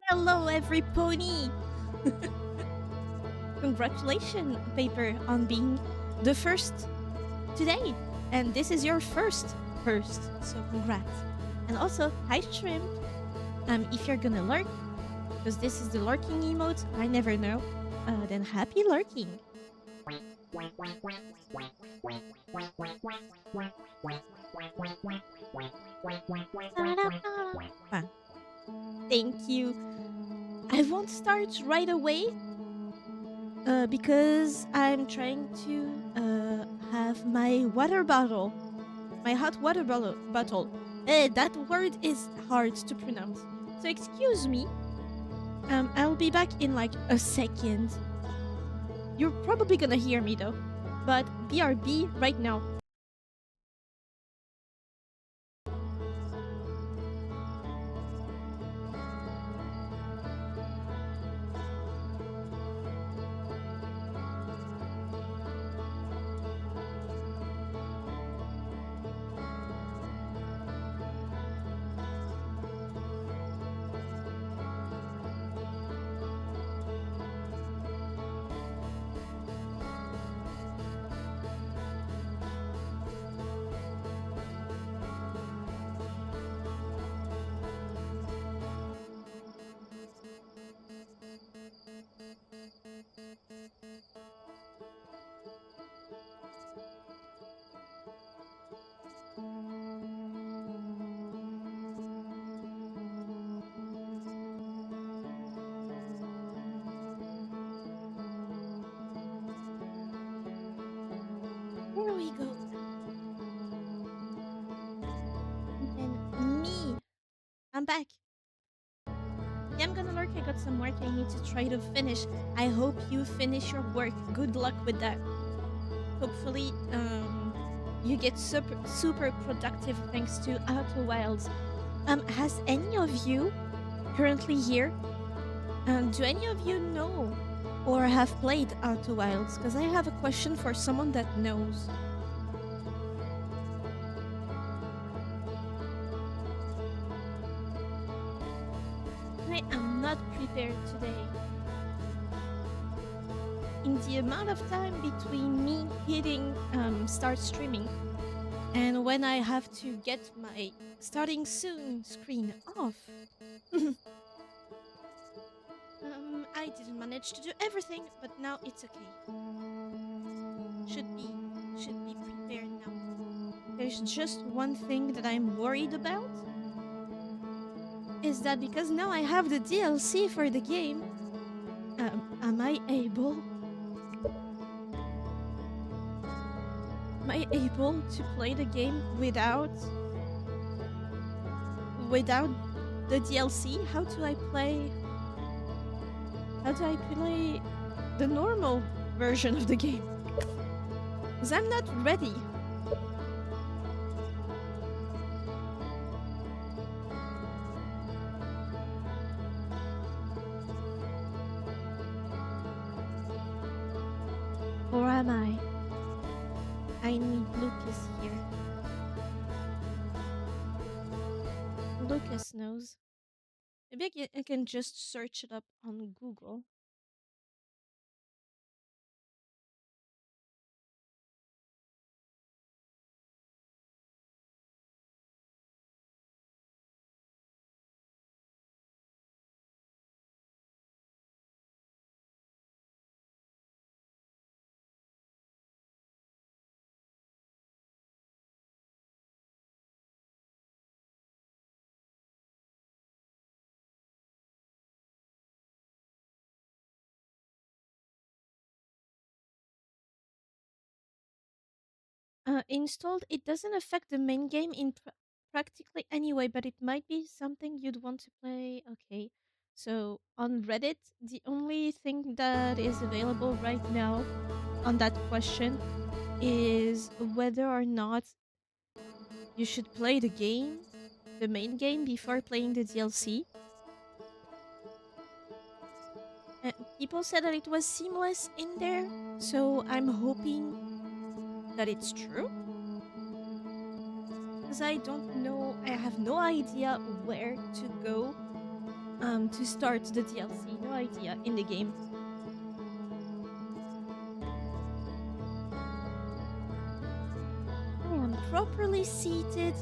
Hello, every pony! Congratulations, Paper, on being the first today. And this is your first. So congrats. And also, hi, Shrimp. If you're gonna lurk, because this is the lurking emote, I never know, then happy lurking. Ah, thank you. I won't start right away because I'm trying to have my water bottle, my hot water bottle. That word is hard to pronounce. So excuse me. I'll be back in like a second. You're probably gonna hear me though. But BRB right now. Here we go. And then me. I'm back. Yeah, I'm gonna lurk. I got some work I need to try to finish. I hope you finish your work. Good luck with that. Hopefully, you get super productive thanks to Outer Wilds. Has any of you currently here? Do any of you know or have played Outer Wilds? Because I have a question for someone that knows. I am not prepared today. In the amount of time between me hitting start streaming and when I have to get my starting soon screen off, I didn't manage to do everything, but now it's okay. Should be prepared now. There's just one thing that I'm worried about. Is that because now I have the DLC for the game, am I able to play the game without the DLC? How do I play the normal version of the game? Because I'm not ready. Or am I? I need Lucas here. Lucas knows. Maybe I can just search it up on Google. Installed, it doesn't affect the main game in practically any way, but it might be something you'd want to play. Okay. So on Reddit, the only thing that is available right now on that question is whether or not you should play the game, the main game, before playing the DLC. People said that it was seamless in there, so I'm hoping that it's true. Because I don't know, I have no idea where to go to start the DLC. No idea in the game. I am properly seated.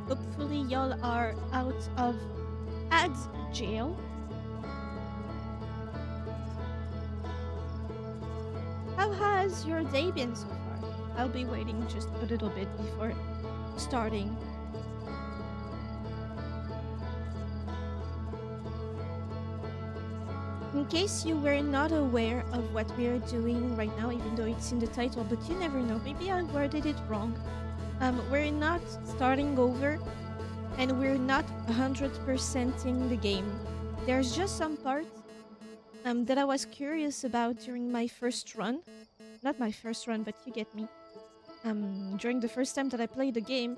Hopefully, y'all are out of ad jail. has your day been so far? I'll be waiting just a little bit before starting. In case you were not aware of what we are doing right now, even though it's in the title, but you never know, maybe I worded it wrong. We're not starting over and we're not 100%ing the game. There's just some parts that I was curious about during my first run. Not my first run, but you get me. During the first time that I played the game.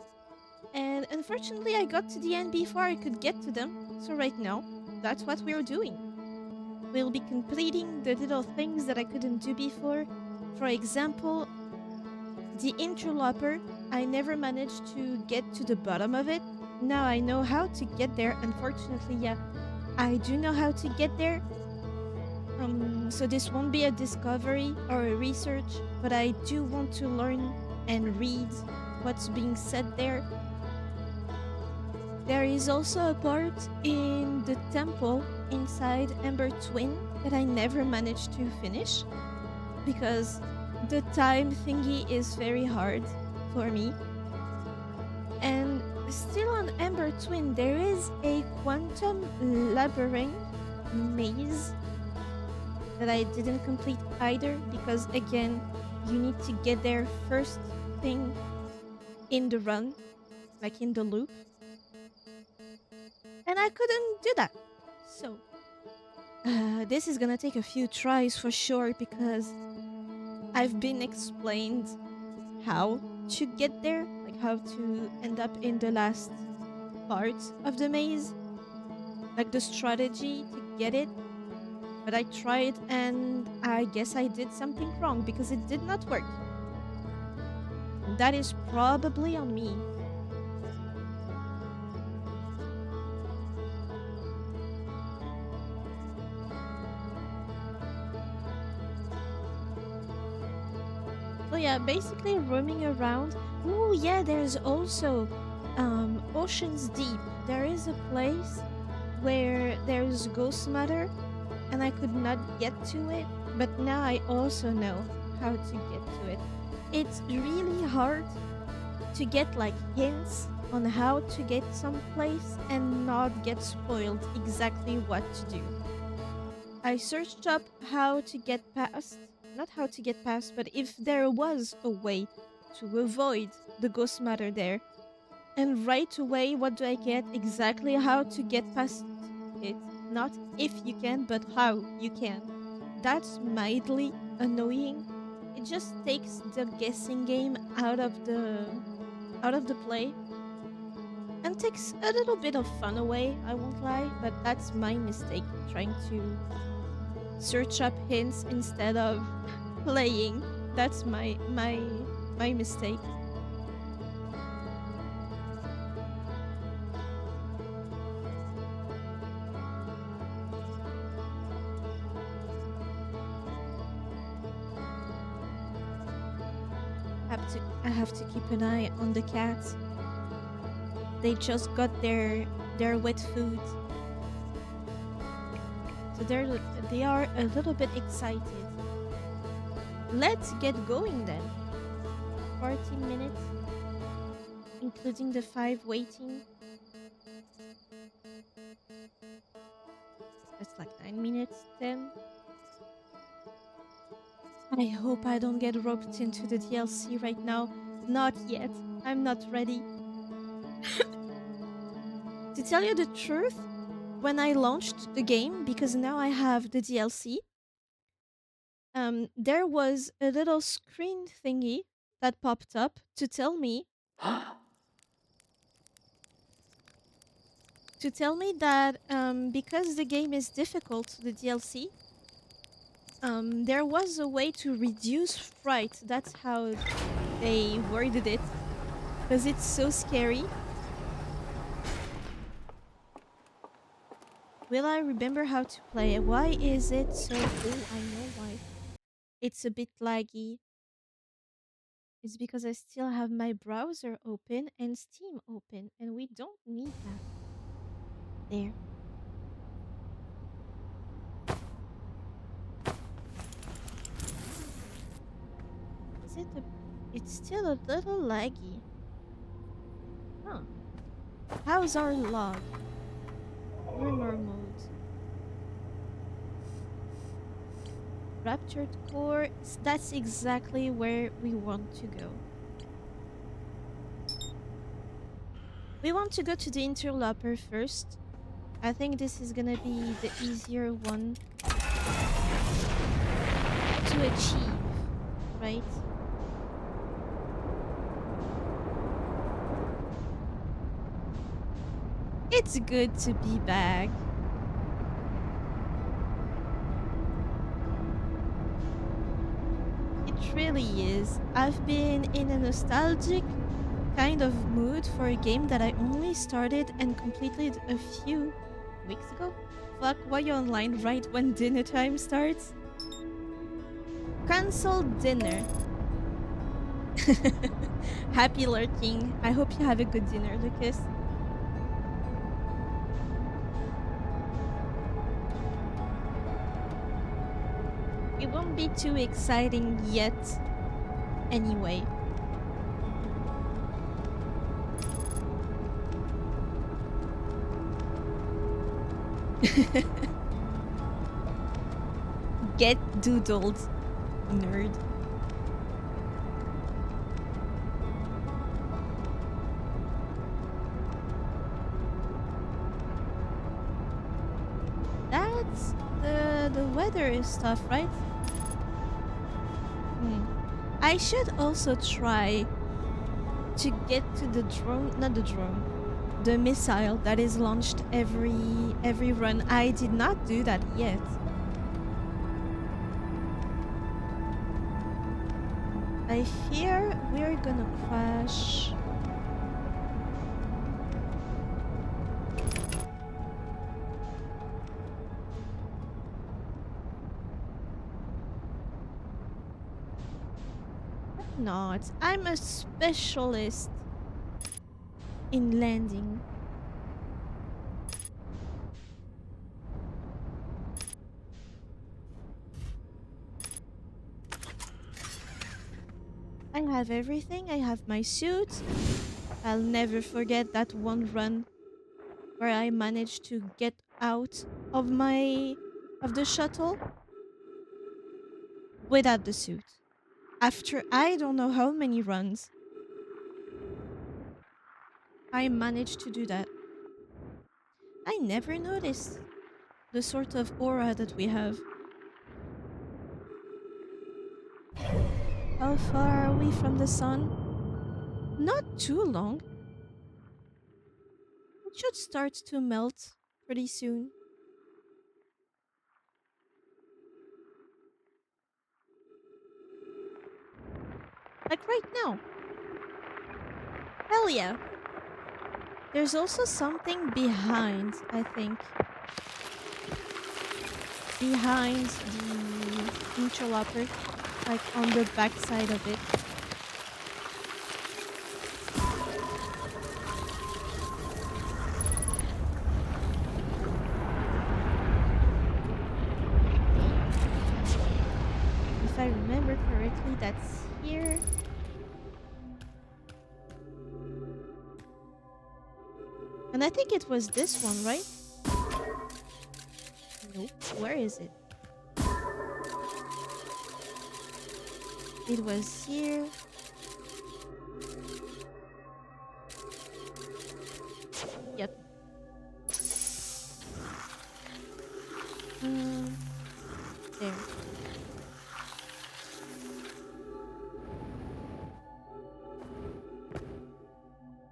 And unfortunately, I got to the end before I could get to them. So right now, that's what we're doing. We'll be completing the little things that I couldn't do before. For example, the interloper, I never managed to get to the bottom of it. Now I know how to get there. Unfortunately, yeah, I do know how to get there. So this won't be a discovery or a research, but I do want to learn and read what's being said there. There is also a part in the temple inside Ember Twin that I never managed to finish because the time thingy is very hard for me. And still on Ember Twin, there is a quantum labyrinth maze that I didn't complete either because, again, you need to get there first thing in the run, like in the loop. And I couldn't do that. So, this is gonna take a few tries for sure because I've been explained how to get there, like how to end up in the last part of the maze, like the strategy to get it. But I tried and I guess I did something wrong because it did not work. That is probably on me. So yeah, basically roaming around. Oh yeah, there's also Ocean's Deep. There is a place where there's ghost matter and I could not get to it, but now I also know how to get to it. It's really hard to get like hints on how to get someplace and not get spoiled exactly what to do. I searched up how to get past, not how to get past, but if there was a way to avoid the ghost matter there. And right away, what do I get? Exactly how to get past it. Not if you can, but how you can. That's mildly annoying. It just takes the guessing game out of the play and takes a little bit of fun away, I won't lie, but that's my mistake trying to search up hints instead of playing. That's my mistake. I have to keep an eye on the cats. They just got their wet food. So they are a little bit excited. Let's get going then. 14 minutes, including the 5 waiting. That's like 9 minutes then. I hope I don't get roped into the DLC right now. Not yet. I'm not ready. To tell you the truth, when I launched the game, because now I have the DLC, there was a little screen thingy that popped up to tell me that because the game is difficult, the DLC, there was a way to reduce fright. That's how they worded it, because it's so scary. Will I remember how to play it? Why is it so... Oh, I know why. It's a bit laggy. It's because I still have my browser open and Steam open, and we don't need that. There. Still a little laggy. Huh. How's our log? Rumor mode. Raptured core. That's exactly where we want to go. We want to go to the interloper first. I think this is gonna be the easier one to achieve, right? It's good to be back. It really is. I've been in a nostalgic kind of mood for a game that I only started and completed a few weeks ago. Fuck, why you online right when dinner time starts? Cancel dinner. Happy lurking. I hope you have a good dinner, Lucas. It won't be too exciting yet, anyway. Get doodled, nerd. That's the weather stuff, right? I should also try to get to the drone, not the drone, the missile that is launched every run. I did not do that yet. I fear we're gonna crash. I'm not. I'm a specialist in landing. I have everything. I have my suit. I'll never forget that one run where I managed to get out of the shuttle without the suit. After I don't know how many runs, I managed to do that. I never noticed the sort of aura that we have. How far are we from the sun? Not too long. It should start to melt pretty soon. Like right now. Hell yeah. There's also something behind, I think. Behind the interloper. Like on the back side of it. If I remember correctly, that's here. And I think it was this one, right? Nope. Where is it? It was here. Yep. There.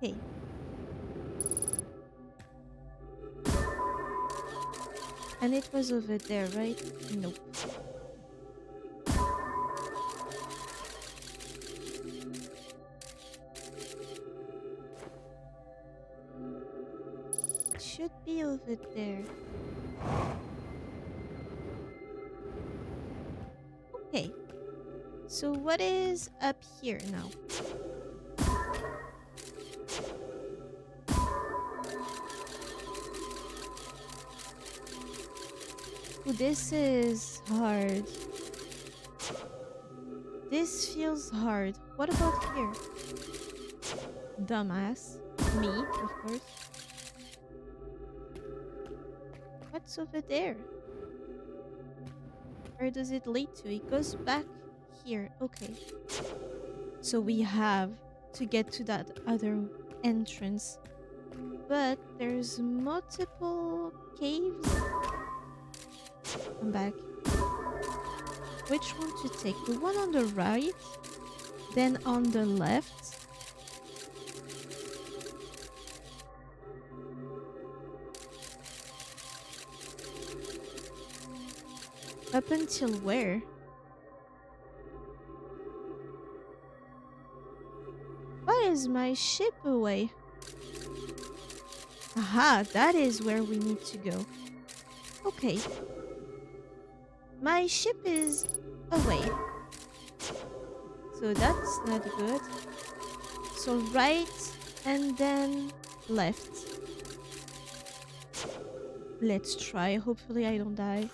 Hey. And it was over there, right? Nope. It should be over there. Okay. So what is up here now? Ooh, this is hard. This feels hard. What about here? Dumbass. Me, of course. What's over there? Where does it lead to? It goes back here. Okay. So we have to get to that other entrance. But there's multiple caves. I'm back. Which one to take? The one on the right, then on the left. Up until where? Why is my ship away? Aha, that is where we need to go. Okay. My ship is away. So that's not good. So right and then left. Let's try. Hopefully I don't die.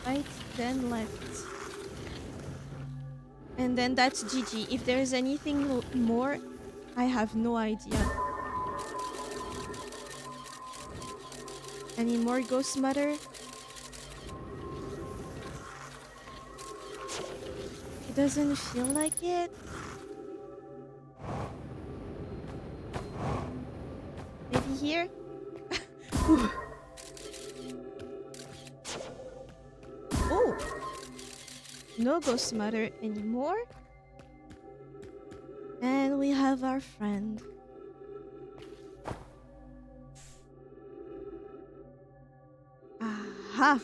Right, then left. And then that's GG. If there's anything more, I have no idea. Any more ghost matter? It doesn't feel like it. Maybe here? Oh! No ghost matter anymore. And we have our friend. Aha!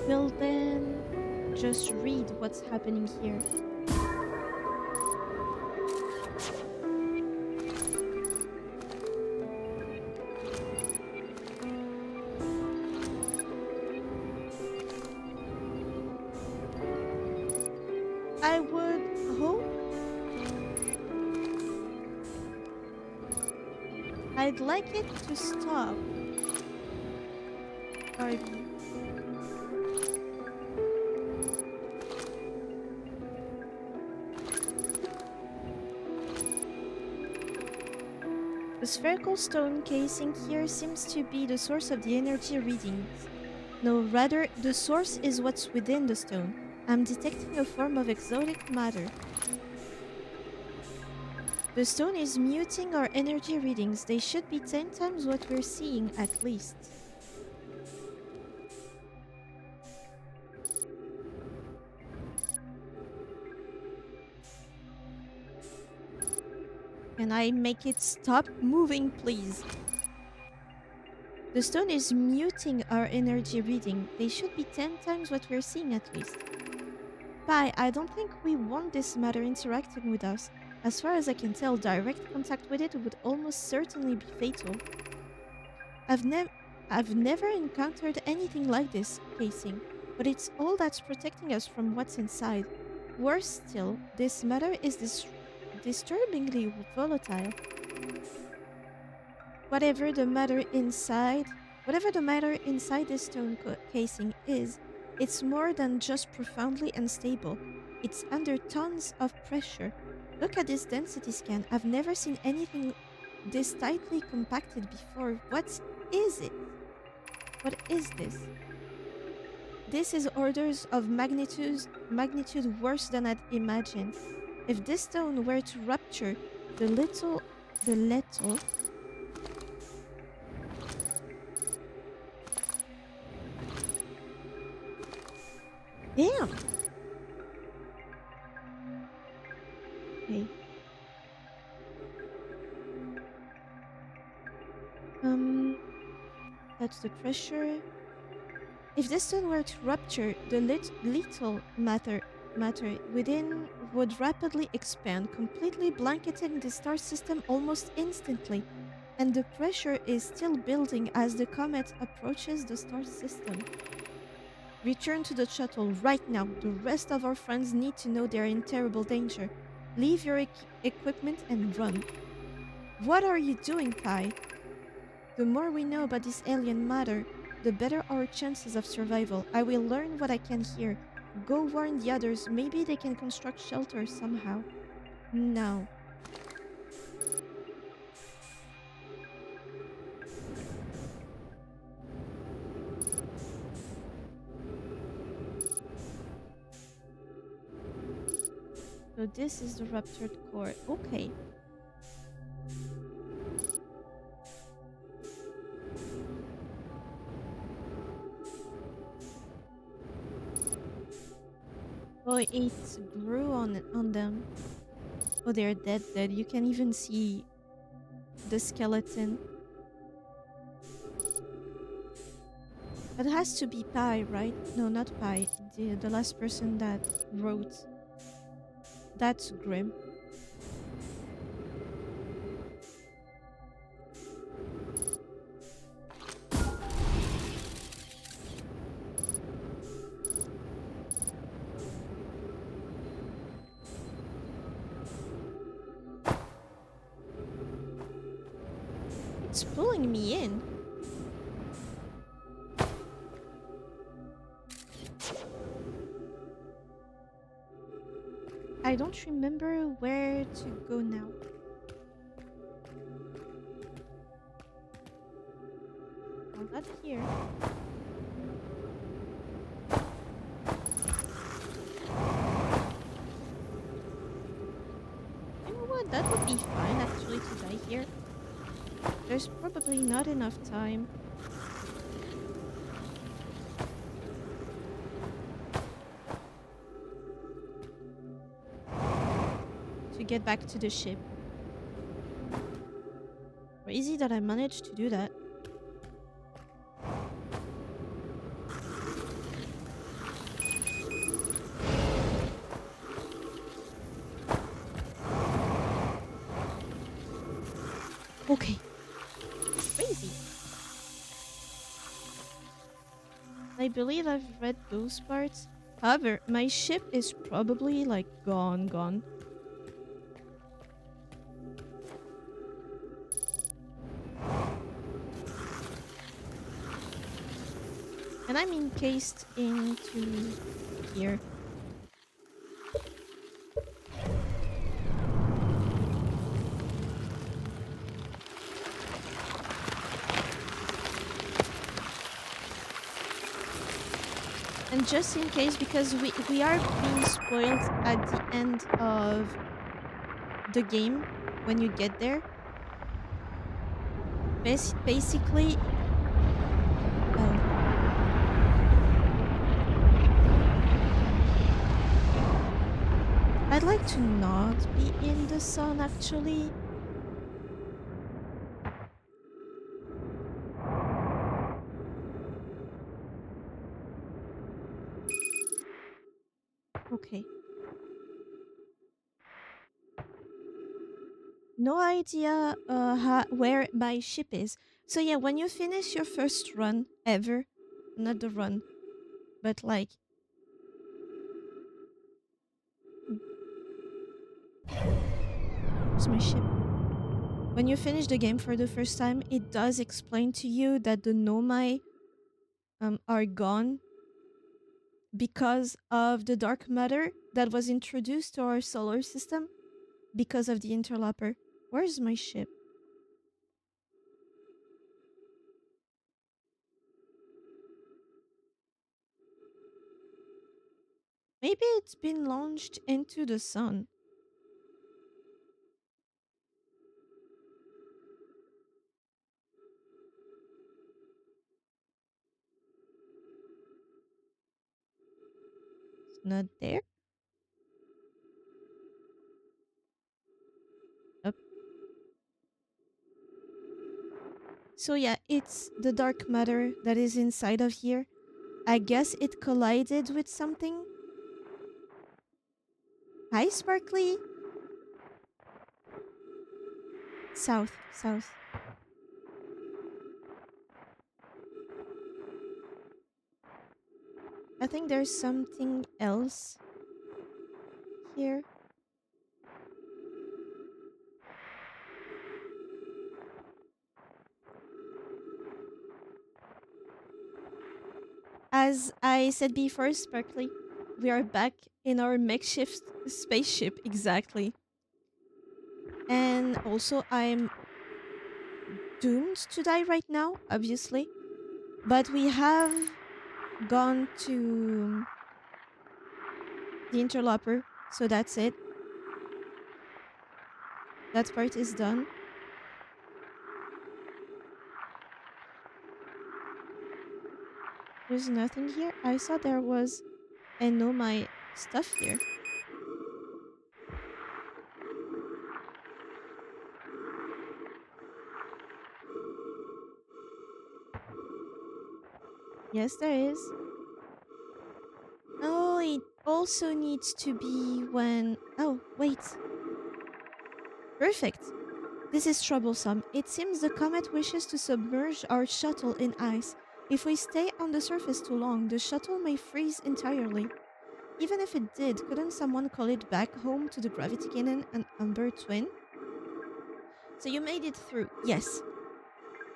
Well then, just read what's happening here. I would hope I'd like it to stop. Pardon. The spherical stone casing here seems to be the source of the energy readings. No, rather, the source is what's within the stone. I'm detecting a form of exotic matter. The stone is muting our energy readings. They should be 10 times what we're seeing at least. Can I make it stop moving, please? The stone is muting our energy reading. They should be 10 times what we're seeing at least. Bye, I don't think we want this matter interacting with us. As far as I can tell, direct contact with it would almost certainly be fatal. I've never encountered anything like this casing, but it's all that's protecting us from what's inside. Worse still, this matter is disturbingly volatile. Whatever the matter inside this stone casing is, it's more than just profoundly unstable. It's under tons of pressure. Look at this density scan. I've never seen anything this tightly compacted before. What is it? What is this? This is orders of magnitude worse than I'd imagined. If this stone were to rupture, the little... Damn! Okay. That's the pressure. If this stone were to rupture, the little matter within would rapidly expand, completely blanketing the star system almost instantly. And the pressure is still building as the comet approaches the star system. Return to the shuttle right now. The rest of our friends need to know they're in terrible danger. Leave your equipment and run. What are you doing, Pi? The more we know about this alien matter, the better our chances of survival. I will learn what I can here. Go warn the others. Maybe they can construct shelter somehow. No. So this is the ruptured core. Okay. Oh, it grew on them. Oh, they're dead. You can even see the skeleton. That has to be Pi, right? No, not Pi. The last person that wrote. That's grim. It's pulling me in. I don't remember where to go now. Well, not here. You know what? That would be fine actually to die here. There's probably not enough time. To get back to the ship. Crazy that I managed to do that. Okay. Crazy. I believe I've read those parts. However, my ship is probably like gone. And I'm encased into here. And just in case, because we are being spoiled at the end of the game when you get there. Basically, oh, I'd like to not be in the sun actually. Okay. No idea where my ship is. So yeah, when you finish your first run ever, not the run, but like, where's my ship? When you finish the game for the first time, it does explain to you that the Nomai are gone because of the dark matter that was introduced to our solar system because of the interloper. Where's my ship? Maybe it's been launched into the sun. It's not there. Up. So yeah, it's the dark matter that is inside of here. I guess it collided with something. Hi, Sparkly. South. I think there's something else here. As I said before, Sparkly, we are back in our makeshift spaceship, exactly. And also, I'm doomed to die right now, obviously. But we have gone to the interloper, so that's it. That part is done. There's nothing here. I saw there was, and no, my stuff here. Yes, there is. Oh, it also needs to be when. Oh, wait. Perfect. This is troublesome. It seems the comet wishes to submerge our shuttle in ice. If we stay on the surface too long, the shuttle may freeze entirely. Even if it did, couldn't someone call it back home to the Gravity Cannon and Umber Twin? So you made it through. Yes.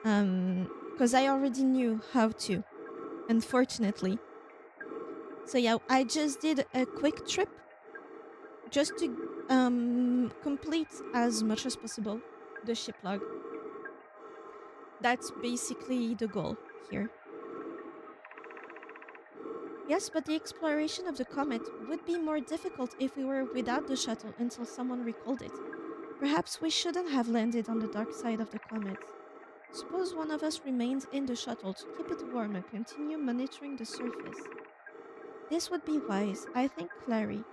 Because I already knew how to, unfortunately. So yeah, I just did a quick trip just to complete as much as possible the ship log. That's basically the goal here. Yes, but the exploration of the comet would be more difficult if we were without the shuttle until someone recalled it. Perhaps we shouldn't have landed on the dark side of the comet. Suppose one of us remains in the shuttle to keep it warm and continue monitoring the surface. This would be wise, I think, Clary.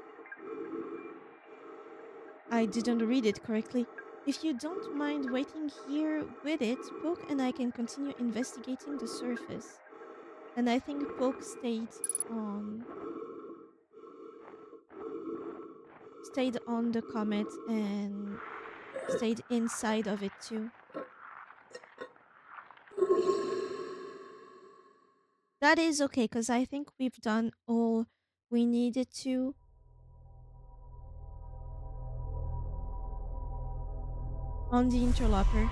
I didn't read it correctly. If you don't mind waiting here with it, Poke and I can continue investigating the surface. And I think Poke on stayed on the comet and stayed inside of it too. That is okay, because I think we've done all we needed to on the interloper.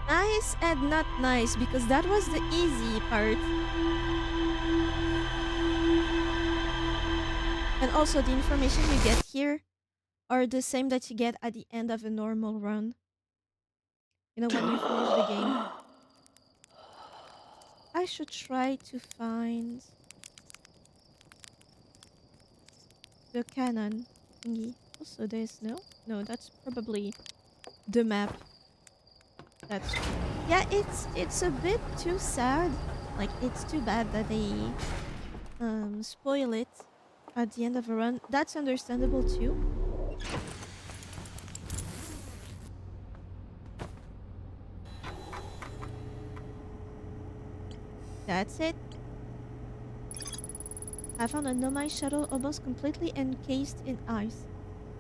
Nice and not nice, because that was the easy part. And also, the information you get here are the same that you get at the end of a normal run. You know, when you finish the game. I should try to find the cannon thingy. Also, there's no, that's probably the map. That's yeah, it's a bit too sad. Like it's too bad that they spoil it at the end of a run. That's understandable too. That's it. I found a Nomai shuttle almost completely encased in ice.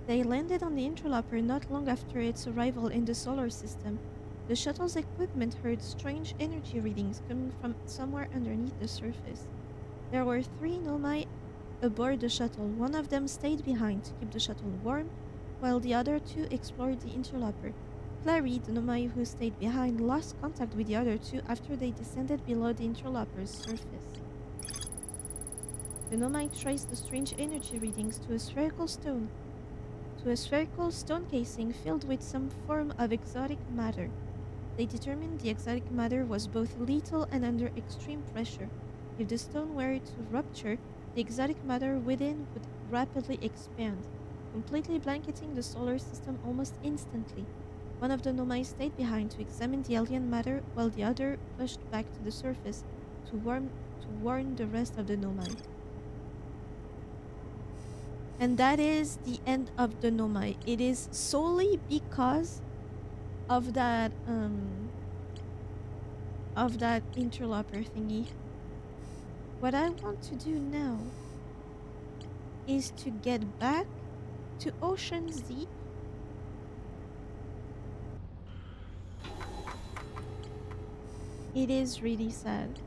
They landed on the interloper not long after its arrival in the solar system. The shuttle's equipment heard strange energy readings coming from somewhere underneath the surface. There were 3 Nomai aboard the shuttle. One of them stayed behind to keep the shuttle warm, while the other 2 explored the interloper. Clary, the Nomai who stayed behind, lost contact with the other 2 after they descended below the interloper's surface. The Nomai traced the strange energy readings to a spherical stone casing filled with some form of exotic matter. They determined the exotic matter was both lethal and under extreme pressure. If the stone were to rupture, the exotic matter within would rapidly expand, completely blanketing the solar system almost instantly. One of the Nomai stayed behind to examine the alien matter, while the other pushed back to the surface to warn the rest of the Nomai. And that is the end of the Nomai. It is solely because of that interloper thingy. What I want to do now is to get back to Ocean's Deep It is really sad.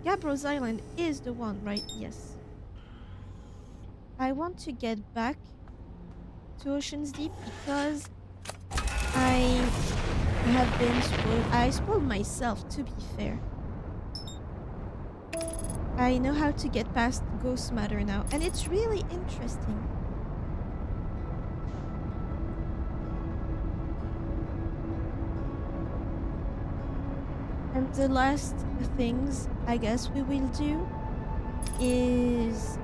Gabbros Island is the one, right? Yes. I want to get back to Ocean's Deep because I have been spoiled. I spoiled myself, to be fair. I know how to get past Ghost Matter now, and it's really interesting. And the last things I guess we will do is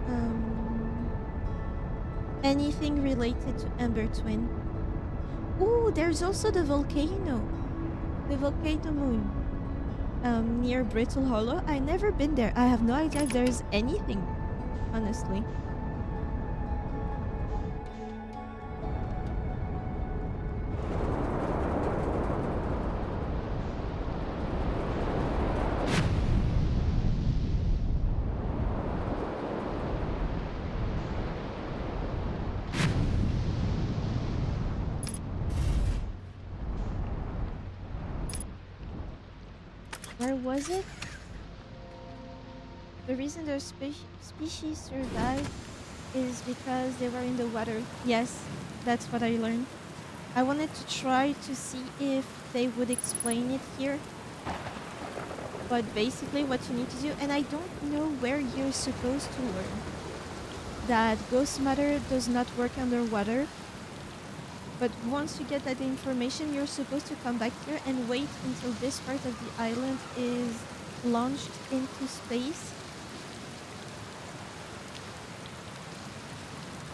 anything related to Ember Twin. Ooh, there's also the volcano moon near Brittle Hollow. I never been there. I have no idea if there's anything, honestly. Where was it? The reason their species survived is because they were in the water. Yes, that's what I learned. I wanted to try to see if they would explain it here. But basically what you need to do, and I don't know where you're supposed to learn, that ghost matter does not work underwater. But once you get that information, you're supposed to come back here and wait until this part of the island is launched into space.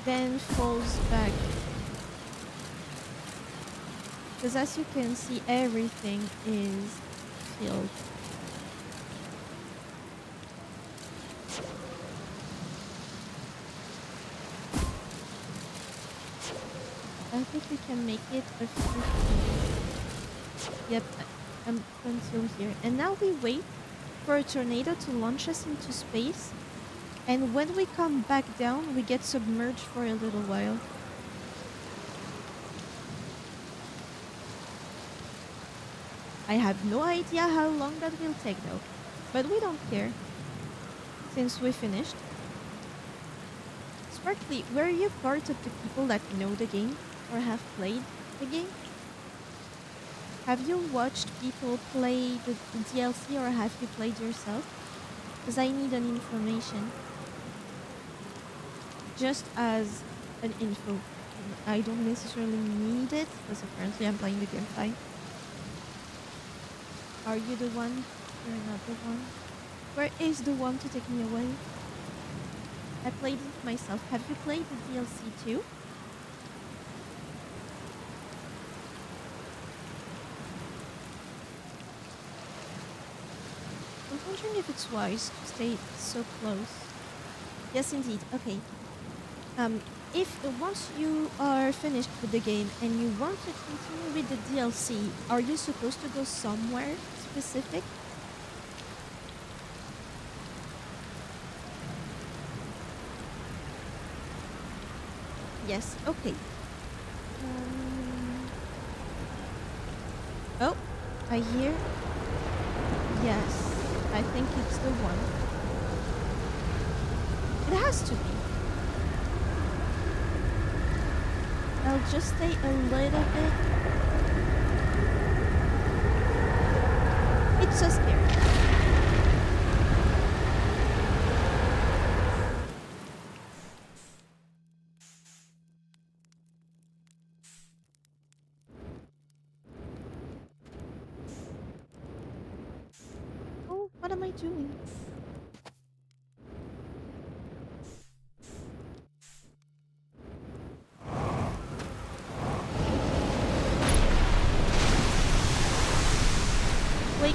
Then falls back. Because as you can see, everything is filled. I think we can make it a 15. Yep, until here. And now we wait for a tornado to launch us into space. And when we come back down, we get submerged for a little while. I have no idea how long that will take though. But we don't care, since we finished. Sparkly, were you part of the people that know the game? Or have played the game? Have you watched people play the DLC or have you played yourself? Because I need an information. Just as an info. I don't necessarily need it because apparently I'm playing the game fine. Are you the one? You're not the one. Where is the one to take me away? I played it myself. Have you played the DLC too? I'm wondering if it's wise to stay so close. Yes, indeed. Okay. If once you are finished with the game and you want to continue with the DLC, are you supposed to go somewhere specific? Yes. Okay. Oh, I hear. Yes. I think it's the one. It has to be. I'll just stay a little bit. It's so scary. Oh, what am I doing? Wait.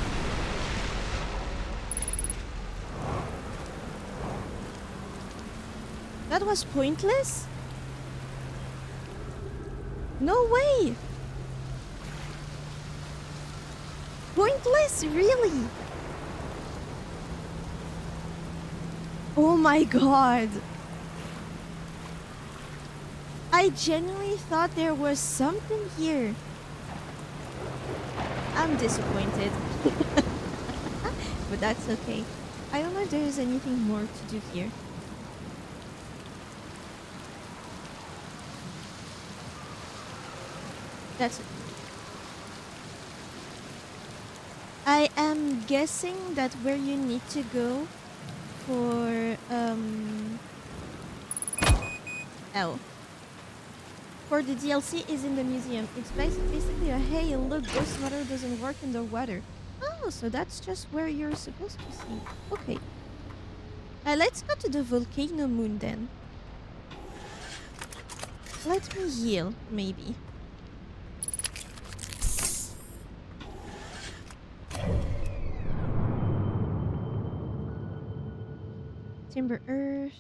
That was pointless? No way! Pointless? Really? Oh my god. I genuinely thought there was something here. I'm disappointed. But that's okay. I don't know if there is anything more to do here. That's okay. I am guessing that where you need to go for oh, for the DLC is in the museum. It's basically a hey, look, ghost mother doesn't work underwater. Oh, so that's just where you're supposed to see. Okay. Let's go to the volcano moon then. Let me heal, maybe. Timber Earth.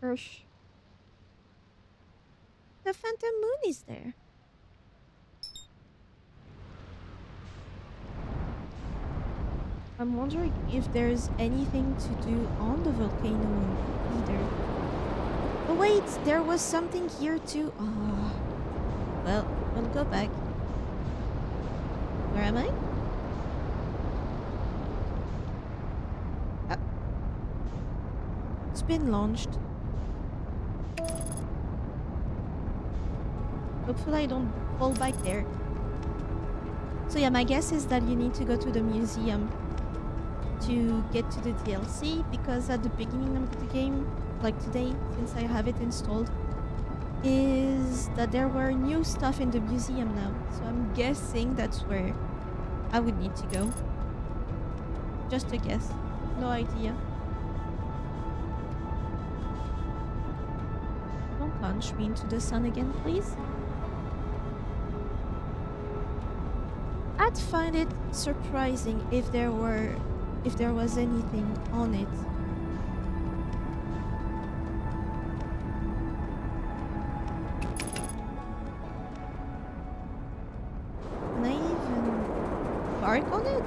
Earth. The Phantom Moon is there. I'm wondering if there's anything to do on the volcano moon either. Oh wait, there was something here too. Ah, well, we'll go back. Where am I? Ah, it's been launched. Hopefully I don't fall back there. So yeah, my guess is that you need to go to the museum to get to the DLC, because at the beginning of the game, like today, since I have it installed, is that there were new stuff in the museum now. So I'm guessing that's where I would need to go. Just a guess. No idea. Don't launch me into the sun again, please. I'd find it surprising if there was anything on it. Can I even park on it?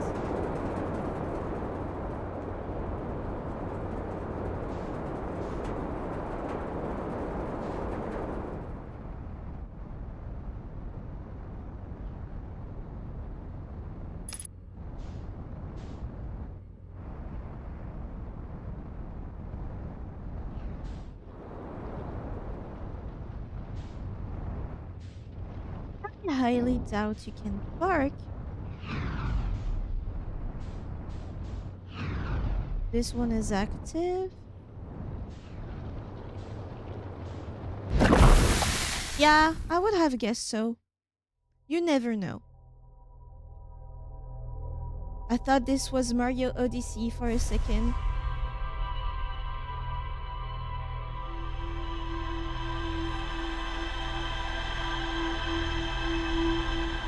I highly doubt you can park. This one is active. Yeah, I would have guessed so. You never know. I thought this was Mario Odyssey for a second.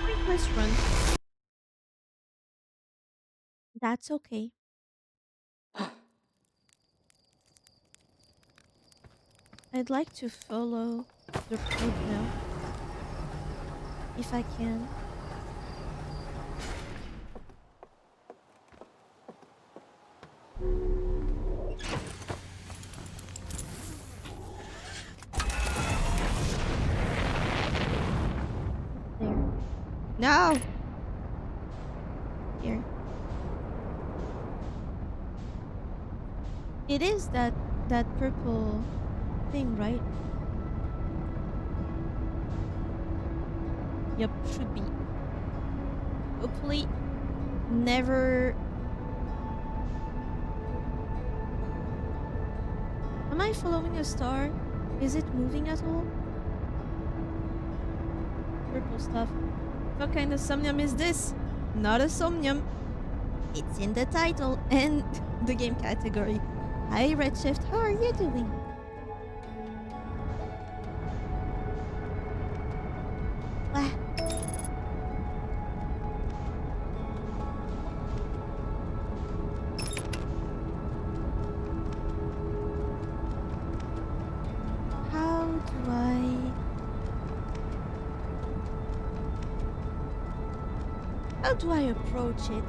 Pointless run. That's okay. I'd like to follow the road now, if I can. There. No! Here. It is that purple thing, right? Yep, should be. Hopefully, never. Am I following a star? Is it moving at all? Purple stuff. What kind of somnium is this? Not a somnium. It's in the title and the game category. Hi Redshift, how are you doing? Wah. How do I approach it?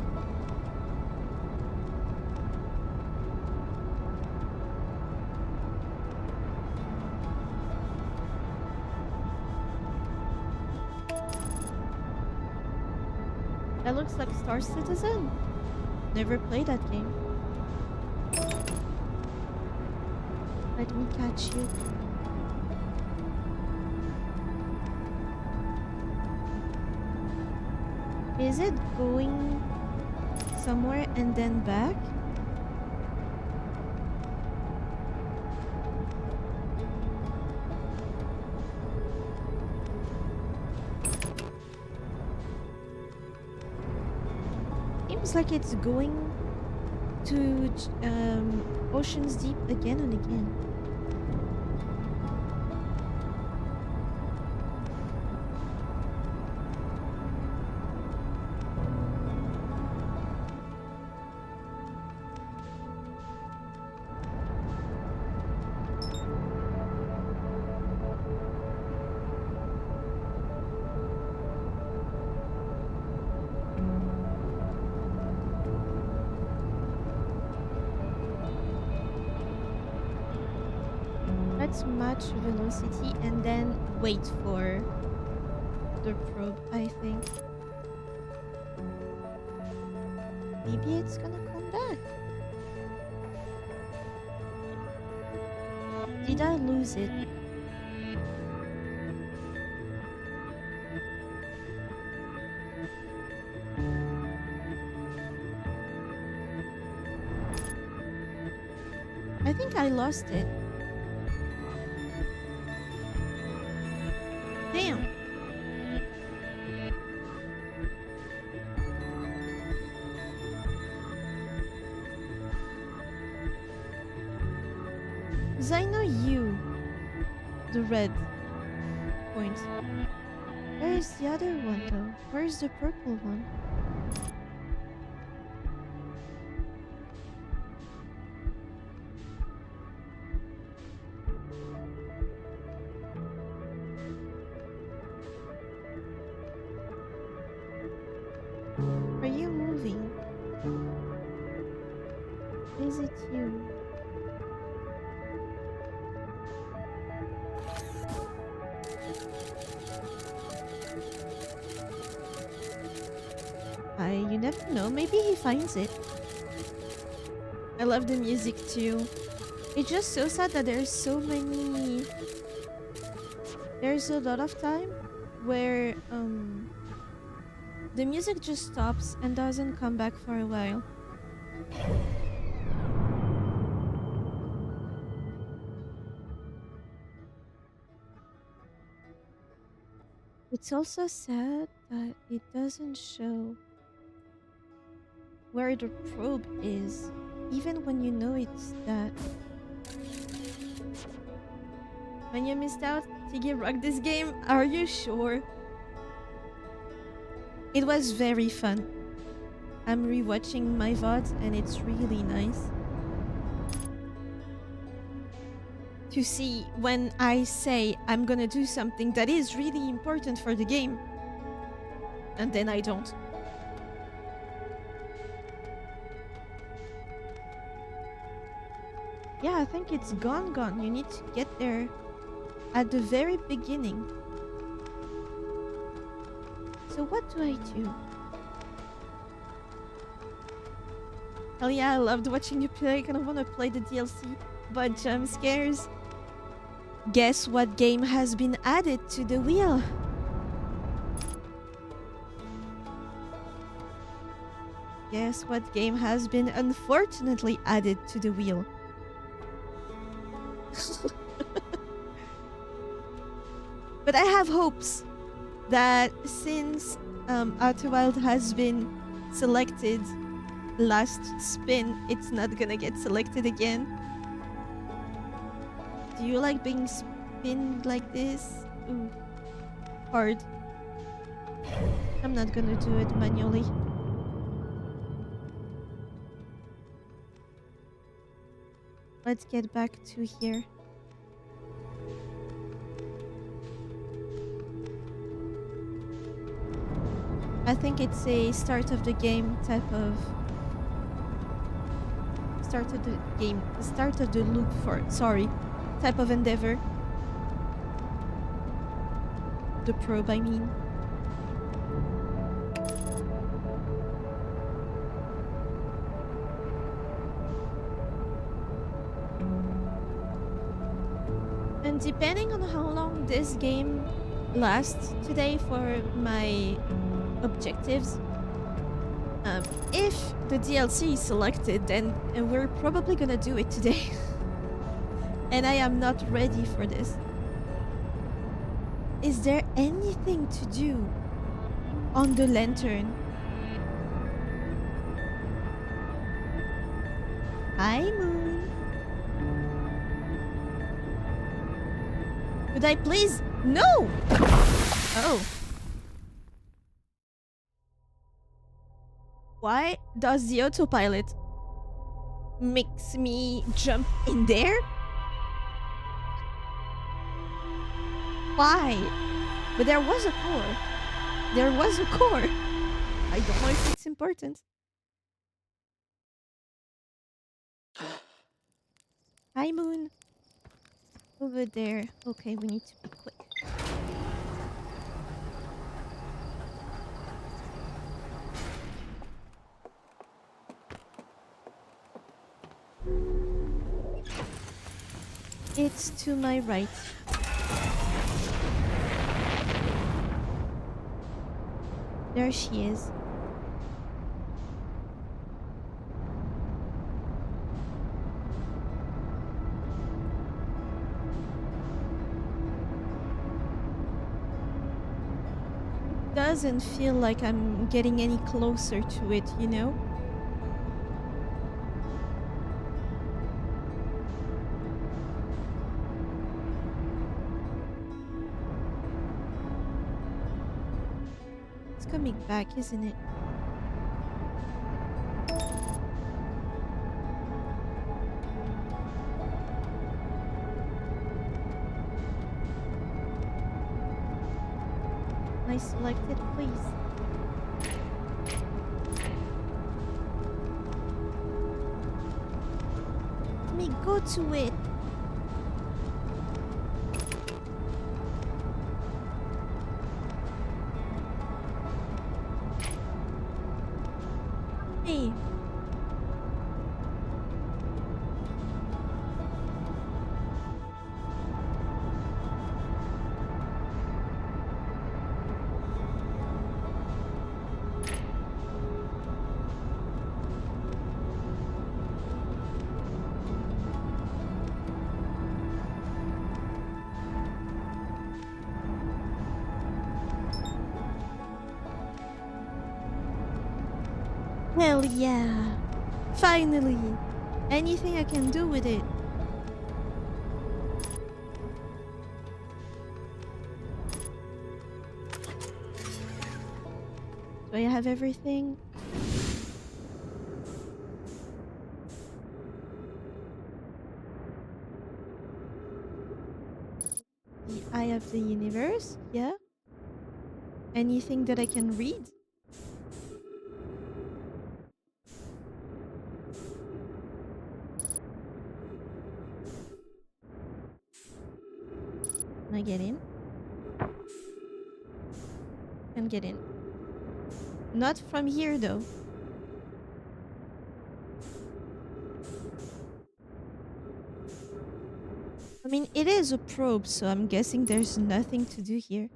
looks like Star Citizen. Never played that game. Let me catch you. Is it going somewhere and then back? Seems like it's going to Ocean's Deep again and again. Let's match velocity and then wait for the probe, I think. Maybe it's gonna come back. Did I lose it? I think I lost it. Damn. Cause I know you, the red point. Where is the other one though? Where is the purple one? Are you moving? Is it you? You never know. Maybe he finds it. I love the music too. It's just so sad that there's so many. There's a lot of time where the music just stops and doesn't come back for a while. It's also sad that it doesn't show where the probe is, even when you know it's that. When you missed out, Tiggy rocked this game. Are you sure? It was very fun. I'm rewatching my VODs and it's really nice to see when I say I'm gonna do something that is really important for the game and then I don't. Yeah, I think it's gone. You need to get there at the very beginning. So what do I do? Hell yeah, I loved watching you play. I kind of want to play the DLC, but jump scares. Guess what game has been added to the wheel? Guess what game has been unfortunately added to the wheel? But I have hopes that since Outer Wild has been selected last spin, it's not gonna get selected again. Do you like being spinned like this? Ooh, hard. I'm not gonna do it manually. Let's get back to here. I think it's a start of the game type of start of the loop for type of endeavor. The probe, I mean. And depending on how long this game lasts today for my objectives, if the DLC is selected, then we're probably gonna do it today. And I am not ready for this. Is there anything to do on the lantern? Hi, Moon. Could I please? No! Oh. Why does the autopilot makes me jump in there? Why? But there was a core. There was a core. I don't know if it's important. Hi, Moon. Over there. Okay, we need to be quick. It's to my right. There she is. Doesn't feel like I'm getting any closer to it, you know? It's coming back, isn't it? I select it, please. Let me go to it. Hey. Hell yeah. Finally. Anything I can do with it. Do I have everything? The Eye of the Universe? Yeah. Anything that I can read? Can I get in? Can get in. Not from here though. I mean, it is a probe, so I'm guessing there's nothing to do here.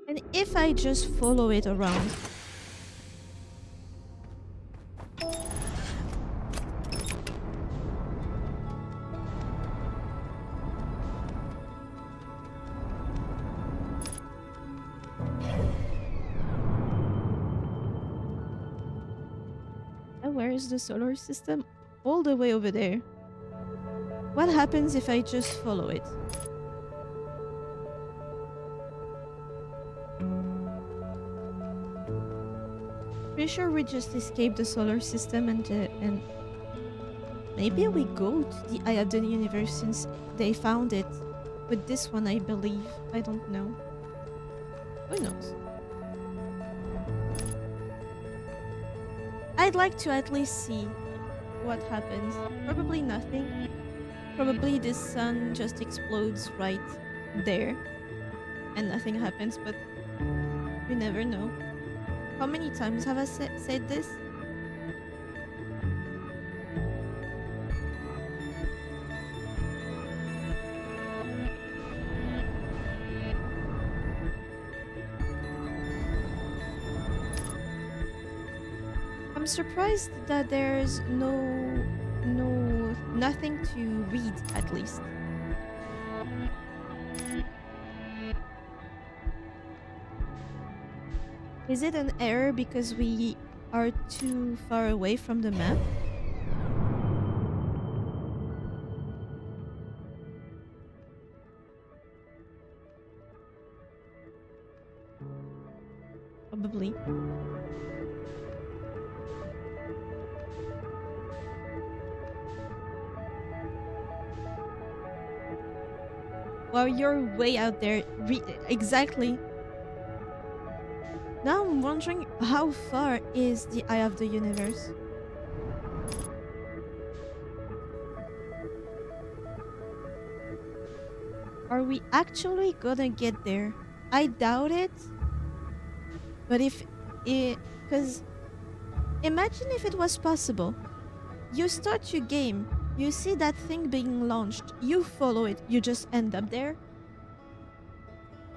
And if I just follow it around... Where is the solar system? All the way over there. What happens if I just follow it? Pretty sure we just escaped the solar system and maybe we go to the Eye of the Universe since they found it. With this one, I believe. I don't know. Who knows? I'd like to at least see what happens? Probably nothing. Probably this sun just explodes right there and nothing happens, but you never know. How many times have I said this? I'm surprised that there's nothing to read at least. Is it an error because we are too far away from the map? Probably. Well, you're way out there. Exactly. Now I'm wondering how far is the eye of the universe? Are we actually gonna get there? I doubt it. But if it, because imagine if it was possible. You start your game, you see that thing being launched, you follow it, you just end up there.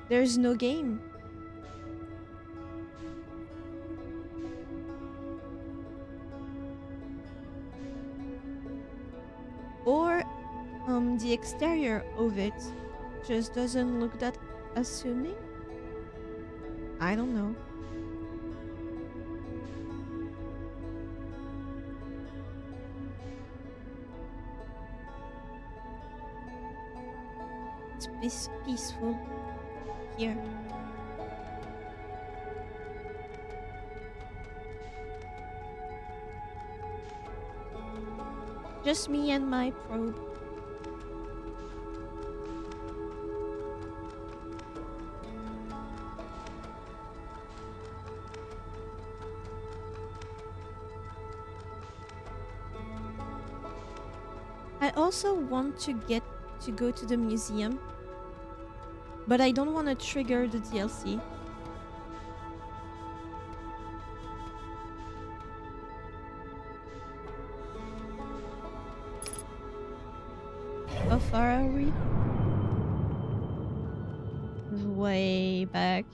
There's no game. Or the exterior of it just doesn't look that assuming. I don't know. It's peaceful here. Just me and my probe. I also want to get to go to the museum, but I don't want to trigger the DLC. How far are we? Way back.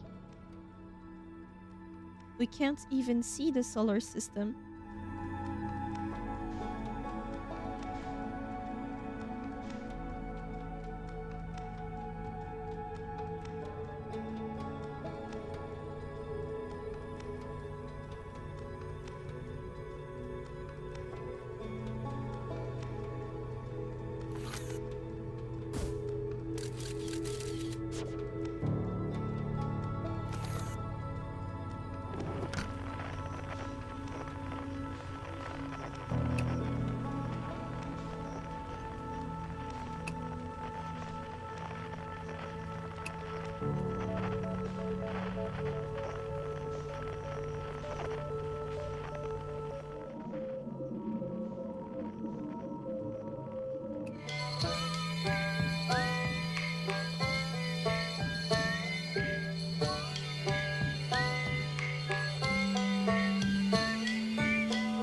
We can't even see the solar system.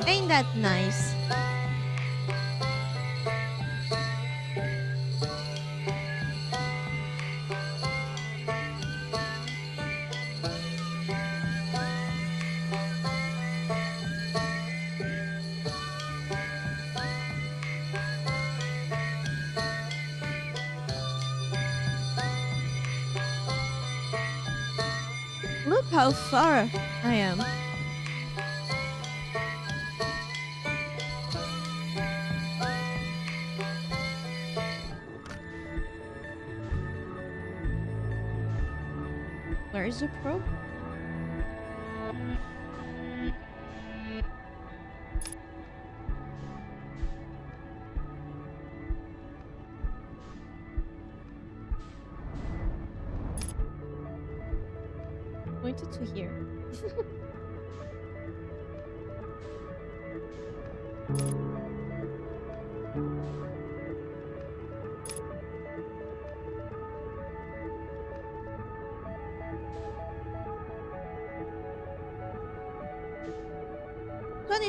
Ain't that nice? Look how far I am. Where is the probe? Pointed to here.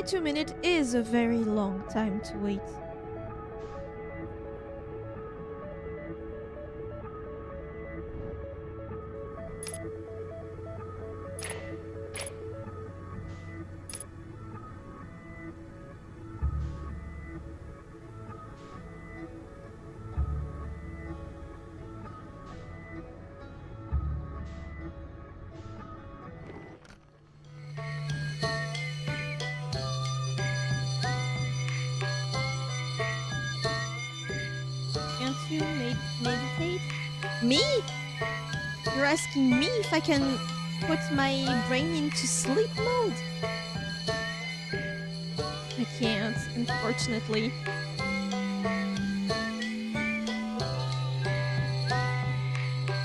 42 minutes is a very long time to wait. Can't you meditate? Me? You're asking me if I can put my brain into sleep mode? I can't, unfortunately.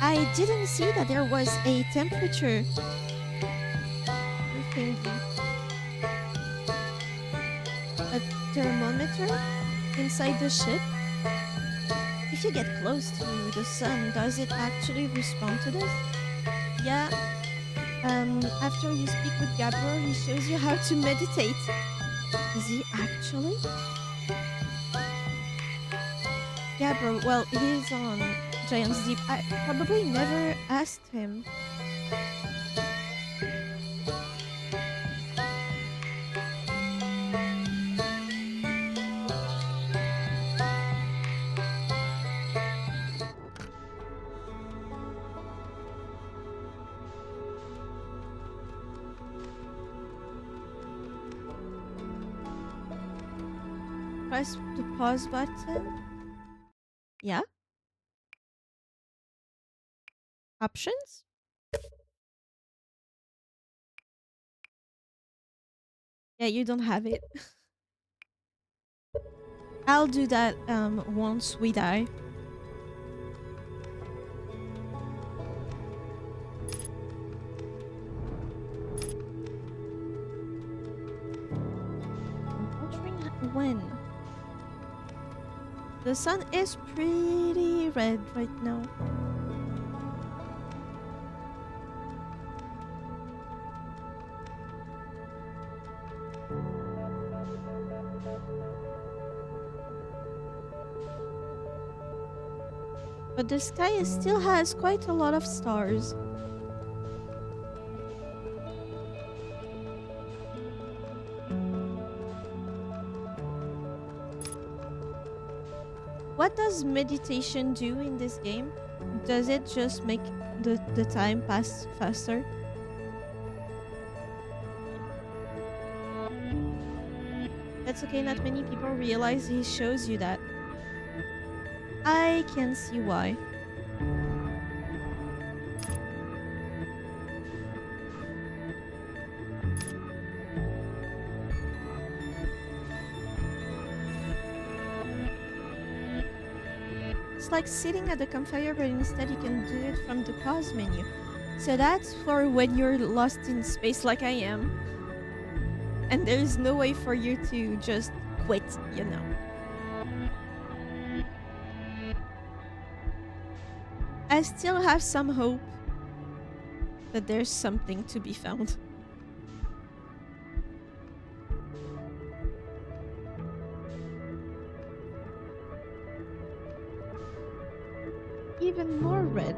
I didn't see that there was a temperature thingy. A thermometer inside the ship. If you get close to the sun, does it actually respond to this? Yeah. After you speak with Gabor, he shows you how to meditate. Is he actually? Gabor, well, he's on Giant's Deep. I probably never asked him. Press the pause button. Yeah. Options? Yeah, you don't have it. I'll do that once we die. I'm wondering when. The sun is pretty red right now. But the sky still has quite a lot of stars. What does meditation do in this game? Does it just make the time pass faster? That's okay, not many people realize he shows you that. I can see why. It's like sitting at the campfire, but instead you can do it from the pause menu. So that's for when you're lost in space like I am. And there's no way for you to just quit, you know. I still have some hope that there's something to be found. Even more red.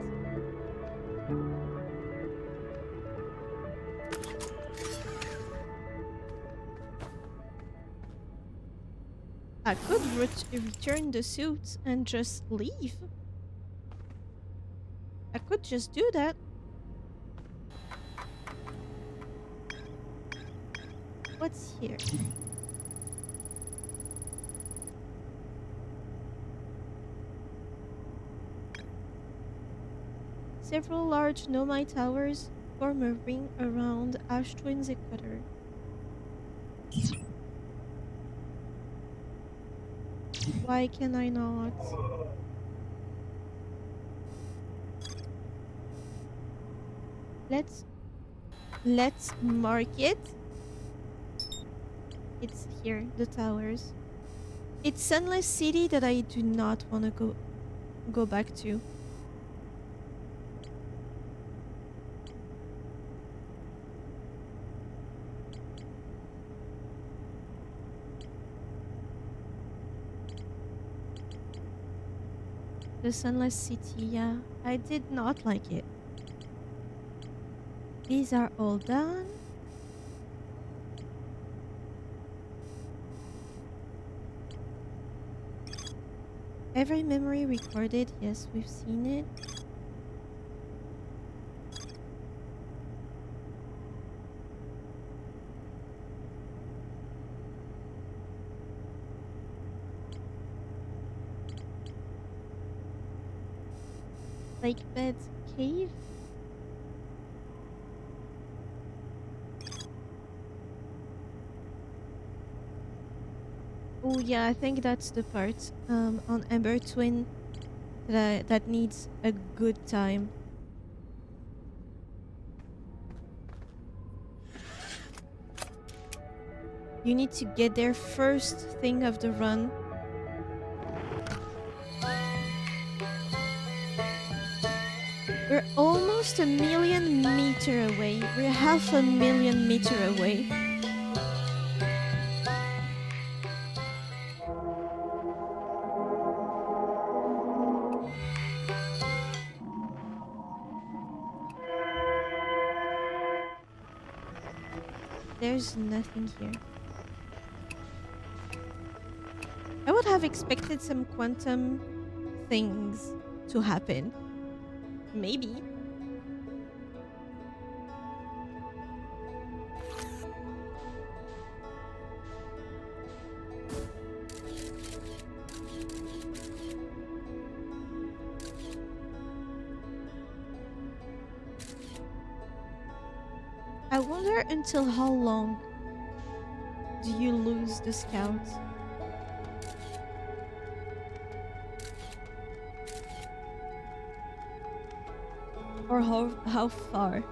I could return the suit and just leave. I could just do that. What's here? Several large Nomai towers form a ring around Ash Twin's equator. Why can I not? Let's mark it. It's here, the towers. It's Sunless City that I do not want to go back to. The Sunless City, yeah. I did not like it. These are all done. Every memory recorded. Yes, we've seen it. Lake bed cave. Oh yeah, I think that's the part on Ember Twin that needs a good time. You need to get there first thing of the run. We're almost a million meter away. We're half a million meter away. There's nothing here. I would have expected some quantum things to happen. Maybe. I wonder until how long do you lose the scouts? Or how far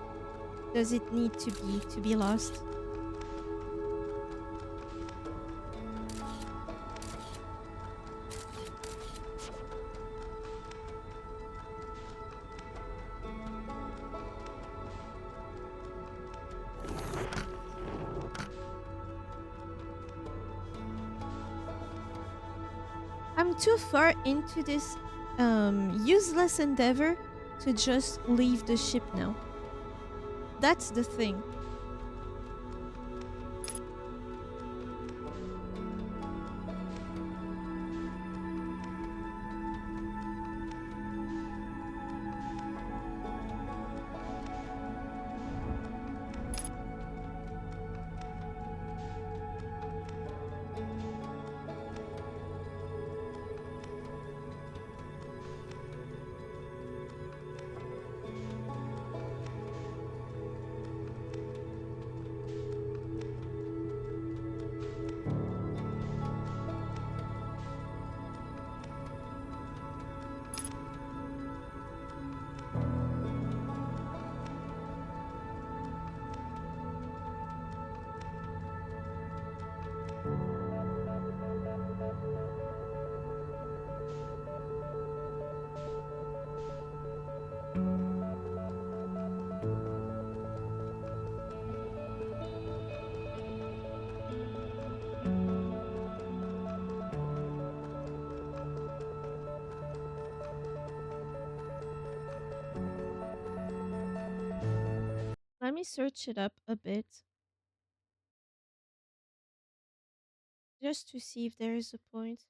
does it need to be lost? I'm too far into this useless endeavor to just leave the ship now. That's the thing. Let me search it up a bit just to see if there is a point.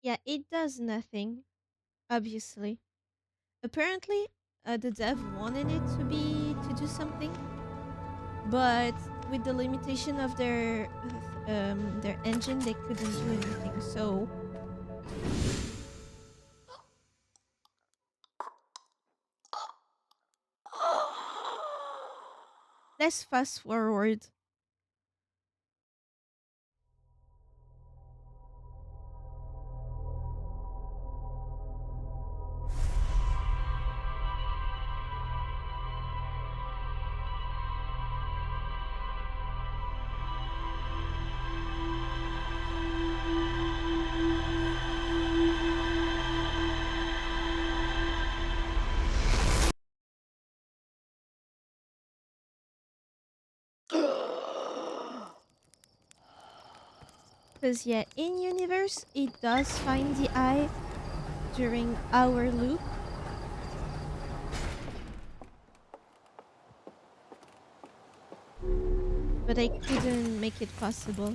Yeah, it does nothing, obviously. Apparently, the dev wanted it to do something, but with the limitation of their engine, they couldn't do anything. So Let's fast forward. Because, yeah, in universe, it does find the eye during our loop. But I couldn't make it possible.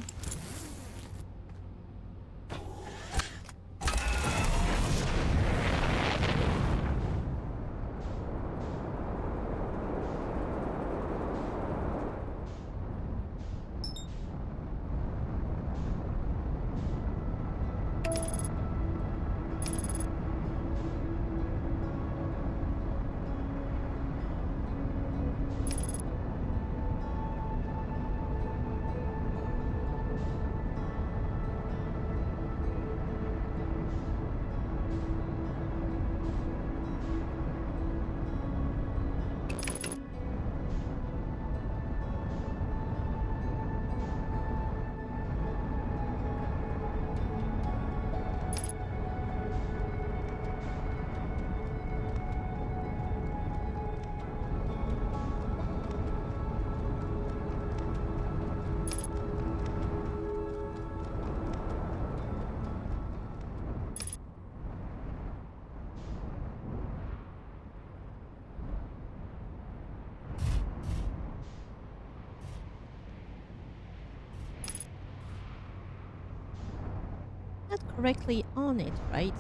Not correctly on it, right?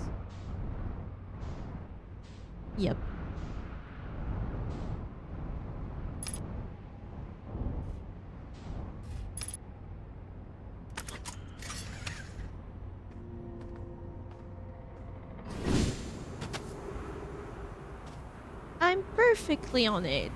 Yep. I'm perfectly on it.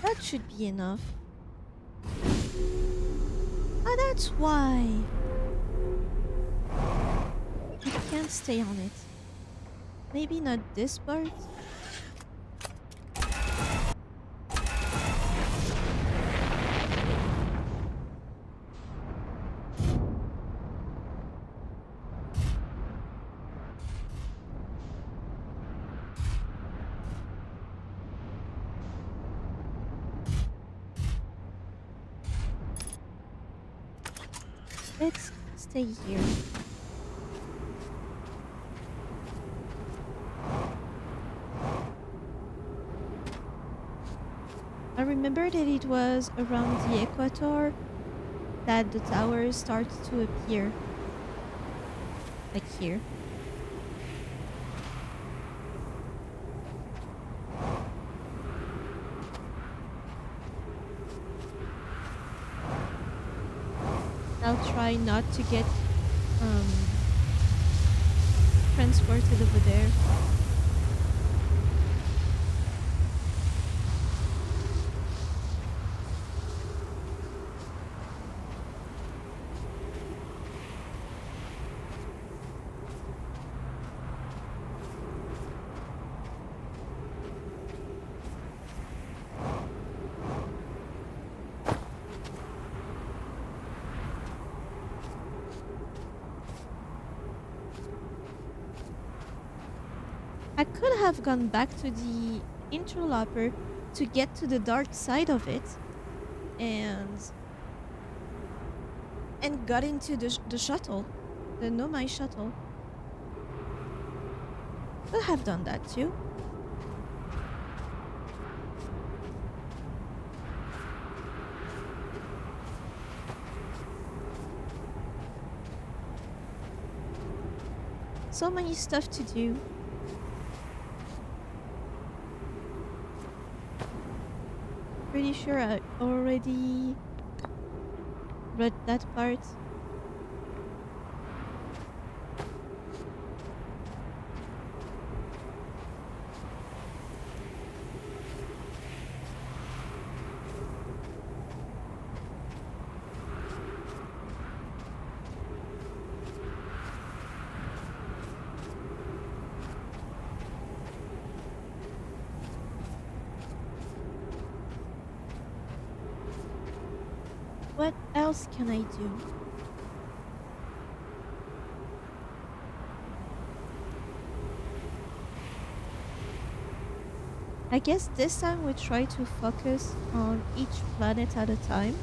That should be enough. Ah, that's why. I can't stay on it. Maybe not this part? Let's stay here. I remember that it was around the equator that the towers start to appear. Like here. I'll try not to get um, transported over there. I could have gone back to the interloper to get to the dark side of it and got into the shuttle, the Nomai shuttle. Could have done that too. So many stuff to do. pretty sure I already read that part. What else can I do? I guess this time we try to focus on each planet at a time.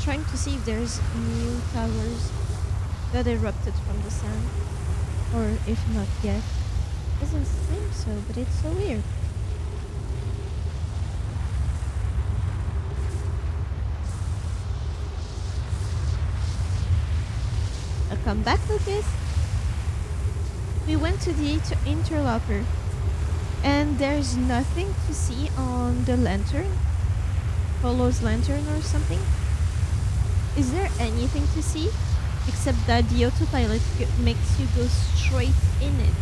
Trying to see if there's new towers that erupted from the sand. Or if not yet. Doesn't seem so, but it's so weird. Come back, Lucas. We went to the interloper, and there's nothing to see on the lantern. Polo's lantern or something. Is there anything to see? Except that the autopilot makes you go straight in it.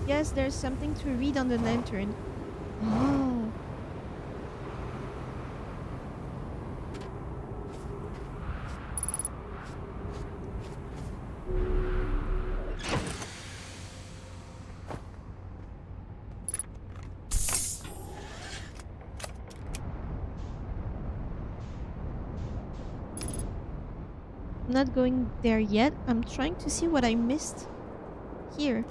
Yes, there's something to read on the lantern. Oh. I'm not going there yet. I'm trying to see what I missed here.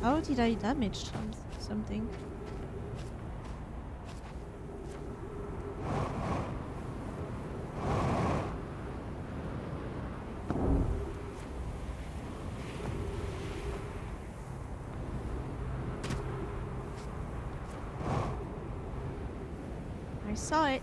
How did I damage something? I saw it.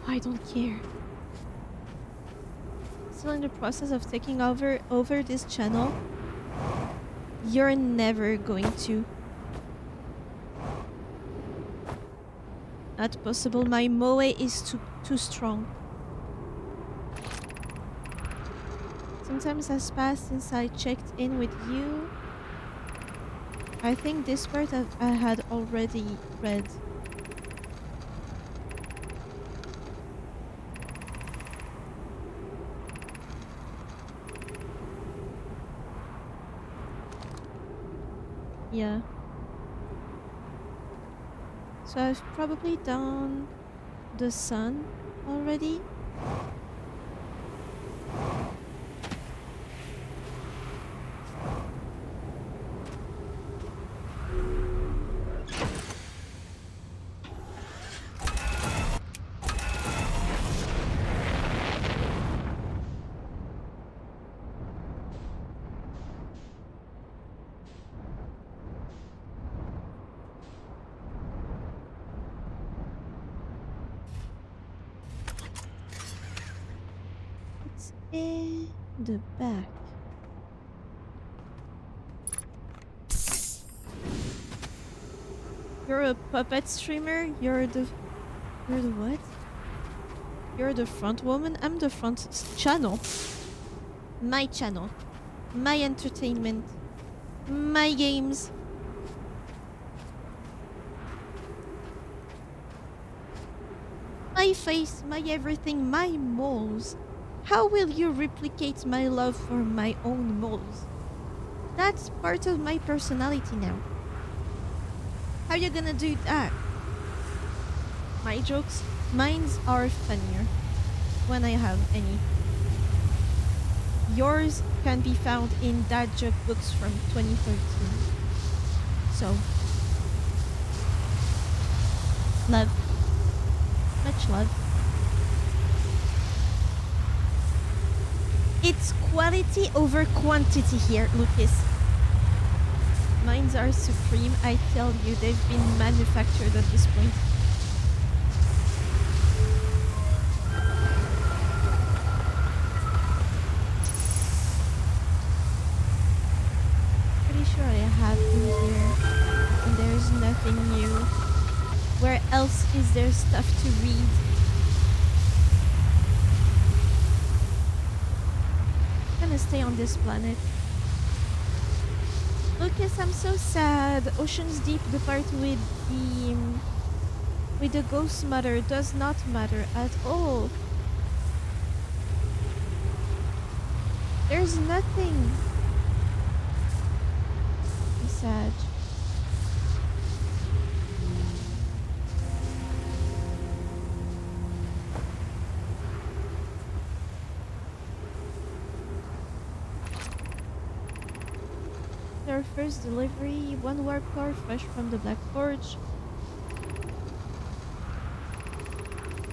I don't care. Still in the process of taking over this channel. You're never going to. Not possible. My moe is too strong. Sometimes has passed since I checked in with you. I think this part I had already read. Yeah. So I've probably done the sun already. In the back. You're a puppet streamer? You're the what? You're the front woman? I'm the front channel. My channel. My entertainment. My games. My face, my everything, my moles. How will you replicate my love for my own moles? That's part of my personality now. How you gonna do that? My jokes, mines are funnier when I have any. Yours can be found in dad joke books from 2013. So, love. Much love. It's quality over quantity here, Lucas. Mines are supreme, I tell you, they've been manufactured at this point. Pretty sure I have in here, and there's nothing new. Where else is there stuff to read? I'm gonna stay on this planet. Lucas, I'm so sad. Ocean's Deep, the part with the ghost mother does not matter at all. There's nothing. I'm sad. Our first delivery, one warp core fresh from the Black Forge.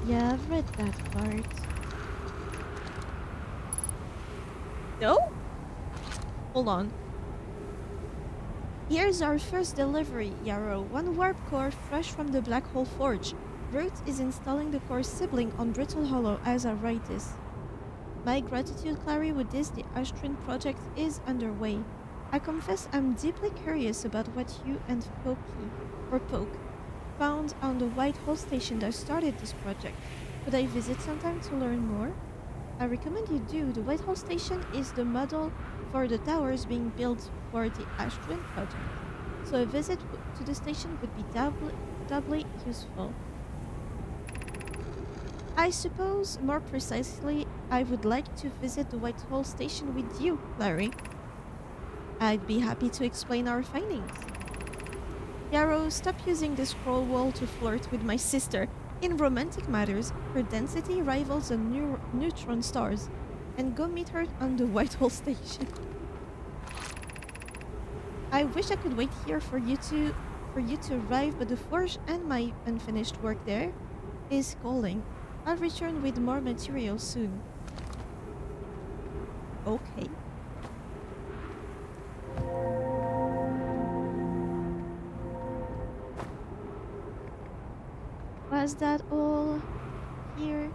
Yeah, I've read that part. No? Hold on. Here's our first delivery, Yarrow. One warp core fresh from the Black Hole Forge. Root is installing the core sibling on Brittle Hollow as I write this. My gratitude, Clary, with this, the Astrin project is underway. I confess I'm deeply curious about what you and Poke found on the White Hole Station that started this project. Could I visit sometime to learn more? I recommend you do. The White Hole Station is the model for the towers being built for the Astrin project, so a visit to the station would be doubly useful. I suppose, more precisely, I would like to visit the White Hole Station with you, Larry. I'd be happy to explain our findings. Yarrow, stop using the scroll wall to flirt with my sister. In romantic matters, her density rivals the neutron stars. And go meet her on the White Hole Station. I wish I could wait here for you to arrive, but the forge and my unfinished work there is calling. I'll return with more material soon. Okay. Was that all here?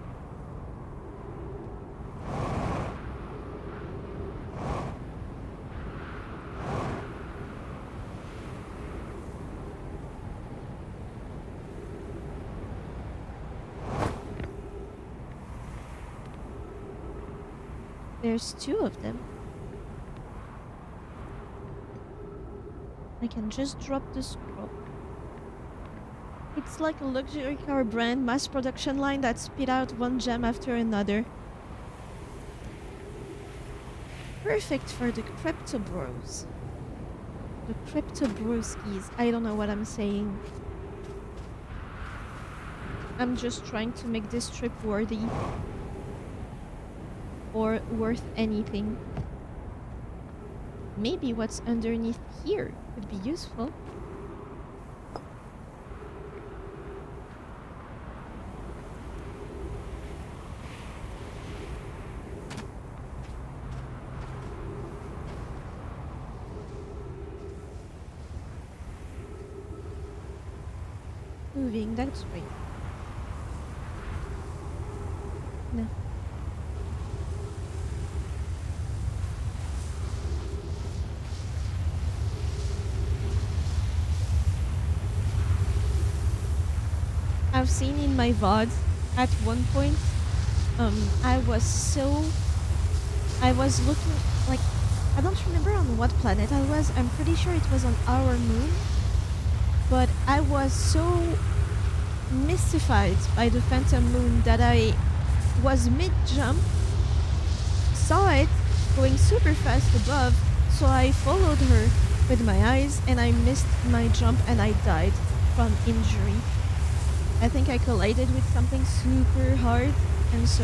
There's two of them. I can just drop the scroll. It's like a luxury car brand mass production line that spit out one gem after another. Perfect for the crypto bros. The crypto broskies. I don't know what I'm saying. I'm just trying to make this trip worthy. Or worth anything. Maybe what's underneath here could be useful. Moving, that's great. No. have seen in my VODs at one point, I was so I was looking like I don't remember on what planet I was. I'm pretty sure it was on our moon, but I was so mystified by the phantom moon that I was mid jump, saw it going super fast above, so I followed her with my eyes and I missed my jump and I died from injury. I think I collided with something super hard, and so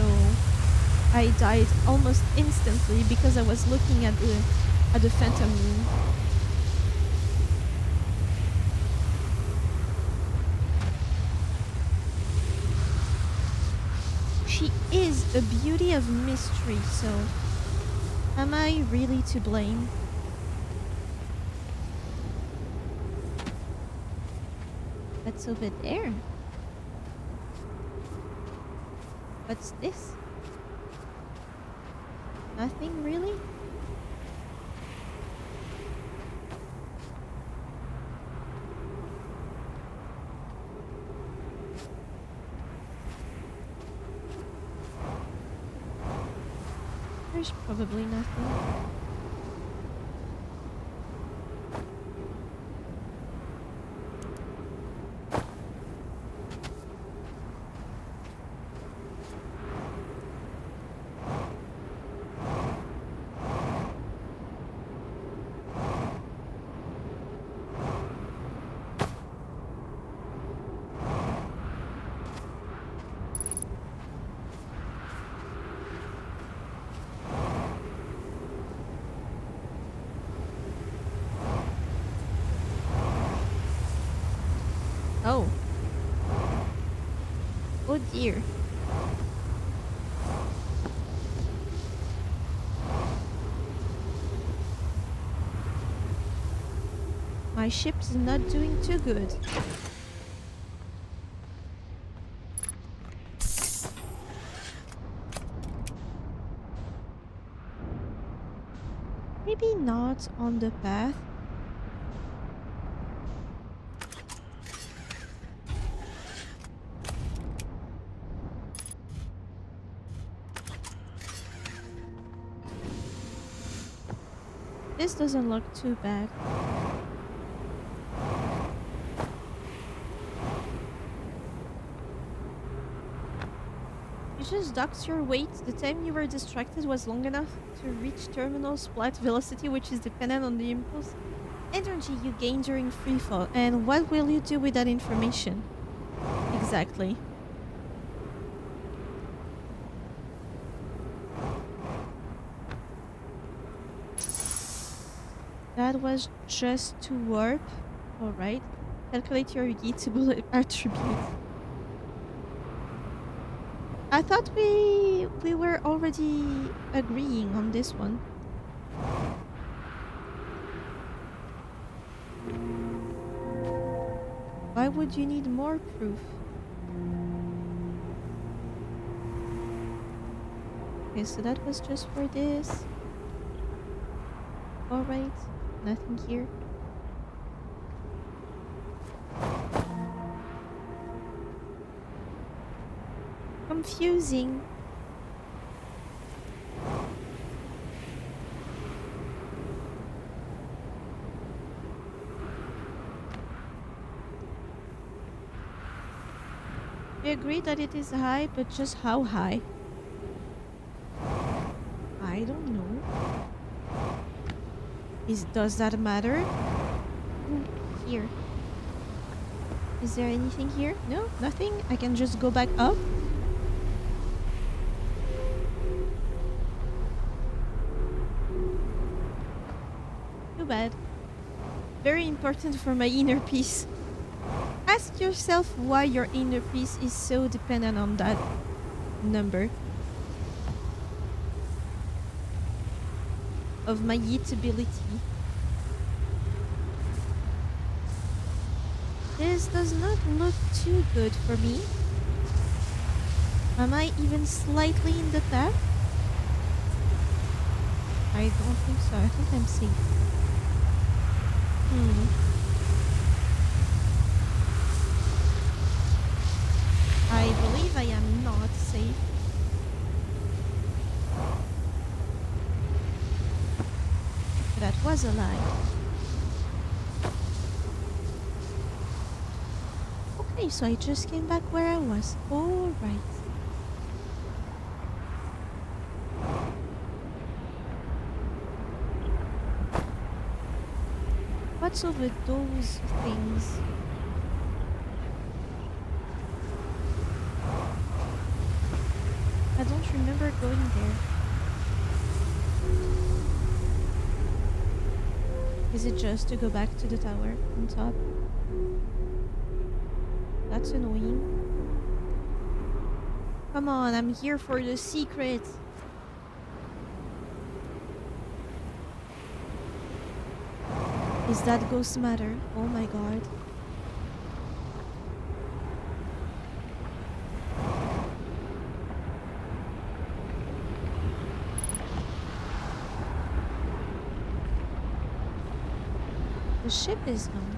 I died almost instantly because I was looking at the phantom moon. She is a beauty of mystery, so am I really to blame? That's over there. What's this? Nothing really? There's probably nothing. Oh. Oh dear. My ship's not doing too good. Maybe not on the path. This doesn't look too bad. You just docked your weight. The time you were distracted was long enough to reach terminal flight velocity, which is dependent on the impulse energy you gain during freefall. And what will you do with that information? Exactly. That was just to warp. Alright. Calculate your eatable attribute. I thought we were already agreeing on this one. Why would you need more proof? Okay, so that was just for this. Alright, nothing here. Confusing. We agree that it is high, but just how high? I don't know. Does that matter? Here. Is there anything here? No, nothing. I can just go back up. Too bad. Very important for my inner peace. Ask yourself why your inner peace is so dependent on that number of my eatability. This does not look too good for me. Am I even slightly in the path? I don't think so. I think I'm safe. I believe I am not safe. That was a lie. Okay, so I just came back where I was. All right. What's over those things? I don't remember going there. Is it just to go back to the tower on top? That's annoying. Come on, I'm here for the secret. Is that ghost matter? Oh my god. The ship is gone.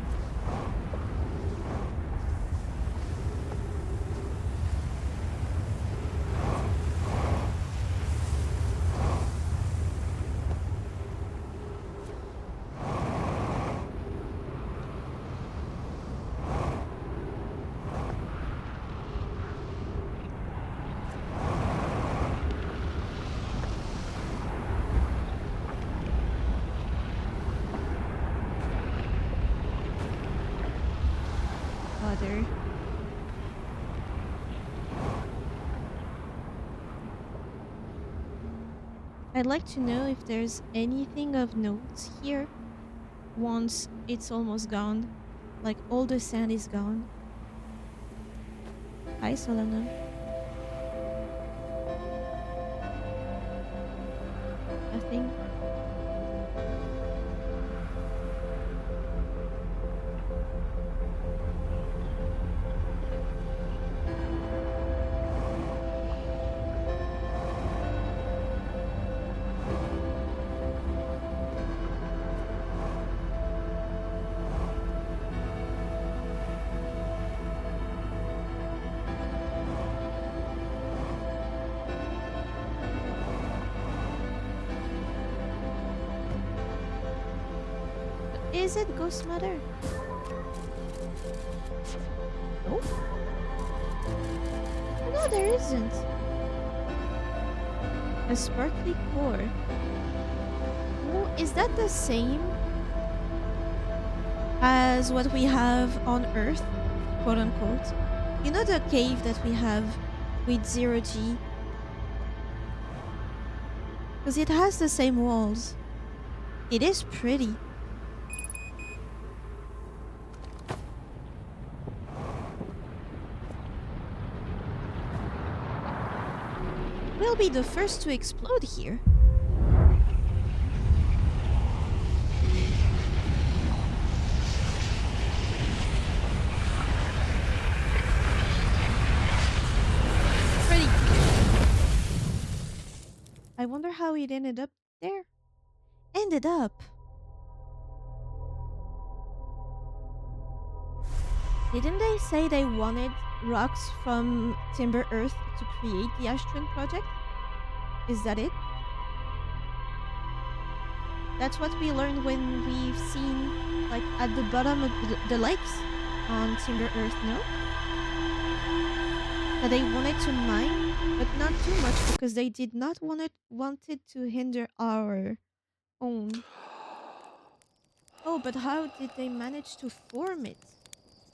Father. I'd like to know if there's anything of note here once it's almost gone. Like all the sand is gone. Hi, Solana. Nothing. Is it Ghost Mother? No? No, there isn't. A sparkly core. Oh, is that the same as what we have on Earth, quote unquote? You know the cave that we have with 0G? Because it has the same walls. It is pretty. We'll be the first to explode here. Pretty. I wonder how it ended up there. Ended up. Didn't they say they wanted rocks from Timber Earth to create the Ashton project? Is that it? That's what we learned when we've seen, like, at the bottom of the lakes on Timber Earth, no? That they wanted to mine, but not too much because they did not wanted to hinder our own. Oh, but how did they manage to form it?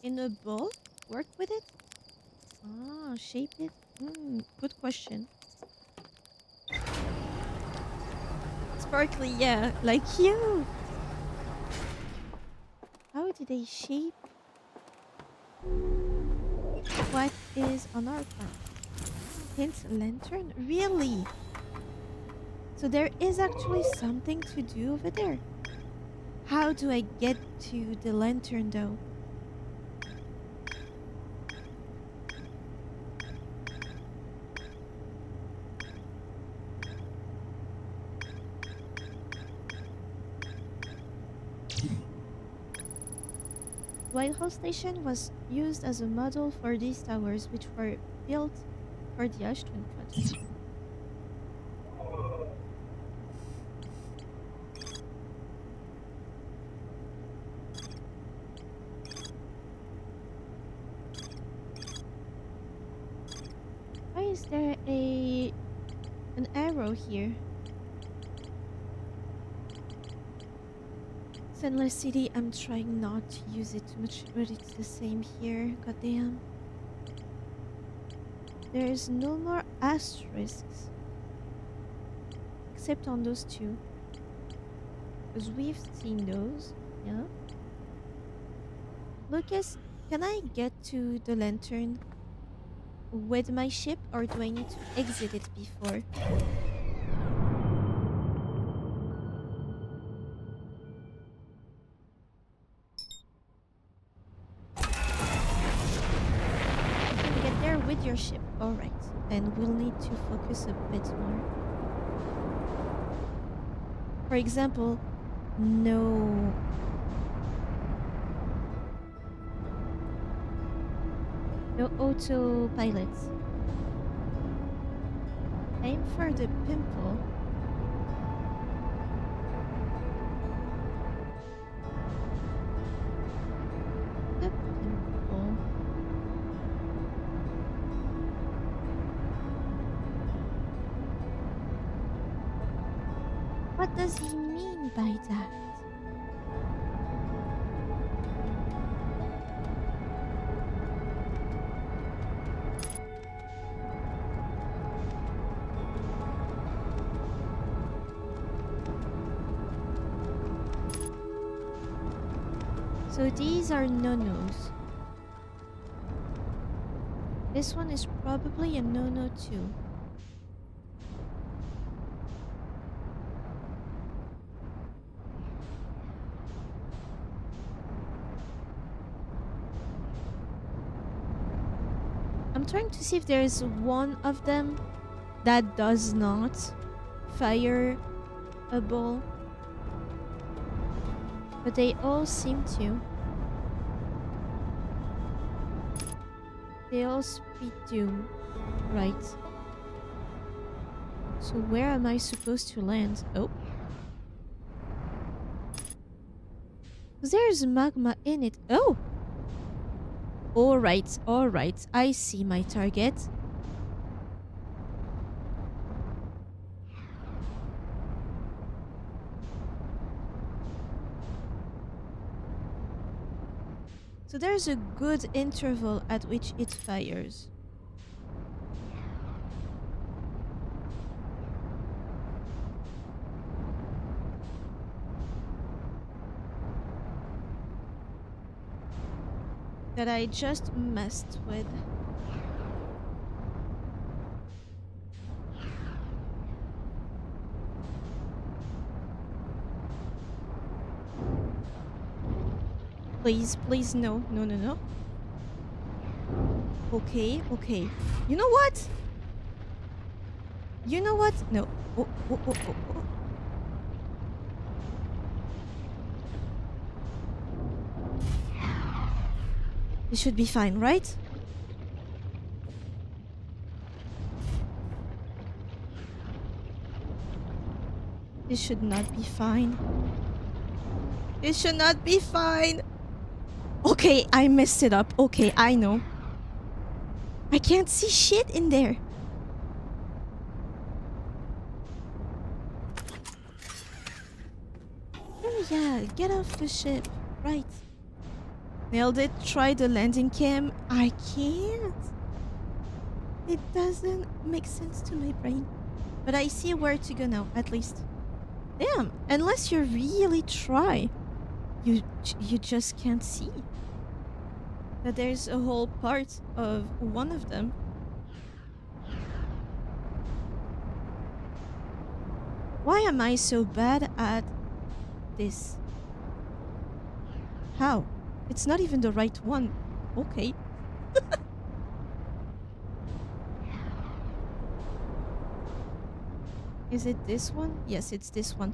In a bowl? Work with it? Ah, shape it? Good question. Sparkly, yeah, like you. How did they shape what is on our planet? Hint lantern? Really? So there is actually something to do over there. How do I get to the lantern though? Whitehall Station was used as a model for these towers, which were built for the Ashton project. Why is there an arrow here? Sandless City, I'm trying not to use it too much, but it's the same here. Goddamn. There's no more asterisks. Except on those two. Because we've seen those. Yeah. Lucas, can I get to the lantern with my ship, or do I need to exit it before? You can get there with your ship. Alright. Then we'll need to focus a bit more. For example, no autopilots. Aim for the pimple. The pimple. What does he mean by that? So these are no-nos. This one is probably a no-no too. I'm trying to see if there is one of them that does not fire a ball. But they all seem to. They all speed doom. Right. So where am I supposed to land? Oh. There's magma in it. Oh! Alright, alright. I see my target. So there's a good interval at which it fires. That I just messed with. Please, please, no, no, no, no. Okay, okay. You know what? You know what? No. Oh, oh, oh, oh, oh. This should be fine, right? This should not be fine. This should not be fine. Okay, I messed it up. Okay, I know. I can't see shit in there. Oh yeah, get off the ship. Right. Nailed it. Try the landing cam. I can't. It doesn't make sense to my brain. But I see where to go now, at least. Damn, unless you really try, you just can't see that there's a whole part of one of them. Why am I so bad at this? How? It's not even the right one. Okay. Is it this one? Yes, it's this one.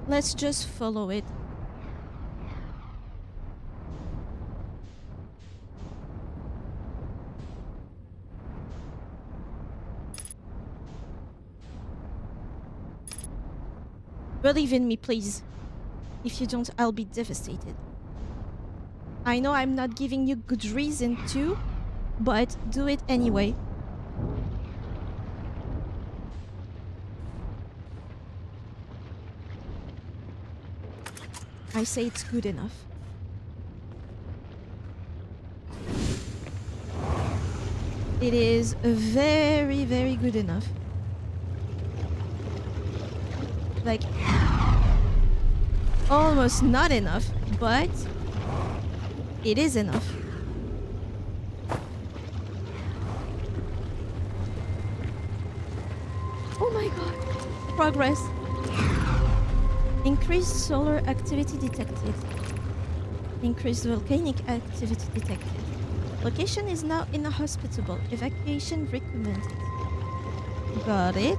Let's just follow it. Believe in me, please. If you don't, I'll be devastated. I know I'm not giving you good reason to, but do it anyway. I say it's good enough. It is very, very good enough. Like, almost not enough, but it is enough. Oh my god. Progress. Increased solar activity detected. Increased volcanic activity detected. Location is now inhospitable. Evacuation recommended. Got it.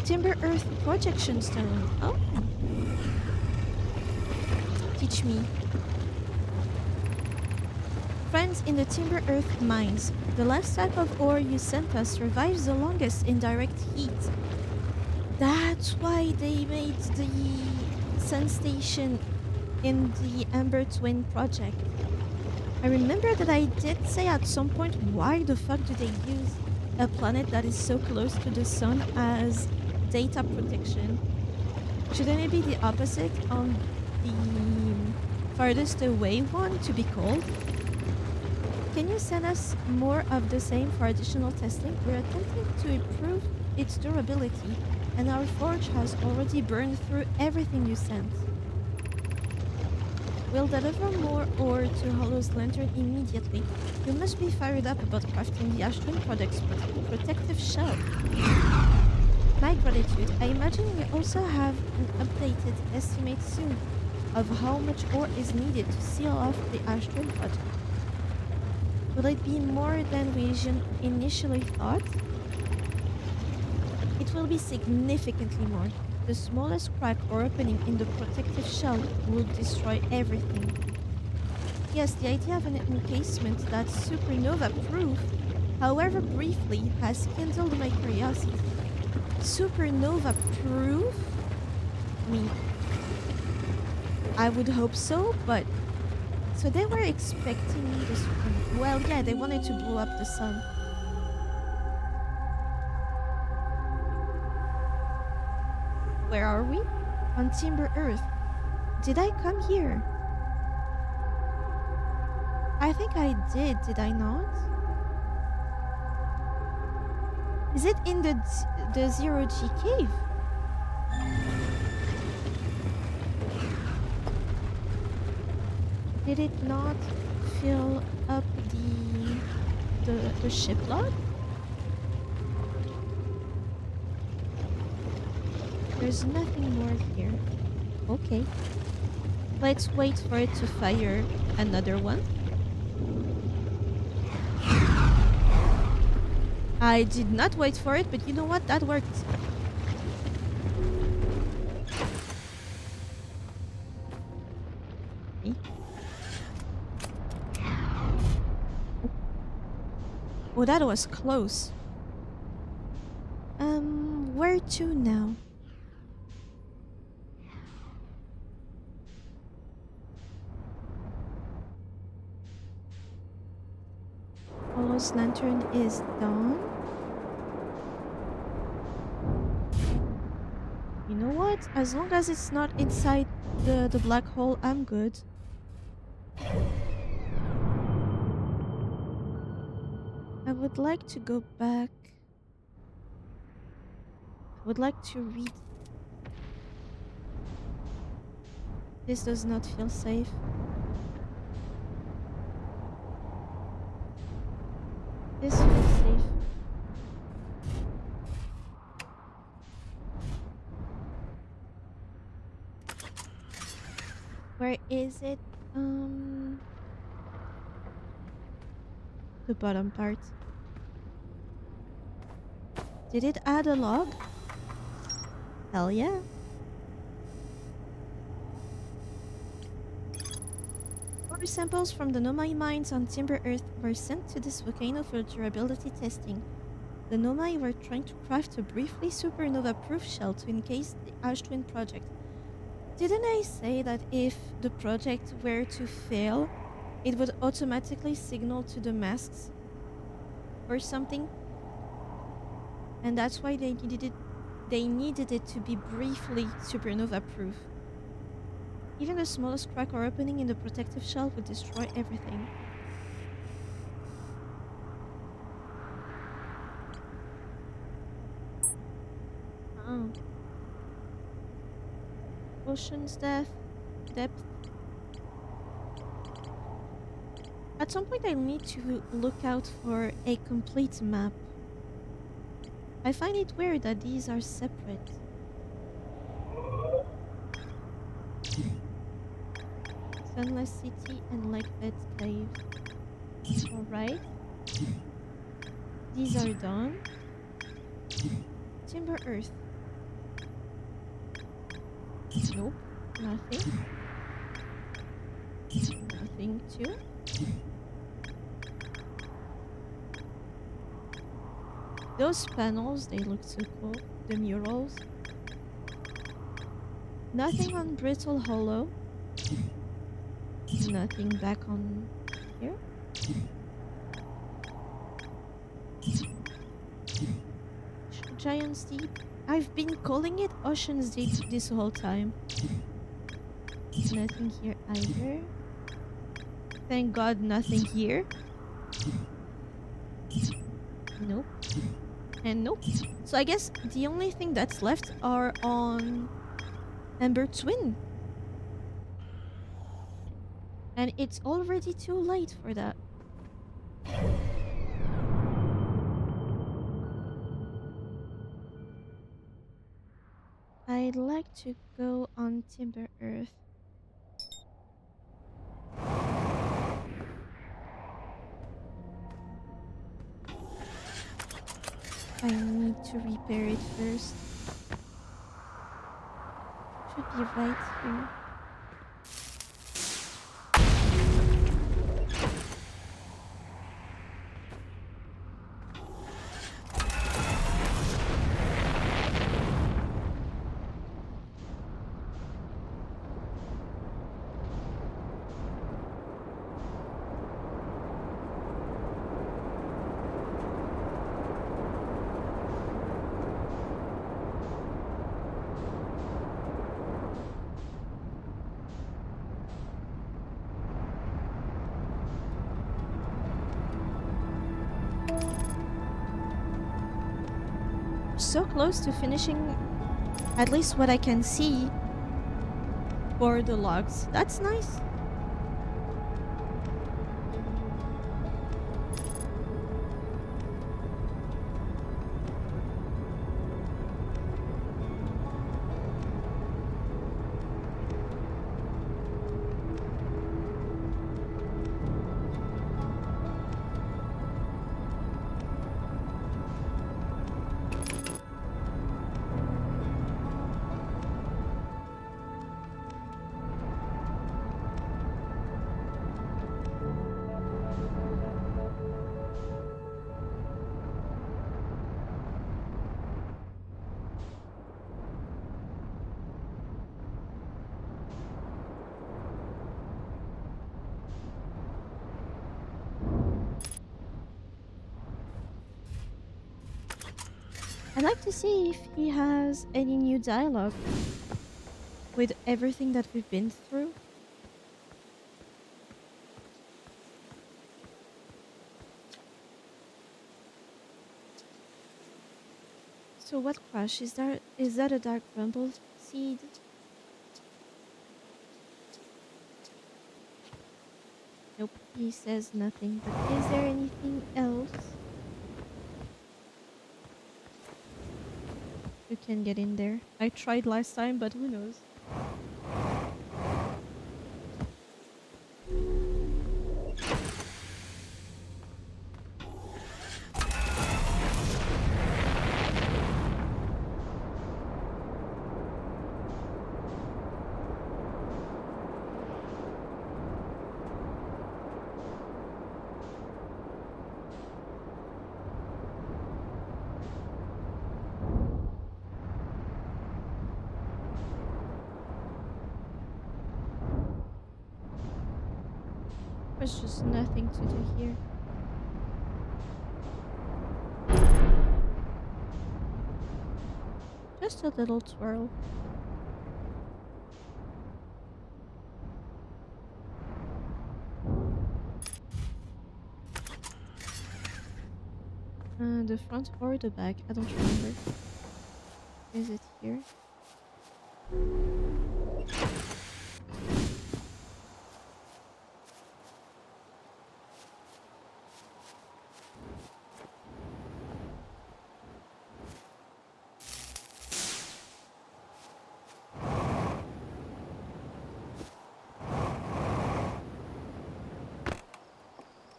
Timber Earth projection stone. Oh. Teach me. Friends in the Timber Earth mines. The last type of ore you sent us survives the longest in direct heat. That's why they made the sun station in the Ember Twin project. I remember that I did say at some point, why the fuck do they use a planet that is so close to the sun as data protection? Shouldn't it be the opposite on the farthest away one to be called? Can you send us more of the same for additional testing? We're attempting to improve its durability, and our forge has already burned through everything you sent. We'll deliver more ore to Hollow's lantern immediately. You must be fired up about crafting the Ashton Products protective shell. My gratitude. I imagine we also have an updated estimate soon of how much ore is needed to seal off the Ashton Project. Will it be more than we initially thought? It will be significantly more. The smallest crack or opening in the protective shell will destroy everything. Yes, the idea of an encasement that's supernova-proof, however briefly, has kindled my curiosity. Supernova-proof? I mean, I would hope so, but... So they were expecting this... Well, yeah, they wanted to blow up the sun. Where are we? On Timber Earth. Did I come here? I think I did I not? Is it in the Zero-G cave? Did it not fill up the ship log? There's nothing more here. Okay. Let's wait for it to fire another one. I did not wait for it, but you know what? That worked. Okay. Oh, that was close. Where to now? Hollow's lantern is done. You know what? As long as it's not inside the black hole, I'm good. I would like to go back. I would like to read. This does not feel safe. This feels safe. Where is it? The bottom part. Did it add a log? Hell yeah. Ore samples from the Nomai mines on Timber Earth were sent to this volcano for durability testing. The Nomai were trying to craft a briefly supernova-proof shell to encase the Ash Twin project. Didn't I say that if the project were to fail, it would automatically signal to the masks or something? And that's why they needed it to be briefly supernova-proof. Even the smallest crack or opening in the protective shell would destroy everything. Ah. Ocean's depth. At some point, I'll need to look out for a complete map. I find it weird that these are separate. Sunless City and Lakebed Caves. Alright. These are done. Timber Earth. Nope. Nothing. Nothing too. Those panels, they look so cool. The murals. Nothing on Brittle Hollow. Nothing back on here. Giant's Deep. I've been calling it Ocean's Deep this whole time. Nothing here either. Thank God, nothing here. Nope. And nope. So I guess the only thing that's left are on Ember Twin. And it's already too late for that. I'd like to go on Timber Earth. I need to repair it first. Should be right here. So close to finishing at least what I can see for the logs. That's nice. I'd like to see if he has any new dialogue with everything that we've been through. So what crush? Is that a dark rumble seed? Nope, he says nothing, but is there anything else? You can get in there. I tried last time, but who knows? There's just nothing to do here. Just a little twirl. The front or the back? I don't remember. Is it here?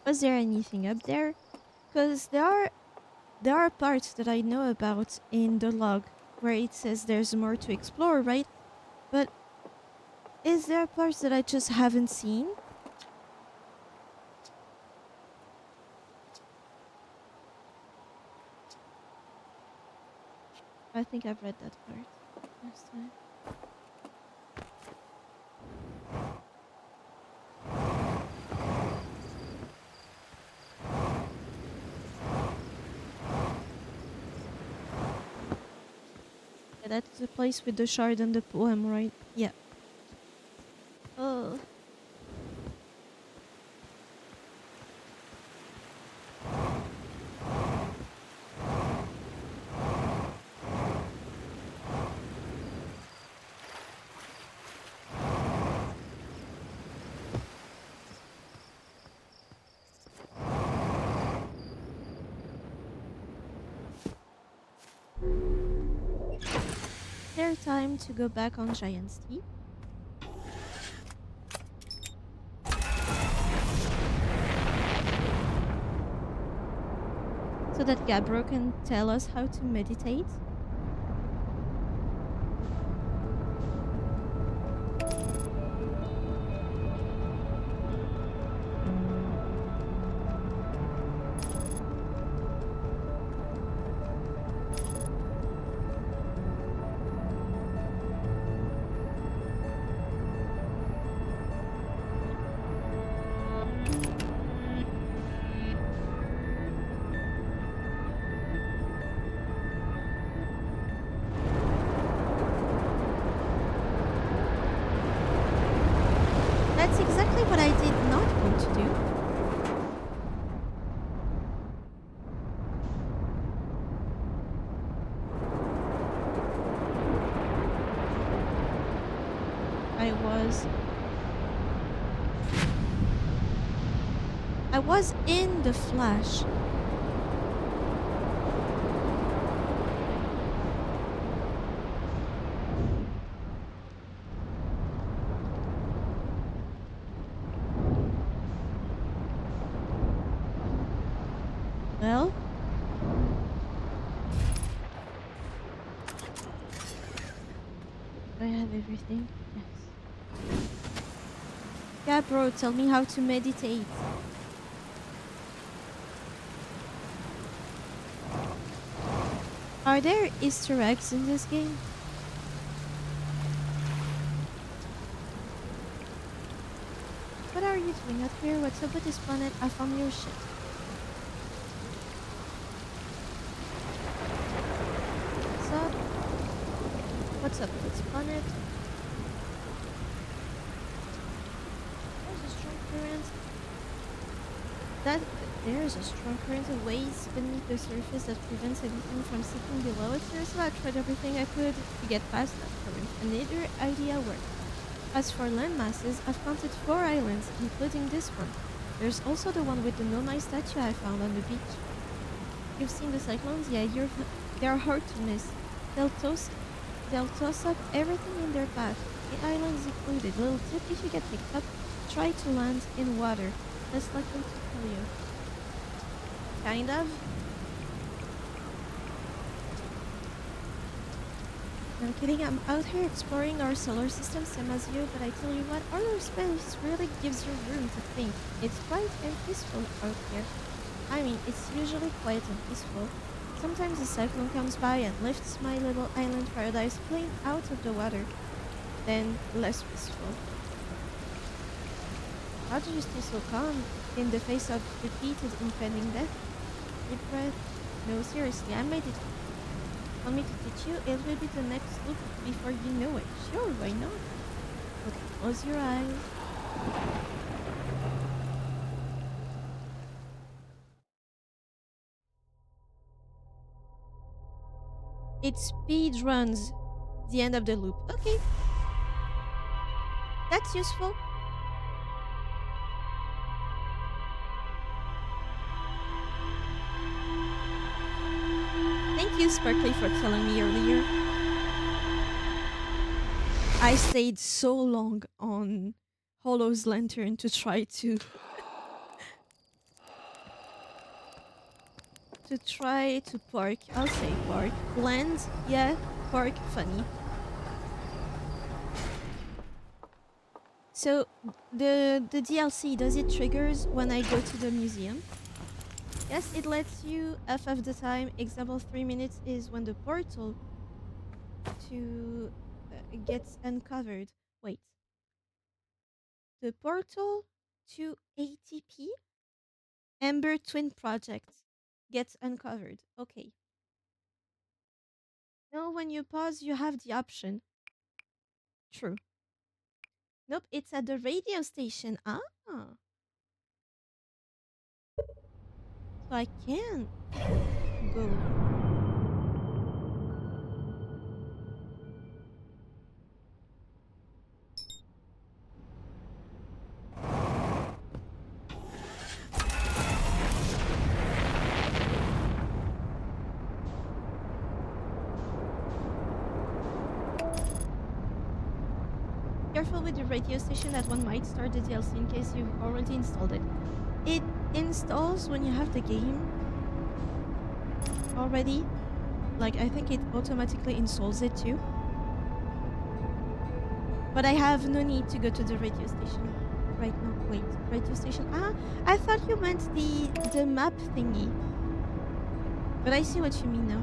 Was there anything up there? Because there are parts that I know about in the log where it says there's more to explore, right? But is there parts that I just haven't seen? I think I've read that part last time. Yeah, that's the place with the shard and the poem, right? Yeah. Oh. Fair time to go back on Giant's Teeth. So that Gabbro can tell us how to meditate. That's exactly what I did not want to do. I was in the flash. Well, I have everything. Yes. Yeah, bro, tell me how to meditate. Are there Easter eggs in this game? What are you doing out here? What's up with this planet? I found your ship. What's up? What's up with this planet? There's a strong current. There's a strong current of waves beneath the surface that prevents anything from sinking below it. So I tried everything I could to get past that current, and neither idea worked. As for land masses, I've counted 4 islands, including this one. There's also the one with the Nomai statue I found on the beach. You've seen the cyclones? Yeah, they're hard to miss. They'll toss up everything in their path, the islands included. Little tip, if you get picked up, try to land in water. Less likely to kill you. Kind of. I'm kidding, I'm out here exploring our solar system, same as you, but I tell you what, outer space really gives you room to think. It's quiet and peaceful out here. I mean, it's usually quiet and peaceful. Sometimes a cyclone comes by and lifts my little island paradise plane out of the water. Then, less peaceful. How do you stay so calm in the face of repeated impending death? Deep breath. No, seriously, I made it. Want me to teach you? It will be the next loop before you know it. Sure, why not? Okay, close your eyes. It speed runs the end of the loop. Okay, that's useful. Thank you, Sparkly, for telling me earlier. I stayed so long on Hollow's lantern to try to park. I'll say park. Land, yeah, park, funny. So the DLC, does it triggers when I go to the museum? Yes, it lets you half of the time. Example 3 minutes is when the portal to gets uncovered. Wait, the portal to ATP Ember Twin Project gets uncovered. Okay. No, when you pause, you have the option. True. Nope, it's at the radio station. Ah, so I can go. Careful with the radio station, that one might start the DLC in case you've already installed it. It installs when you have the game already. Like, I think it automatically installs it too. But I have no need to go to the radio station right now. Wait, radio station. Ah, I thought you meant the map thingy. But I see what you mean now.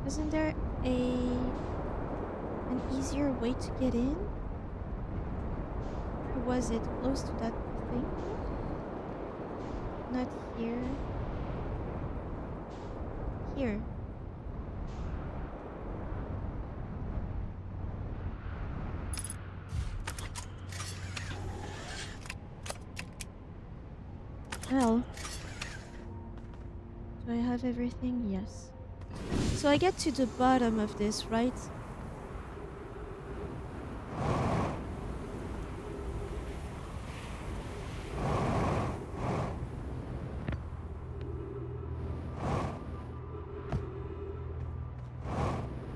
Isn't there an easier way to get in? Or was it close to that thing? Not here. Here. Well, do I have everything? Yes. So I get to the bottom of this, right?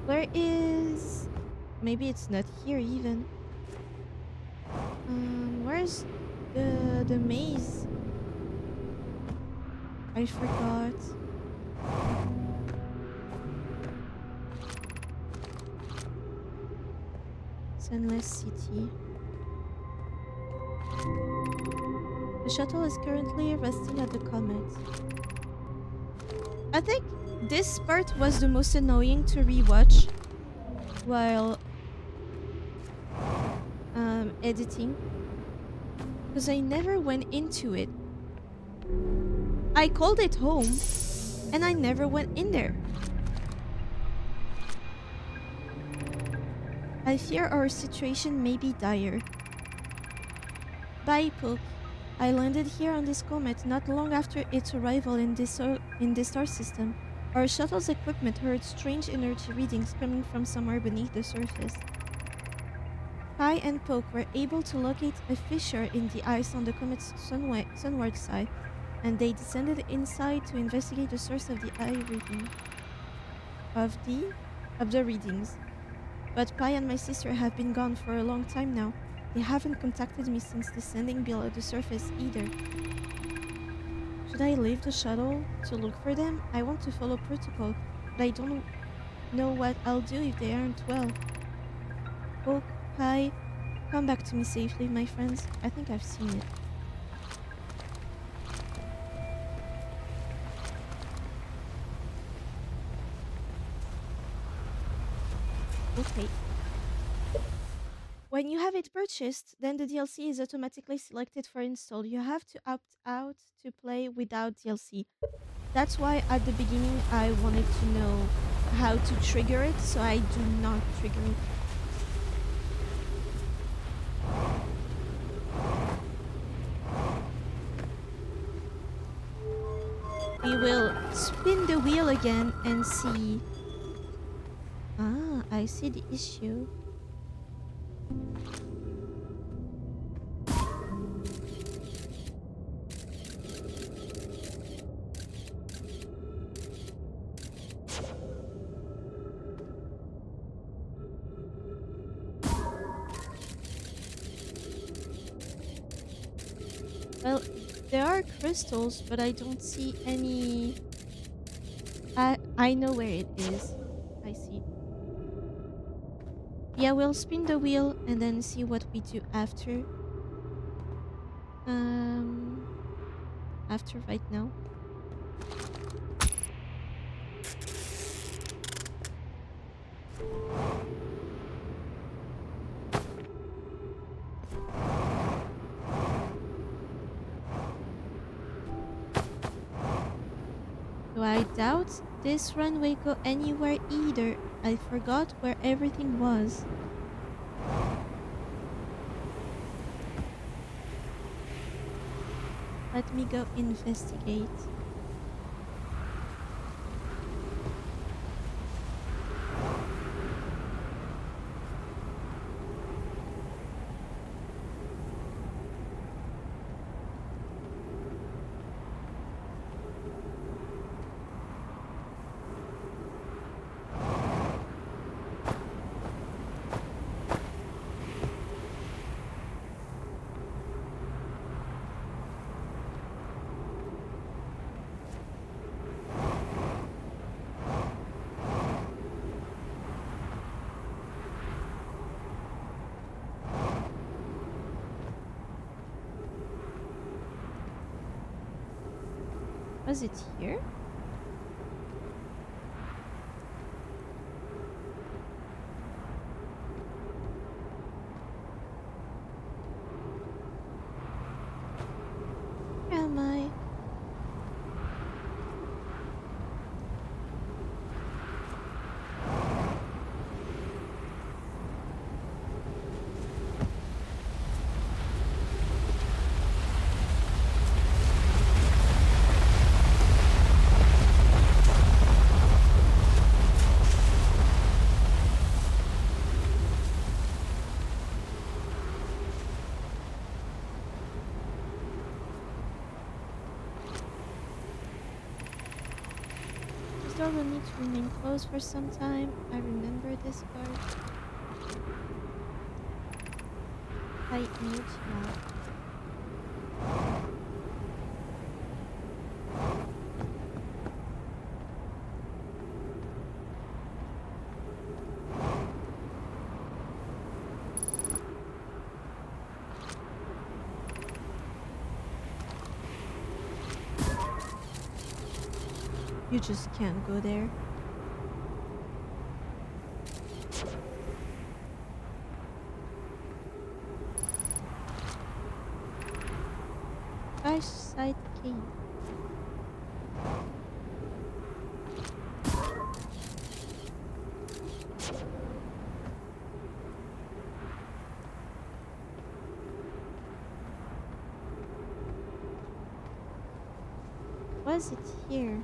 Where is... Maybe it's not here even. Where's the maze? I forgot. Sunless City. The shuttle is currently resting at the comet. I think this part was the most annoying to rewatch while editing, because I never went into it. I called it home and I never went in there. I fear our situation may be dire. Bye, Poke. I landed here on this comet not long after its arrival in this star system. Our shuttle's equipment heard strange energy readings coming from somewhere beneath the surface. Pi and Poke were able to locate a fissure in the ice on the comet's sunward side, and they descended inside to investigate the source of the eye reading. Of the readings. But Pi and my sister have been gone for a long time now. They haven't contacted me since descending below the surface either. Should I leave the shuttle to look for them? I want to follow protocol, but I don't know what I'll do if they aren't well. Poke, Pi, come back to me safely, my friends. I think I've seen it. Okay. When you have it purchased, then the DLC is automatically selected for install. You have to opt out to play without DLC. That's why at the beginning I wanted to know how to trigger it, so I do not trigger it. We will spin the wheel again and see. Ah, I see the issue. Well, there are crystals, but I don't see any. I know where it is. I see. Yeah, we'll spin the wheel and then see what we do after. Um, after right now. So I doubt this runway go anywhere either. I forgot where everything was. Let me go investigate. Was it here? Where am I? This door will need to remain closed for some time. I remember this part. Tight mute now. You just can't go there. Crash site key. Was it here?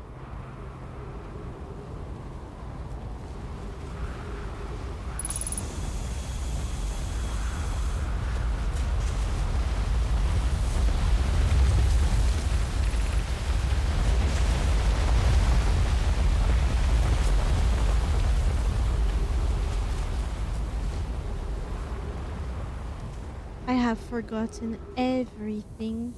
I have forgotten everything.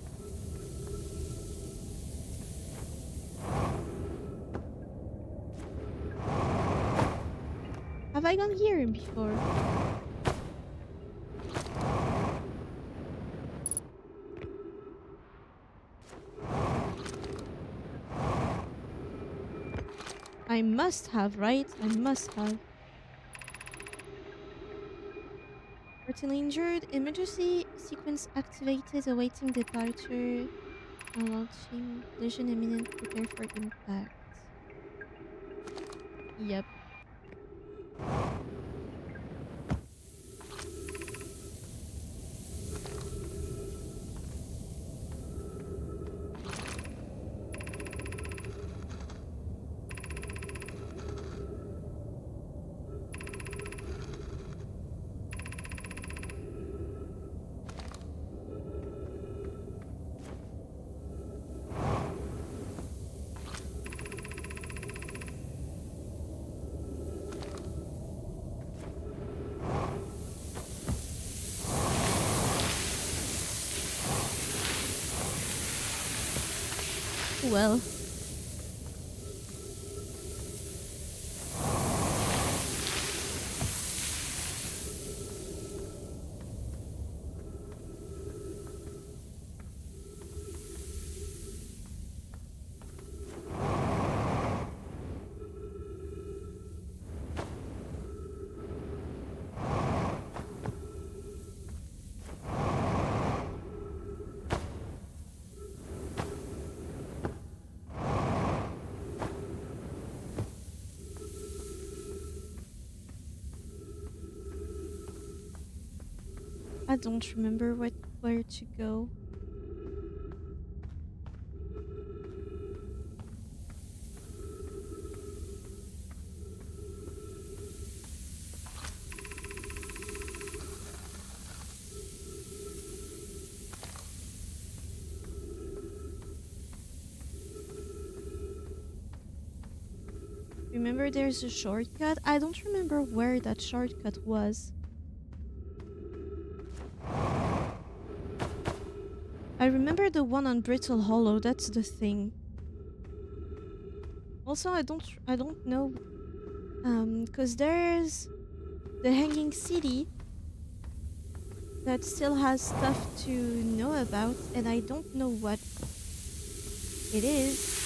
Have I gone here before? I must have, right? I must have. Mortally injured. Emergency sequence activated. Awaiting departure. Now launching. Collision imminent. Prepare for impact. Yep. Well. I don't remember where to go. Remember there's a shortcut? I don't remember where that shortcut was. I remember the one on Brittle Hollow, that's the thing. Also, I don't know, cause there's the Hanging City that still has stuff to know about, and I don't know what it is.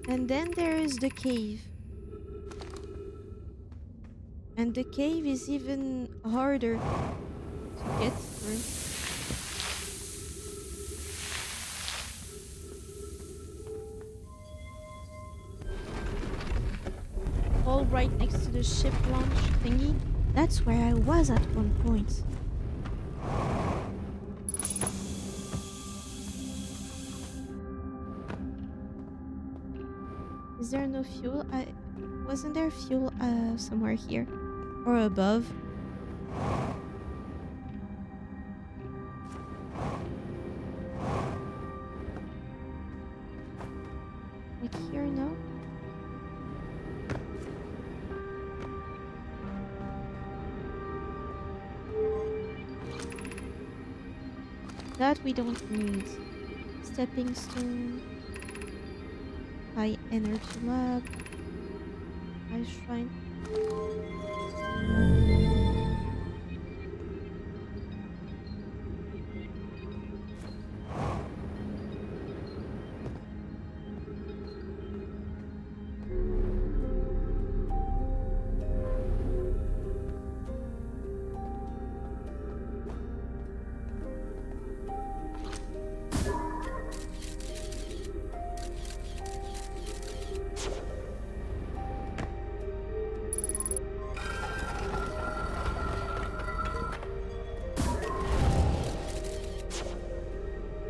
And then there is the cave. And the cave is even harder to get through. All right next to the ship launch thingy. That's where I was at one point. Is there no fuel? Wasn't there fuel somewhere here? Or above? Like here, no? That we don't need. Stepping stone. High energy lab. High shrine.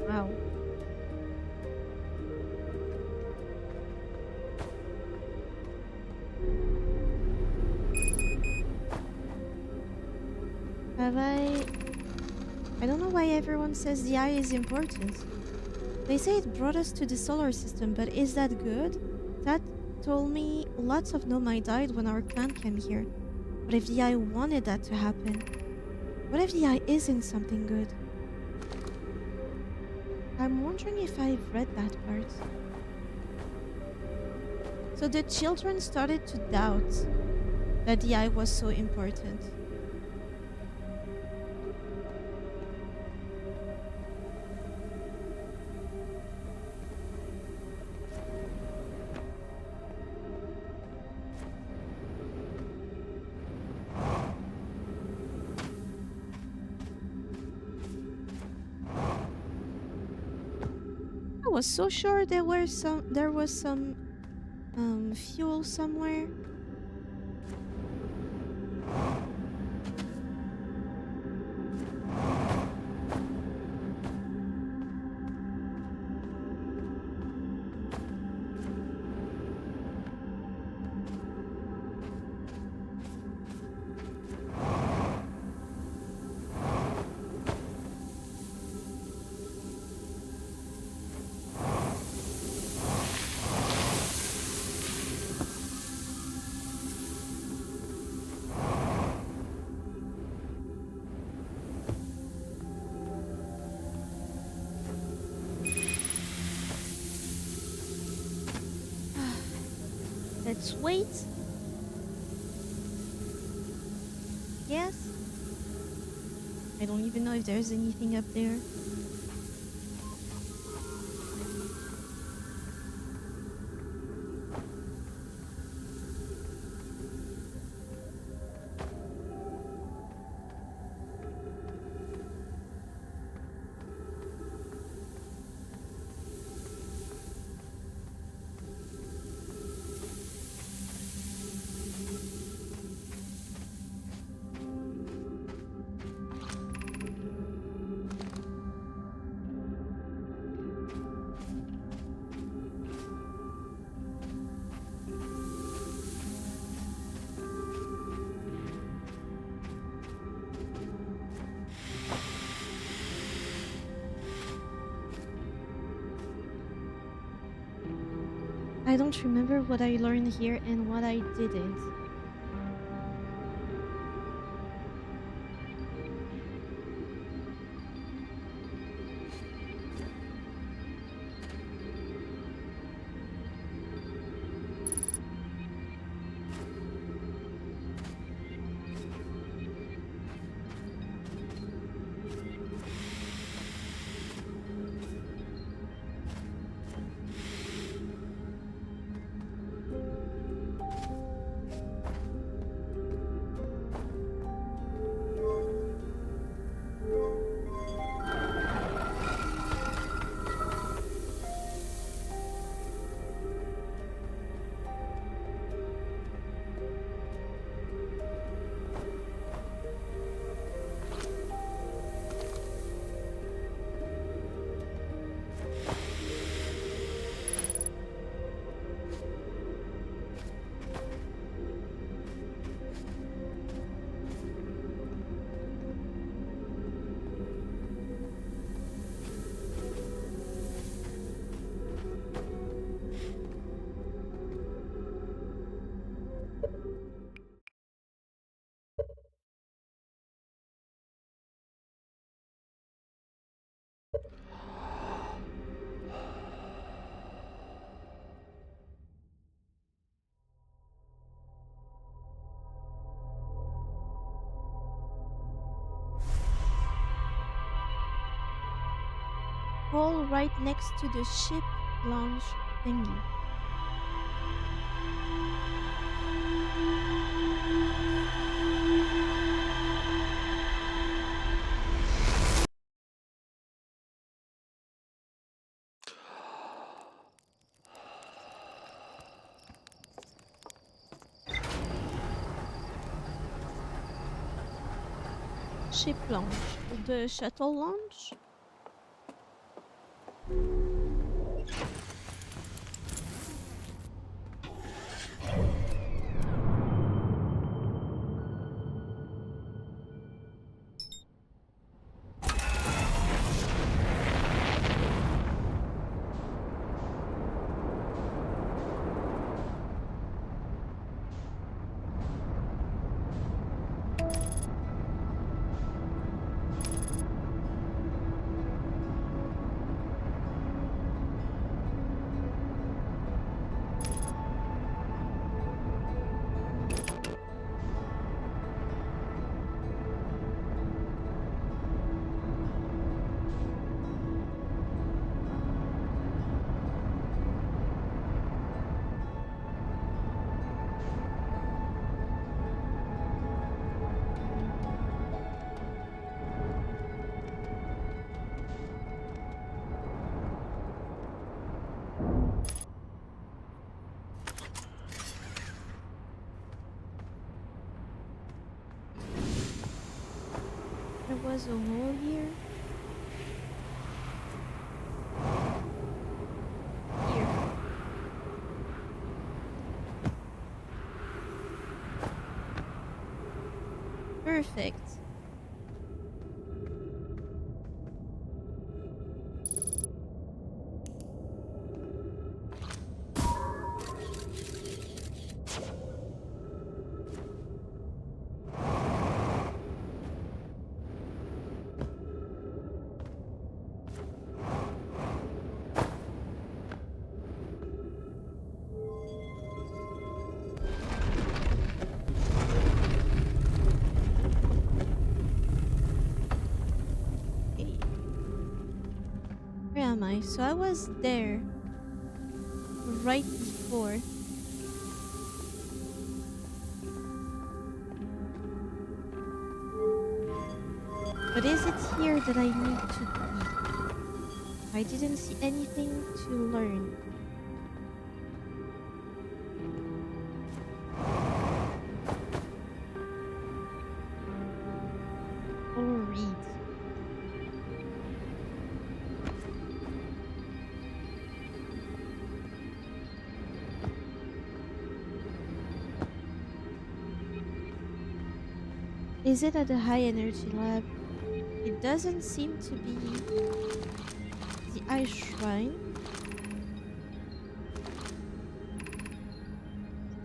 Wow. Have I don't know why everyone says the eye is important. They say it brought us to the solar system, but is that good? Dad told me lots of Nomai died when our clan came here. What if the eye wanted that to happen? What if the eye isn't something good? I'm wondering if I've read that part. So the children started to doubt that the eye was so important. was so sure there was some fuel somewhere. Let's wait. Yes. I don't even know if there's anything up there. I don't remember what I learned here and what I didn't. All right next to the ship launch thingy. Ship launch. The shuttle launch? was a hole here. Here. Perfect. Okay. Where am I? So I was there right before. But is it here that I need to be? I didn't see anything to learn. Or read. Is it at the high energy lab? It doesn't seem to be the ice shrine.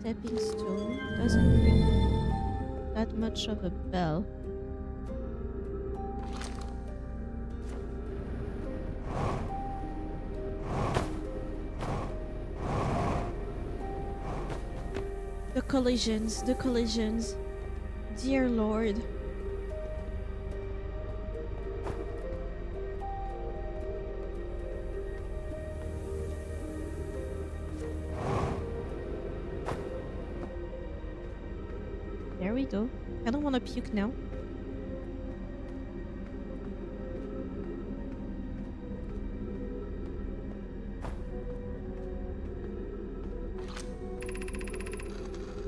Stepping stone doesn't ring that much of a bell. The collisions, the collisions. Dear Lord. There we go. I don't want to puke now.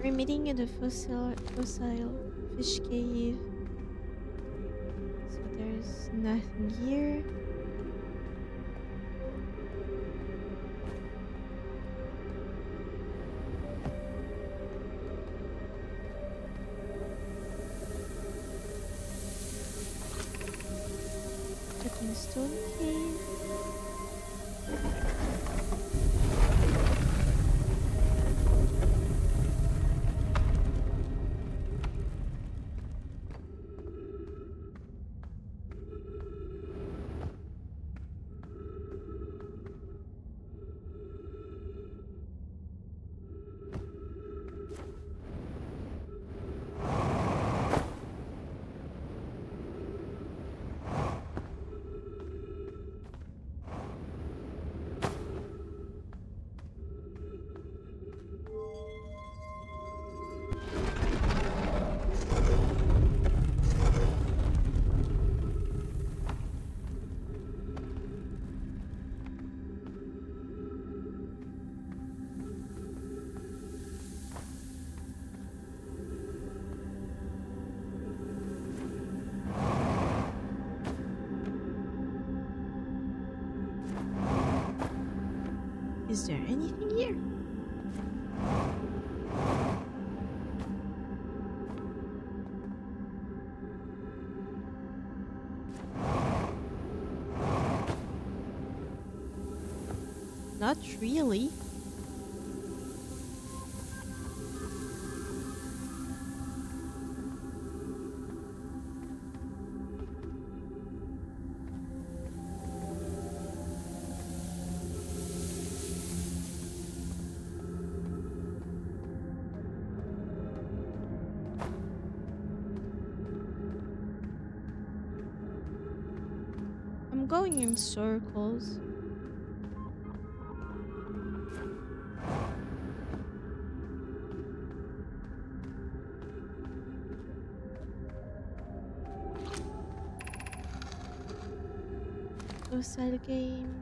We're meeting in the fossil fish cave. So there's nothing here. Stepping stone cave. Is there anything here? Not really. I'm going in circles. Suicide game.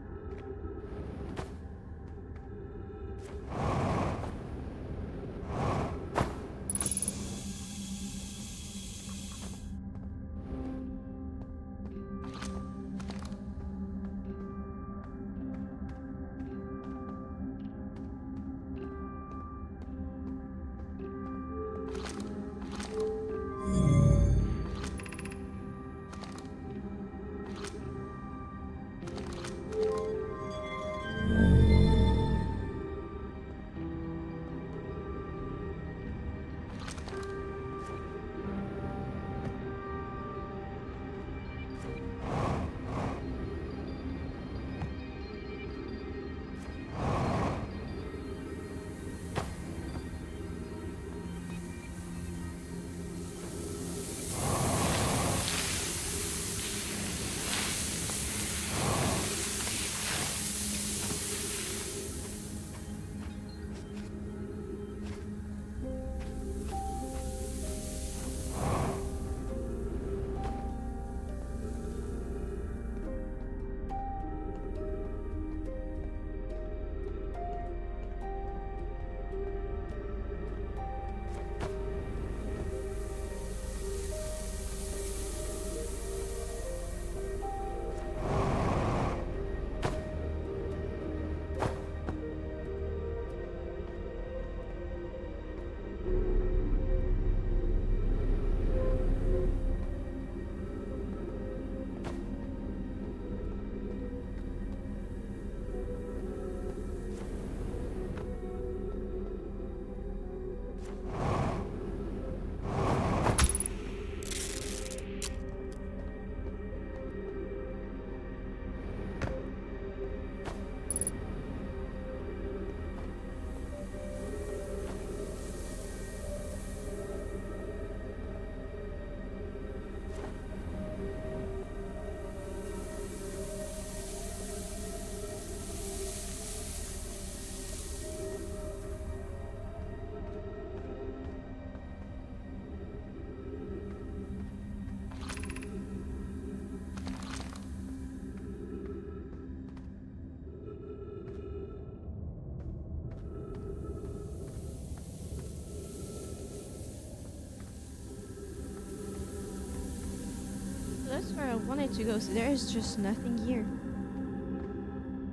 that's where I wanted to go. So there is just nothing here.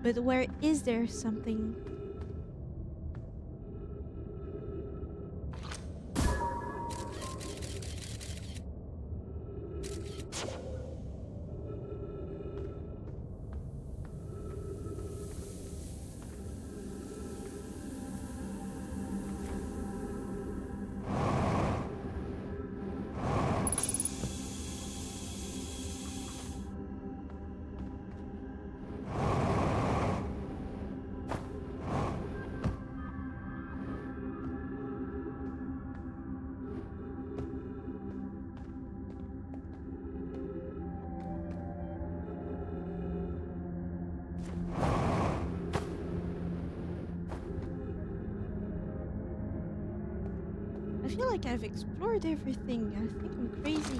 But where is there something? I feel like I've explored everything. I think I'm crazy.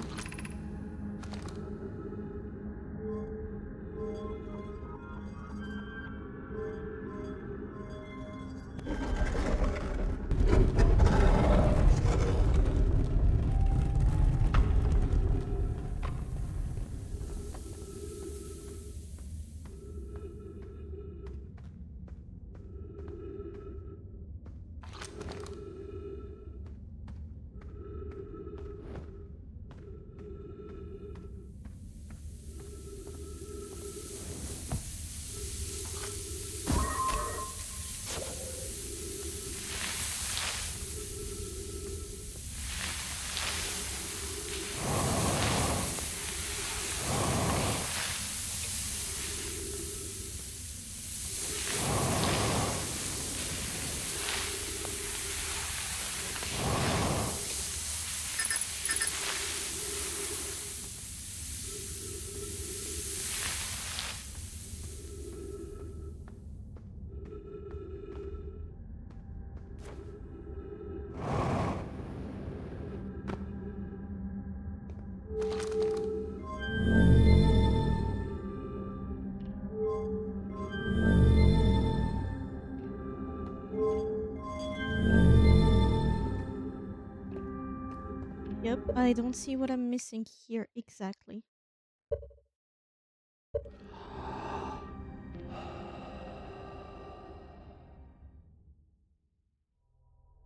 Yep, I don't see what I'm missing here exactly.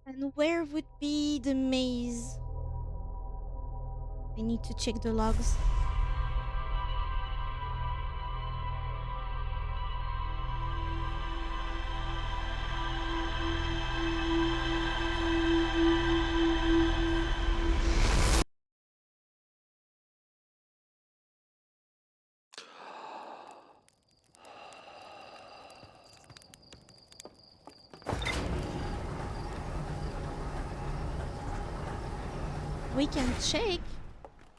And where would be the maze? I need to check the logs. We can check.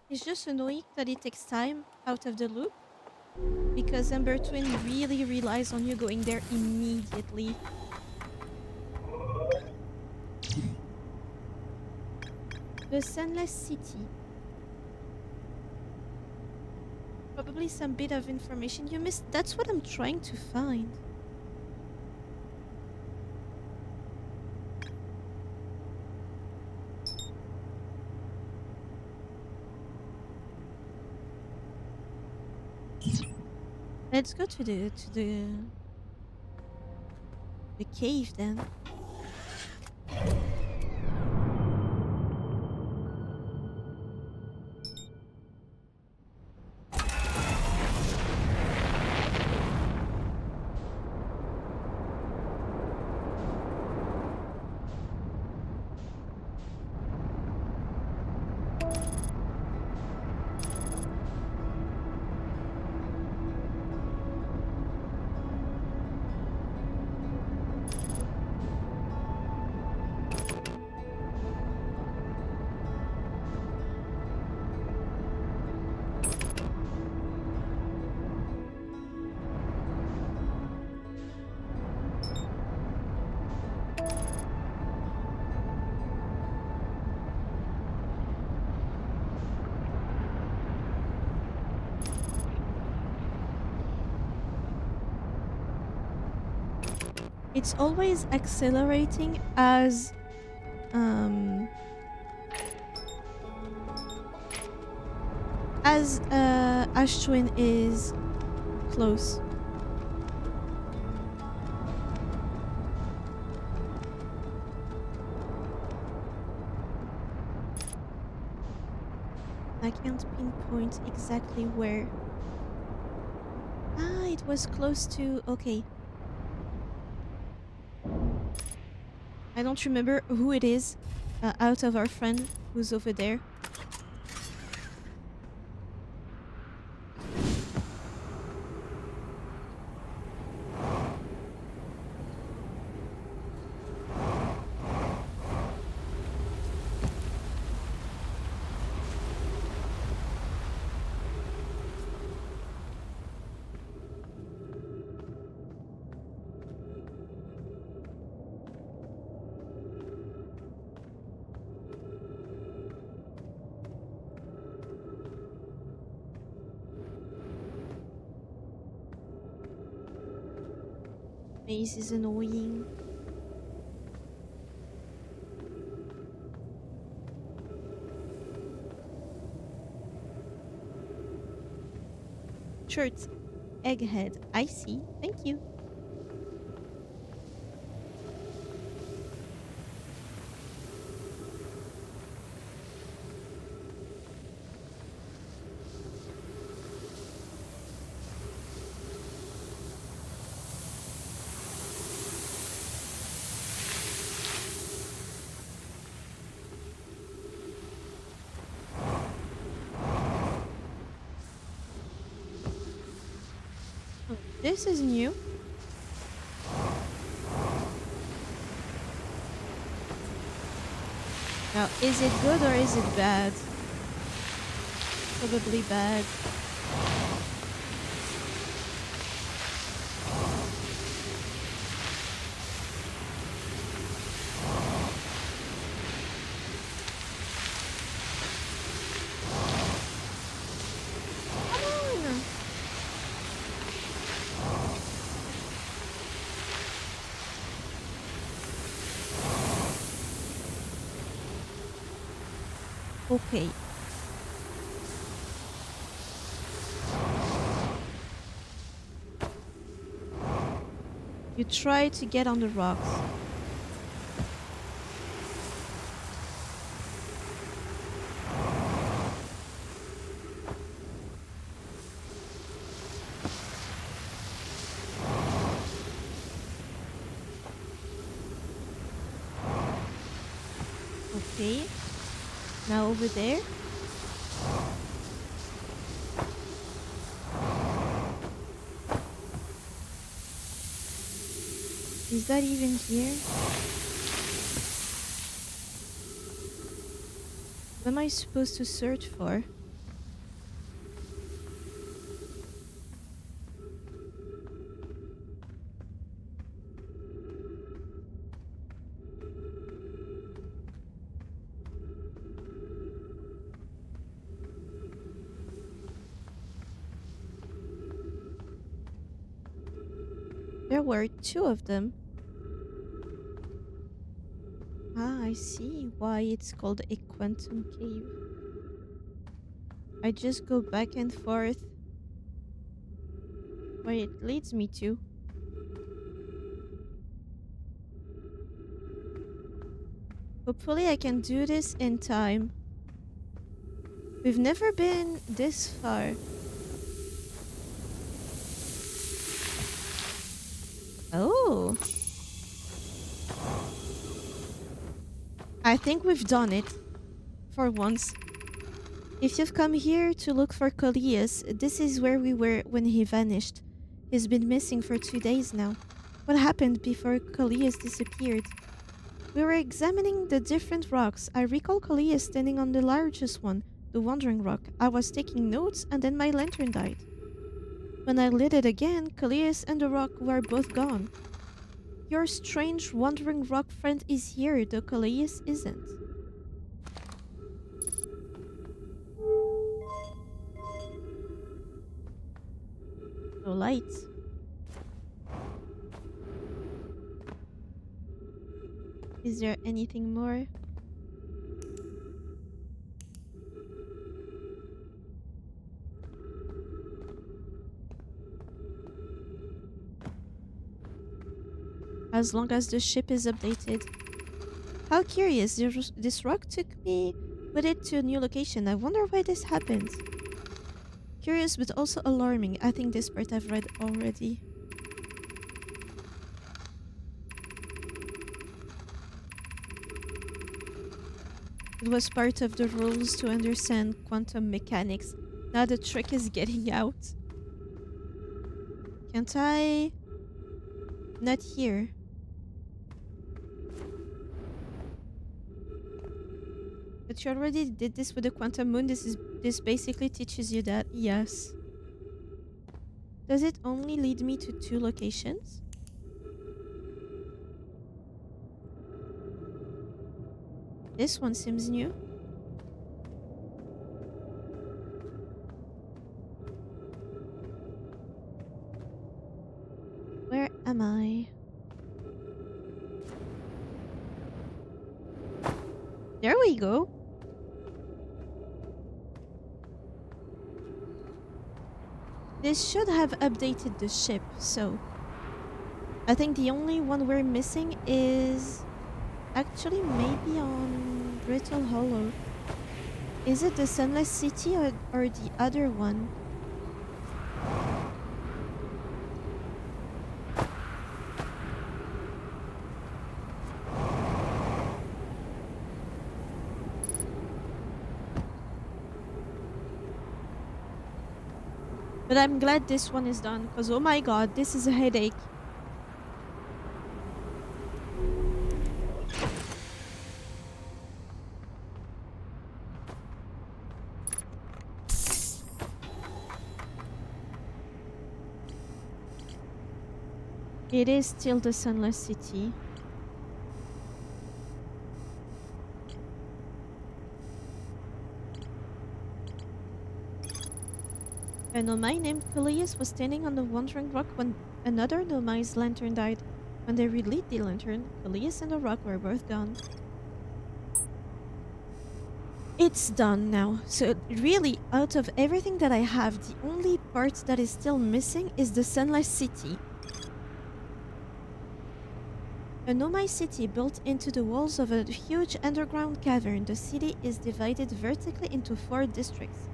It's just annoying that it takes time out of the loop because Ember Twin really relies on you going there immediately. The Sunless City. Probably some bit of information you missed. That's what I'm trying to find. Let's go to the cave then. It's always accelerating as Ashwin is close. I can't pinpoint exactly where. Ah, it was close to. Okay. I don't remember who it is out of our friend who's over there. Maze is annoying. Shirt. Egghead. I see. Thank you. Oh, this is new. Now, is it good or is it bad? Probably bad. Come on! Okay. You try to get on the rocks. Okay. Now over there. Is that even here? What am I supposed to search for? There were two of them. Ah, I see why it's called a quantum cave. I just go back and forth where it leads me to. Hopefully I can do this in time. We've never been this far. Oh. I think we've done it. For once. If you've come here to look for Coleus, this is where we were when he vanished. He's been missing for 2 days now. What happened before Coleus disappeared? We were examining the different rocks. I recall Coleus standing on the largest one, the Wandering Rock. I was taking notes and then my lantern died. When I lit it again, Coleus and the rock were both gone. Your strange Wandering Rock friend is here, though Coleus isn't. No lights. Is there anything more? as long as the ship is updated. How curious, this rock took me with it to a new location. I wonder why this happened. Curious but also alarming. I think this part I've read already. It was part of the rules to understand quantum mechanics. Now the trick is getting out. Can't I? Not here. But you already did this with the quantum moon. This basically teaches you that. Yes. Does it only lead me to 2 locations? This one seems new. Where am I? There we go. This should have updated the ship, so I think the only one we're missing is actually maybe on Brittle Hollow. Is it the Sunless City or the other one? But I'm glad this one is done, because oh my god, this is a headache. It is still the Sunless City. A Nomai named Peleus was standing on the Wandering Rock when another Nomai's lantern died. When they relit the lantern, Peleus and the rock were both gone. It's done now. So really, out of everything that I have, the only part that is still missing is the Sunless City. A Nomai city built into the walls of a huge underground cavern, the city is divided vertically into 4 districts.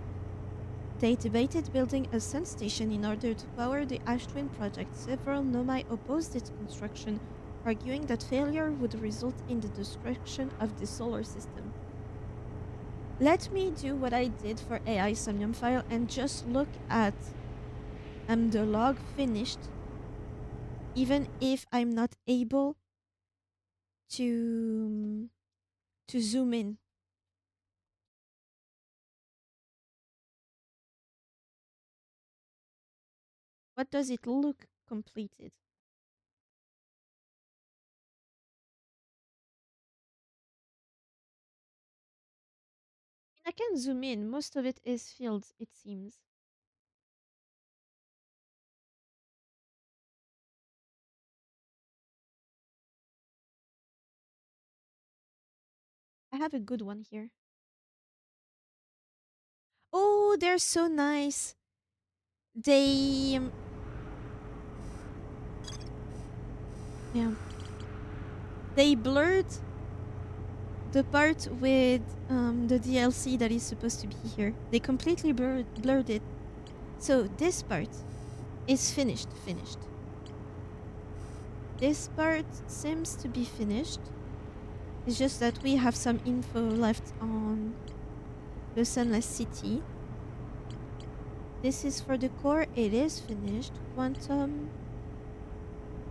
They debated building a sun station in order to power the Ash Twin project. Several Nomai opposed its construction, arguing that failure would result in the destruction of the solar system. Let me do what I did for AI Somnium File and just look at the log finished, even if I'm not able to zoom in. What does it look completed? I can zoom in. Most of it is filled, it seems. I have a good one here. Oh, they're so nice. They yeah. They blurred the part with the DLC that is supposed to be here. They completely blurred it. So this part is finished. This part seems to be finished. It's just that we have some info left on the Sunless City. This is for the core. It is finished. Quantum.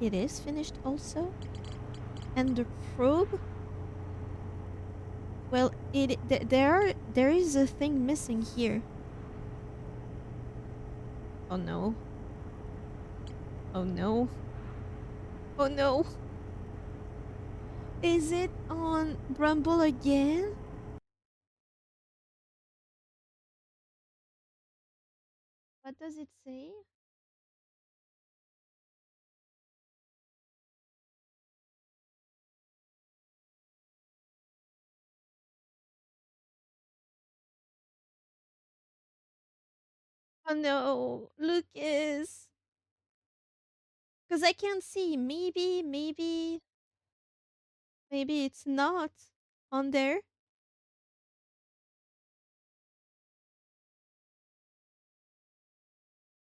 It is finished also. And the probe. Well, there is a thing missing here. Oh no. Oh no. Oh no. Is it on Bramble again? What does it say? Oh no, Lucas. Because I can't see. Maybe it's not on there.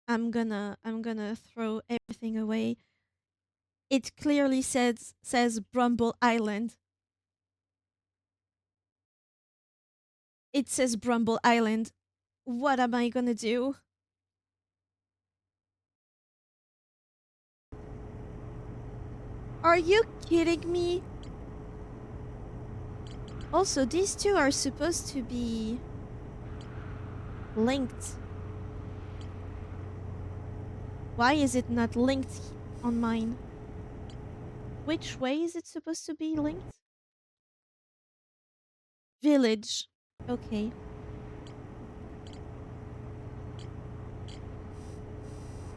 I'm gonna throw everything away. It clearly says Brumble Island. It says Brumble Island. What am I gonna do? Are you kidding me? Also, these two are supposed to be linked. Why is it not linked on mine? Which way is it supposed to be linked? Village. Okay.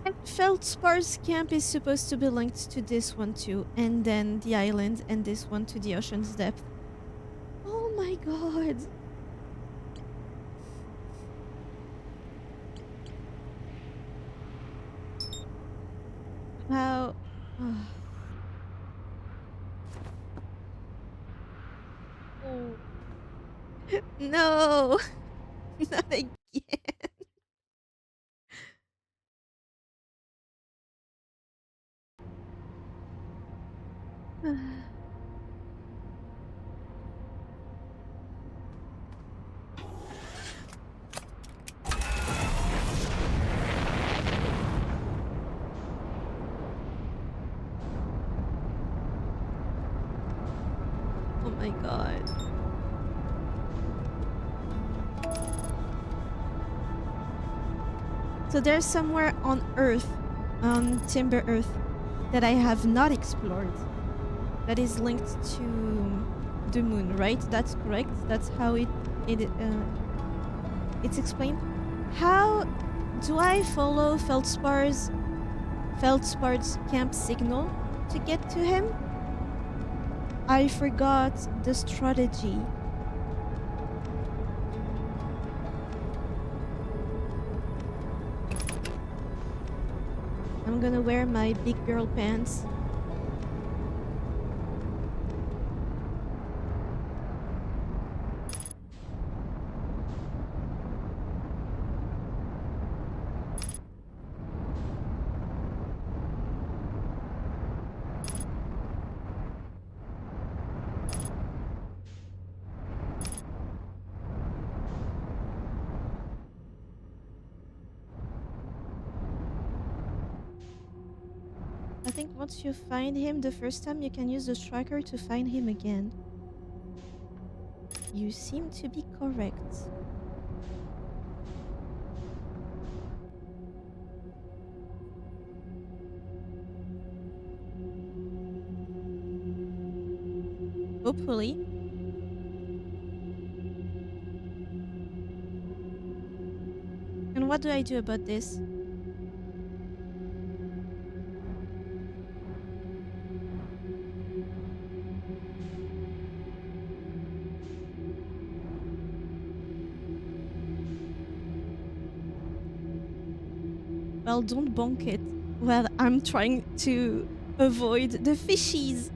And Feldspar's camp is supposed to be linked to this one too, and then the island, and this one to the ocean's depth. Oh my god. How? Oh. No, not again. Oh my god. So there's somewhere on Earth, on Timber Earth, that I have not explored. That is linked to the moon, right? That's correct. That's how it's explained. How do I follow Feldspar's camp signal to get to him? I forgot the strategy. I'm gonna wear my big girl pants. I think once you find him the first time, you can use the tracker to find him again. You seem to be correct. Hopefully. And what do I do about this? Well, don't bonk it. Well, I'm trying to avoid the fishies.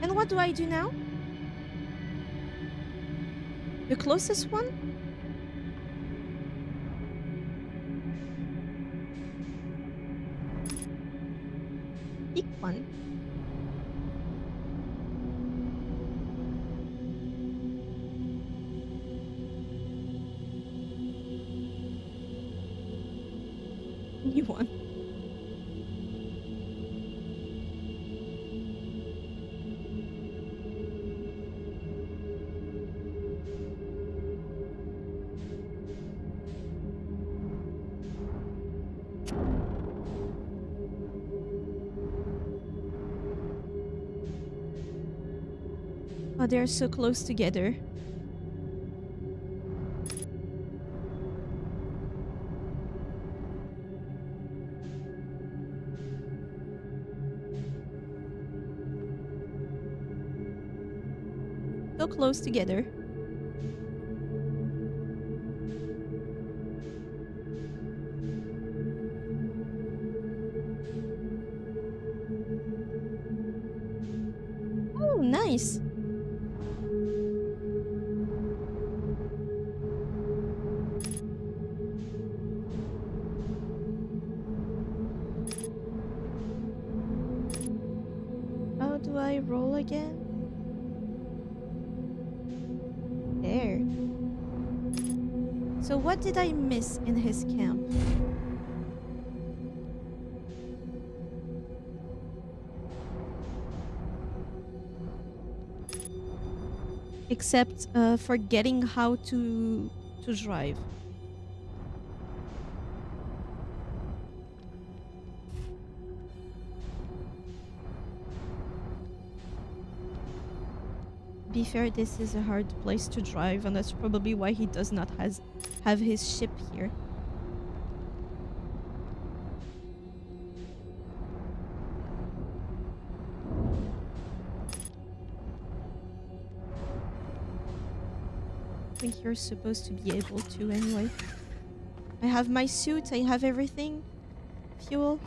And what do I do now? The closest one? Pick one. You one. Oh, they're so close together. So close together. Oh, nice. How do I roll again? There. So what did I miss in his camp? Except forgetting how to drive. Be fair, this is a hard place to drive, and that's probably why he does not have his ship here. I think you're supposed to be able to anyway. I have my suit, I have everything. Fuel.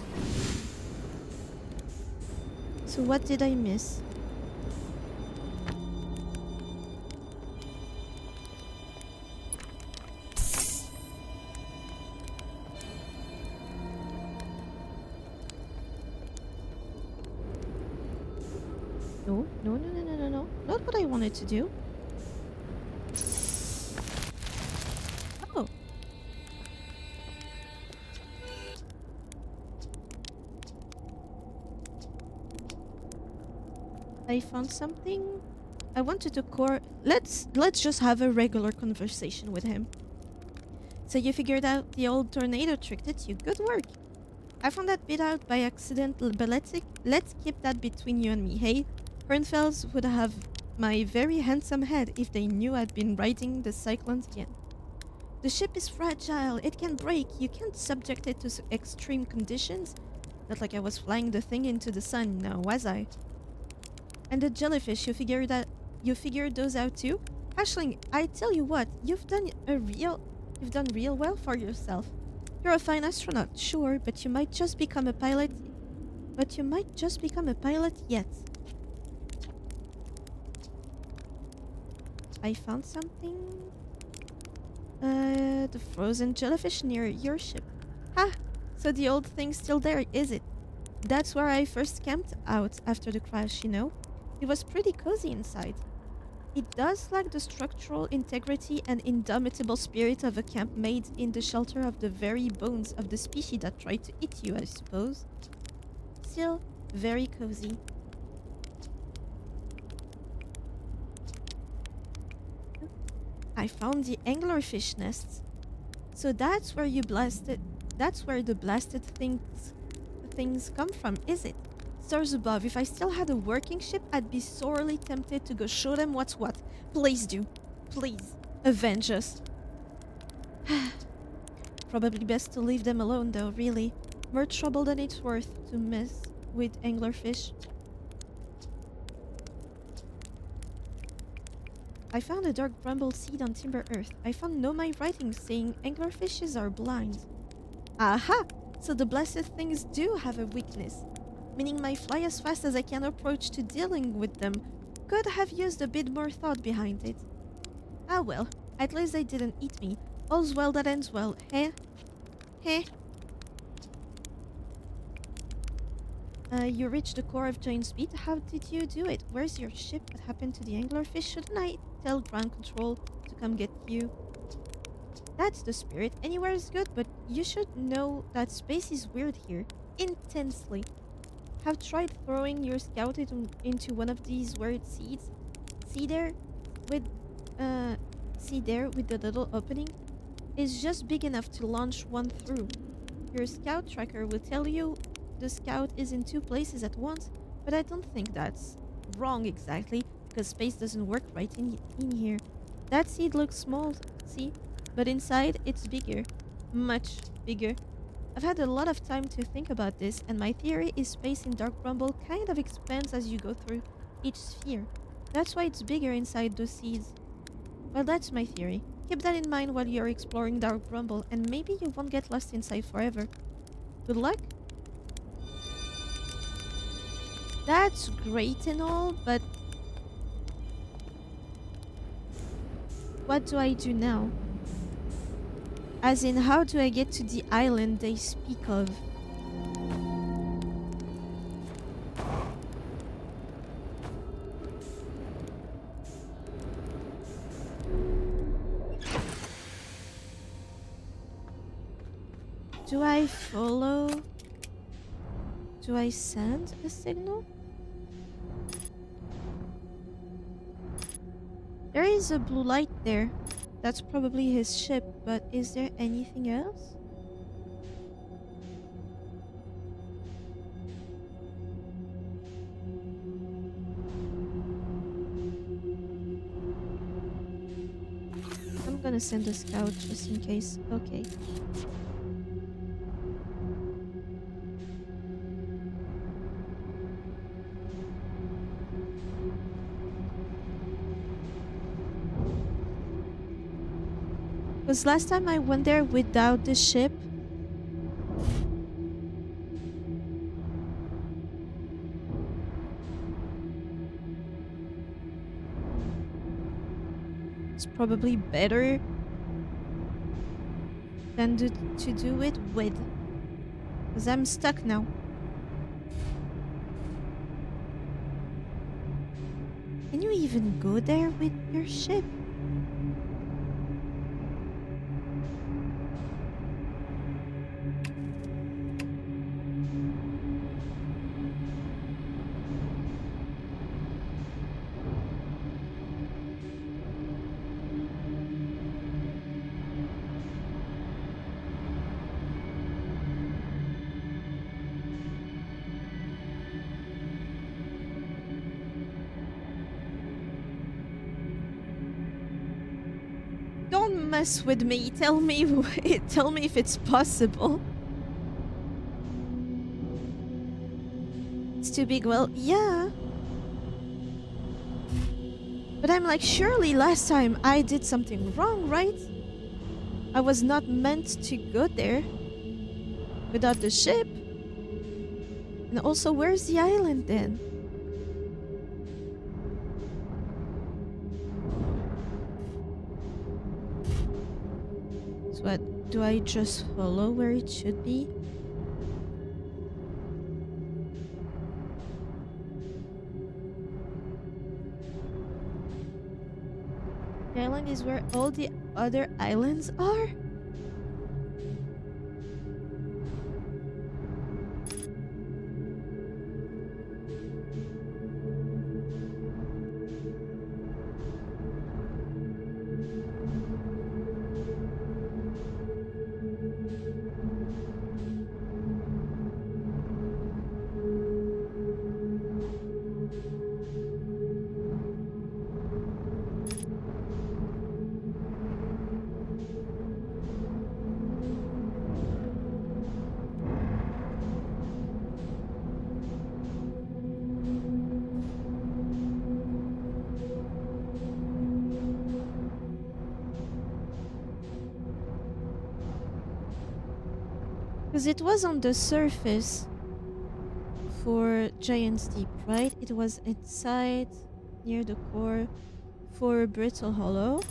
So what did I miss? No, no, no, no, no, no, no. Not what I wanted to do. Oh. I found something. I wanted to let's just have a regular conversation with him. So you figured out the old tornado trick, did you? Good work. I found that bit out by accident, but let's keep that between you and me, hey? Hernfels would have my very handsome head if they knew I'd been riding the cyclones again. The ship is fragile, it can break, you can't subject it to extreme conditions. Not like I was flying the thing into the sun, now was I? And the jellyfish, you figured those out too? Ashling, I tell you what, you've done real well for yourself. You're a fine astronaut, sure, but you might just become a pilot. Yet. I found something. The frozen jellyfish near your ship. Ha! So the old thing's still there, is it? That's where I first camped out after the crash, you know? It was pretty cozy inside. It does lack the structural integrity and indomitable spirit of a camp made in the shelter of the very bones of the species that tried to eat you, I suppose. Still, very cozy. I found the anglerfish nests. So that's where the blasted things come from, is it? Stars above, if I still had a working ship, I'd be sorely tempted to go show them what's what. Please do. Please. Avenge us. Probably best to leave them alone though, really. More trouble than it's worth to mess with anglerfish. I found a dark bramble seed on Timber Earth. I found Nomai writings saying anglerfishes are blind. Aha! So the blasted things do have a weakness. Meaning my fly as fast as I can approach to dealing with them could have used a bit more thought behind it. Ah well, at least they didn't eat me. All's well that ends well, eh? Heh? You reached the core of giant speed. How did you do it? Where's your ship? What happened to the anglerfish? Shouldn't I tell ground control to come get you? That's the spirit. Anywhere is good, but you should know that space is weird here. Intensely. Have tried throwing your scout into one of these weird seeds? See there? With the little opening? It's just big enough to launch one through. Your scout tracker will tell you the scout is in two places at once, but I don't think that's wrong exactly. because space doesn't work right in here. That seed looks small, see? But inside, it's bigger. Much bigger. I've had a lot of time to think about this, and my theory is space in Dark Rumble kind of expands as you go through each sphere. That's why it's bigger inside those seeds. Well, that's my theory. Keep that in mind while you're exploring Dark Rumble, and maybe you won't get lost inside forever. Good luck? That's great and all, but what do I do now? As in, how do I get to the island they speak of? Do I follow? Do I send a signal? There is a blue light there. That's probably his ship, but is there anything else? I'm gonna send a scout just in case. Okay. Because last time I went there without the ship. It's probably better than to do it with. Because I'm stuck now. Can you even go there with your ship? Don't mess with me. Tell me tell me if it's possible. It's too big. Well, yeah. But I'm like, surely last time I did something wrong, right? I was not meant to go there without the ship. And also, where's the island then? So what, do I just follow where it should be? The island is where all the other islands are? Because it was on the surface for Giant's Deep, right? It was inside, near the core for Brittle Hollow.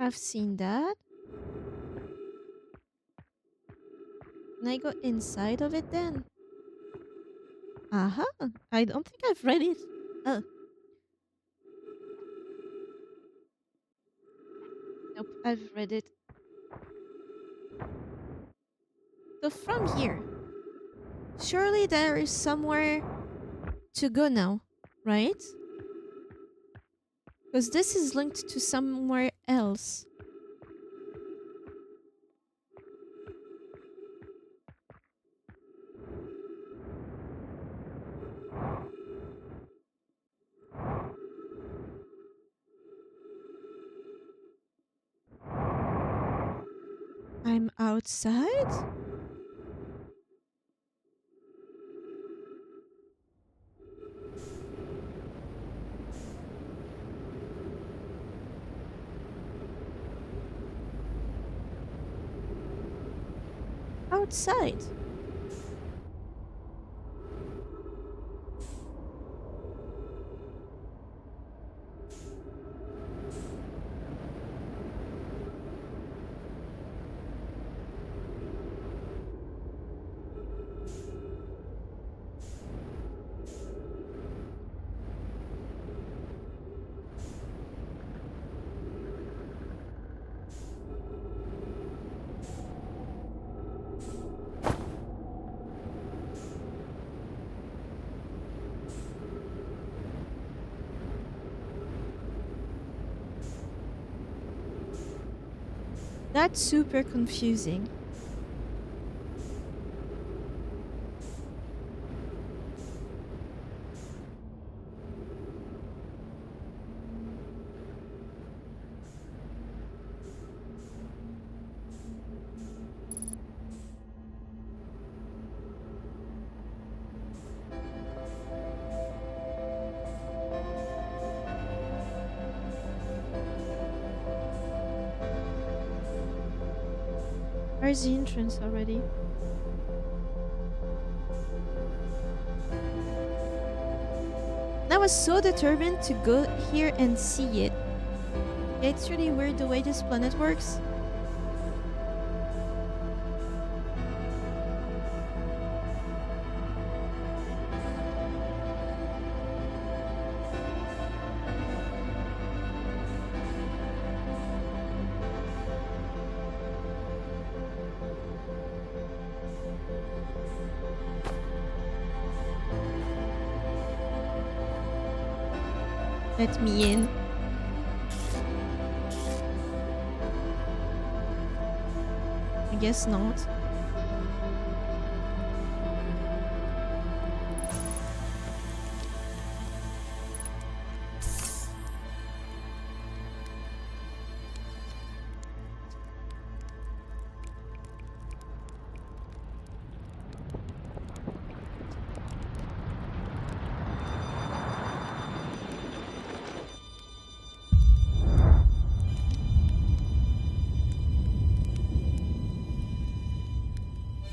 I've seen that. Can I go inside of it then? Uh-huh. I don't think I've read it. Oh, nope, I've read it. So from here, surely there is somewhere to go now, right? Because this is linked to somewhere else. I'm outside? Outside. That's super confusing. Where's the entrance already? And I was so determined to go here and see it. Yeah, it's really weird the way this planet works. Let me in. I guess not.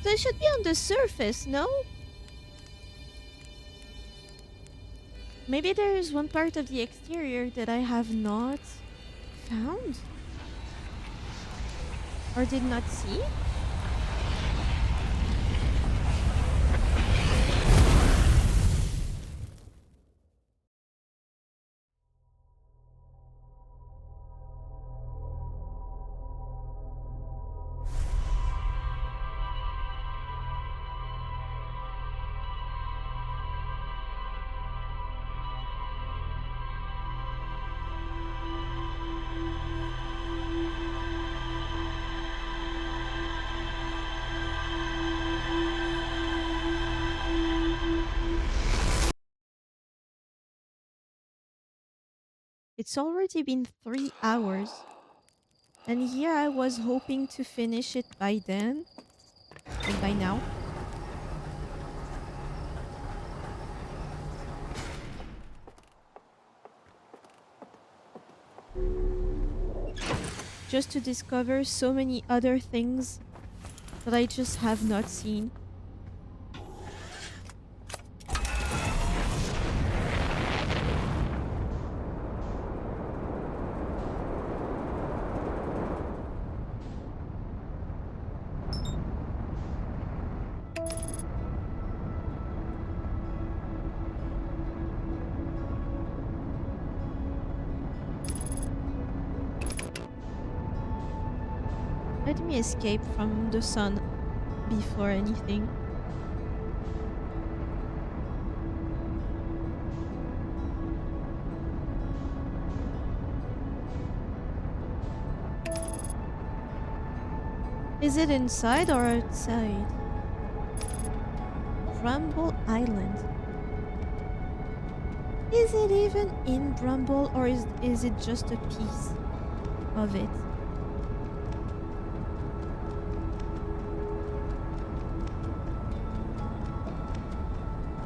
So it should be on the surface, no? Maybe there is one part of the exterior that I have not found? Or did not see? It's already been 3 hours. And here I was hoping to finish it by then. Like by now. Just to discover so many other things that I just have not seen. Let me escape from the sun before anything. Is it inside or outside? Bramble Island. Is it even in Bramble or is it just a piece of it?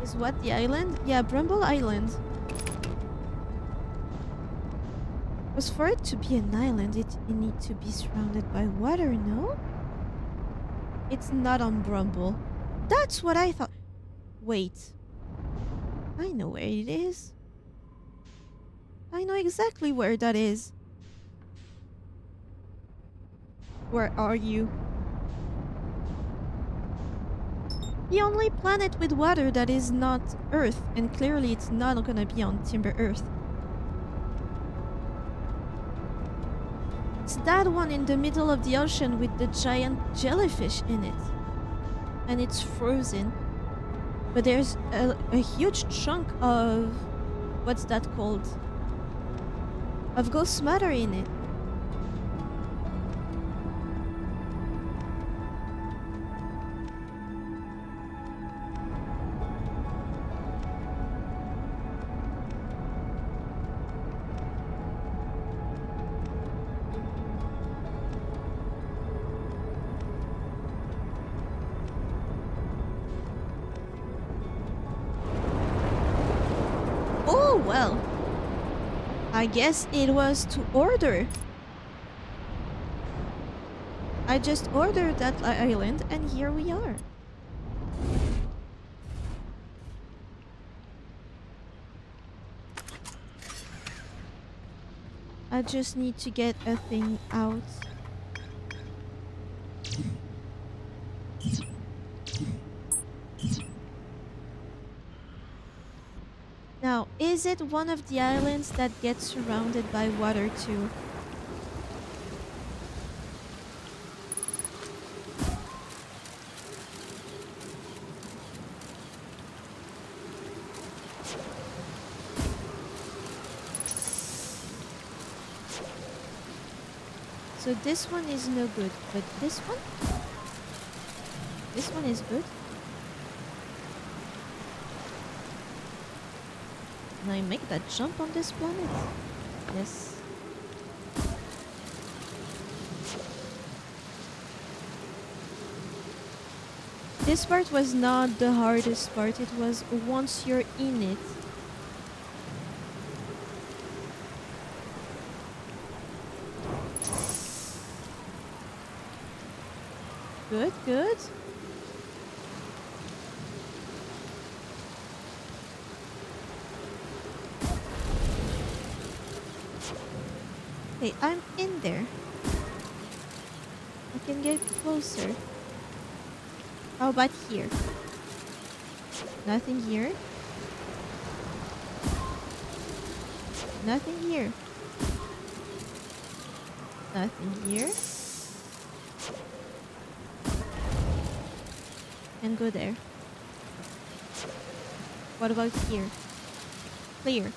Is what the island? Yeah, Bramble Island. Was for it to be an island, it needs to be surrounded by water, no? It's not on Bramble. That's what I thought. Wait. I know where it is. I know exactly where that is. Where are you? The only planet with water that is not Earth, and clearly it's not gonna be on Timber Earth. It's that one in the middle of the ocean with the giant jellyfish in it. And it's frozen. But there's a huge chunk of... what's that called? Of ghost matter in it. Oh, well. I guess it was to order. I just ordered that island and here we are. I just need to get a thing out. Now, is it one of the islands that gets surrounded by water too? So this one is no good, but this one? This one is good. Can I make that jump on this planet? Yes. This part was not the hardest part, it was once you're in it. Good, good. Hey, I'm in there. I can get closer. How about here? Nothing here. Nothing here. Nothing here. And go there. What about here? Clear.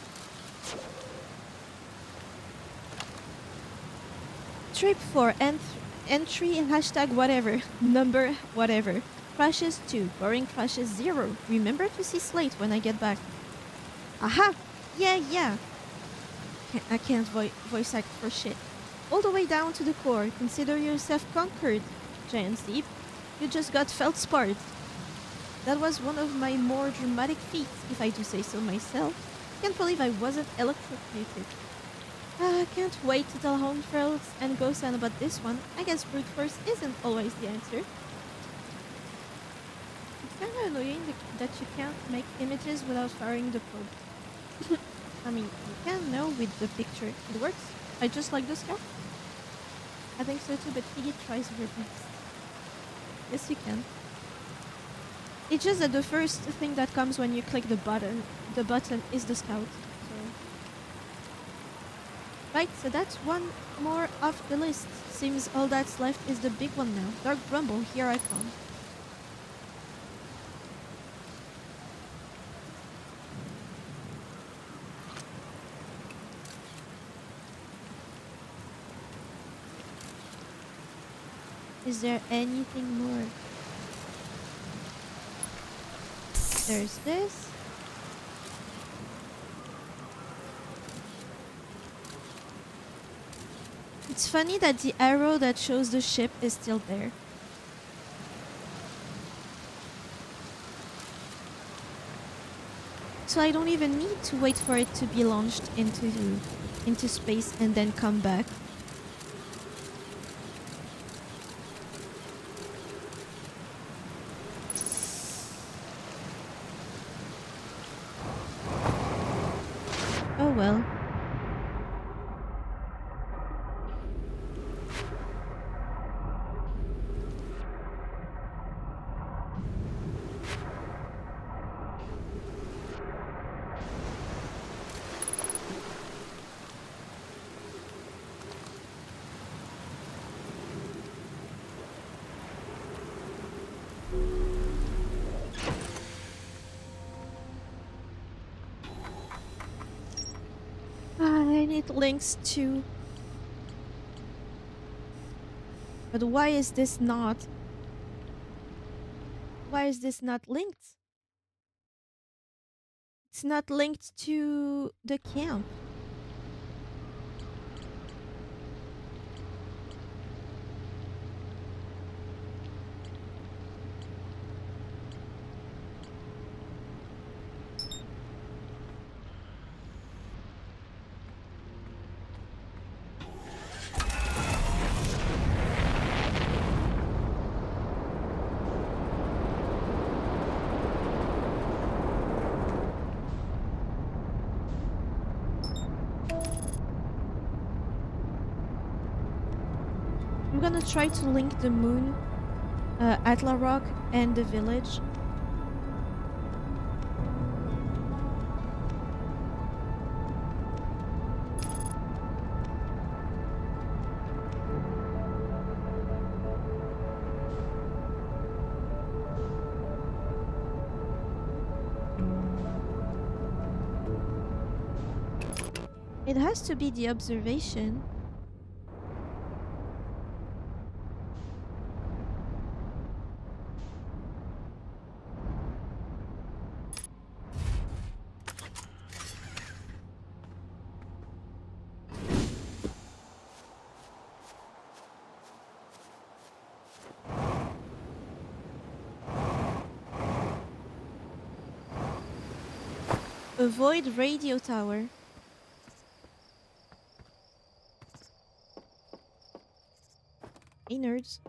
Trip 4, entry hashtag whatever, number whatever. Crashes 2, boring crashes 0. Remember to see Slate when I get back. Aha! Yeah. I can't voice act for shit. All the way down to the core. Consider yourself conquered, Giant Deep. You just got feldsparred. That was one of my more dramatic feats, if I do say so myself. Can't believe I wasn't electrocuted. I can't wait to tell Homefrells and Ghosan about this one. I guess brute force isn't always the answer. It's kind of annoying that you can't make images without firing the probe. I mean, you can now with the picture. It works. I just like the scout. I think so too, but Figgy tries her best. Yes, you can. It's just that the first thing that comes when you click the button is the scout. So Right, so that's one more off the list. Seems all that's left is the big one now. Dark Grumble, here I come. Is there anything more? There's this. It's funny that the arrow that shows the ship is still there. So I don't even need to wait for it to be launched into space and then come back. Oh well. And it links to... But why is this not... Why is this not linked? It's not linked to the camp. I'm gonna try to link the moon, Atla Rock, and the village. It has to be the observation. Avoid radio tower. Hey, nerds.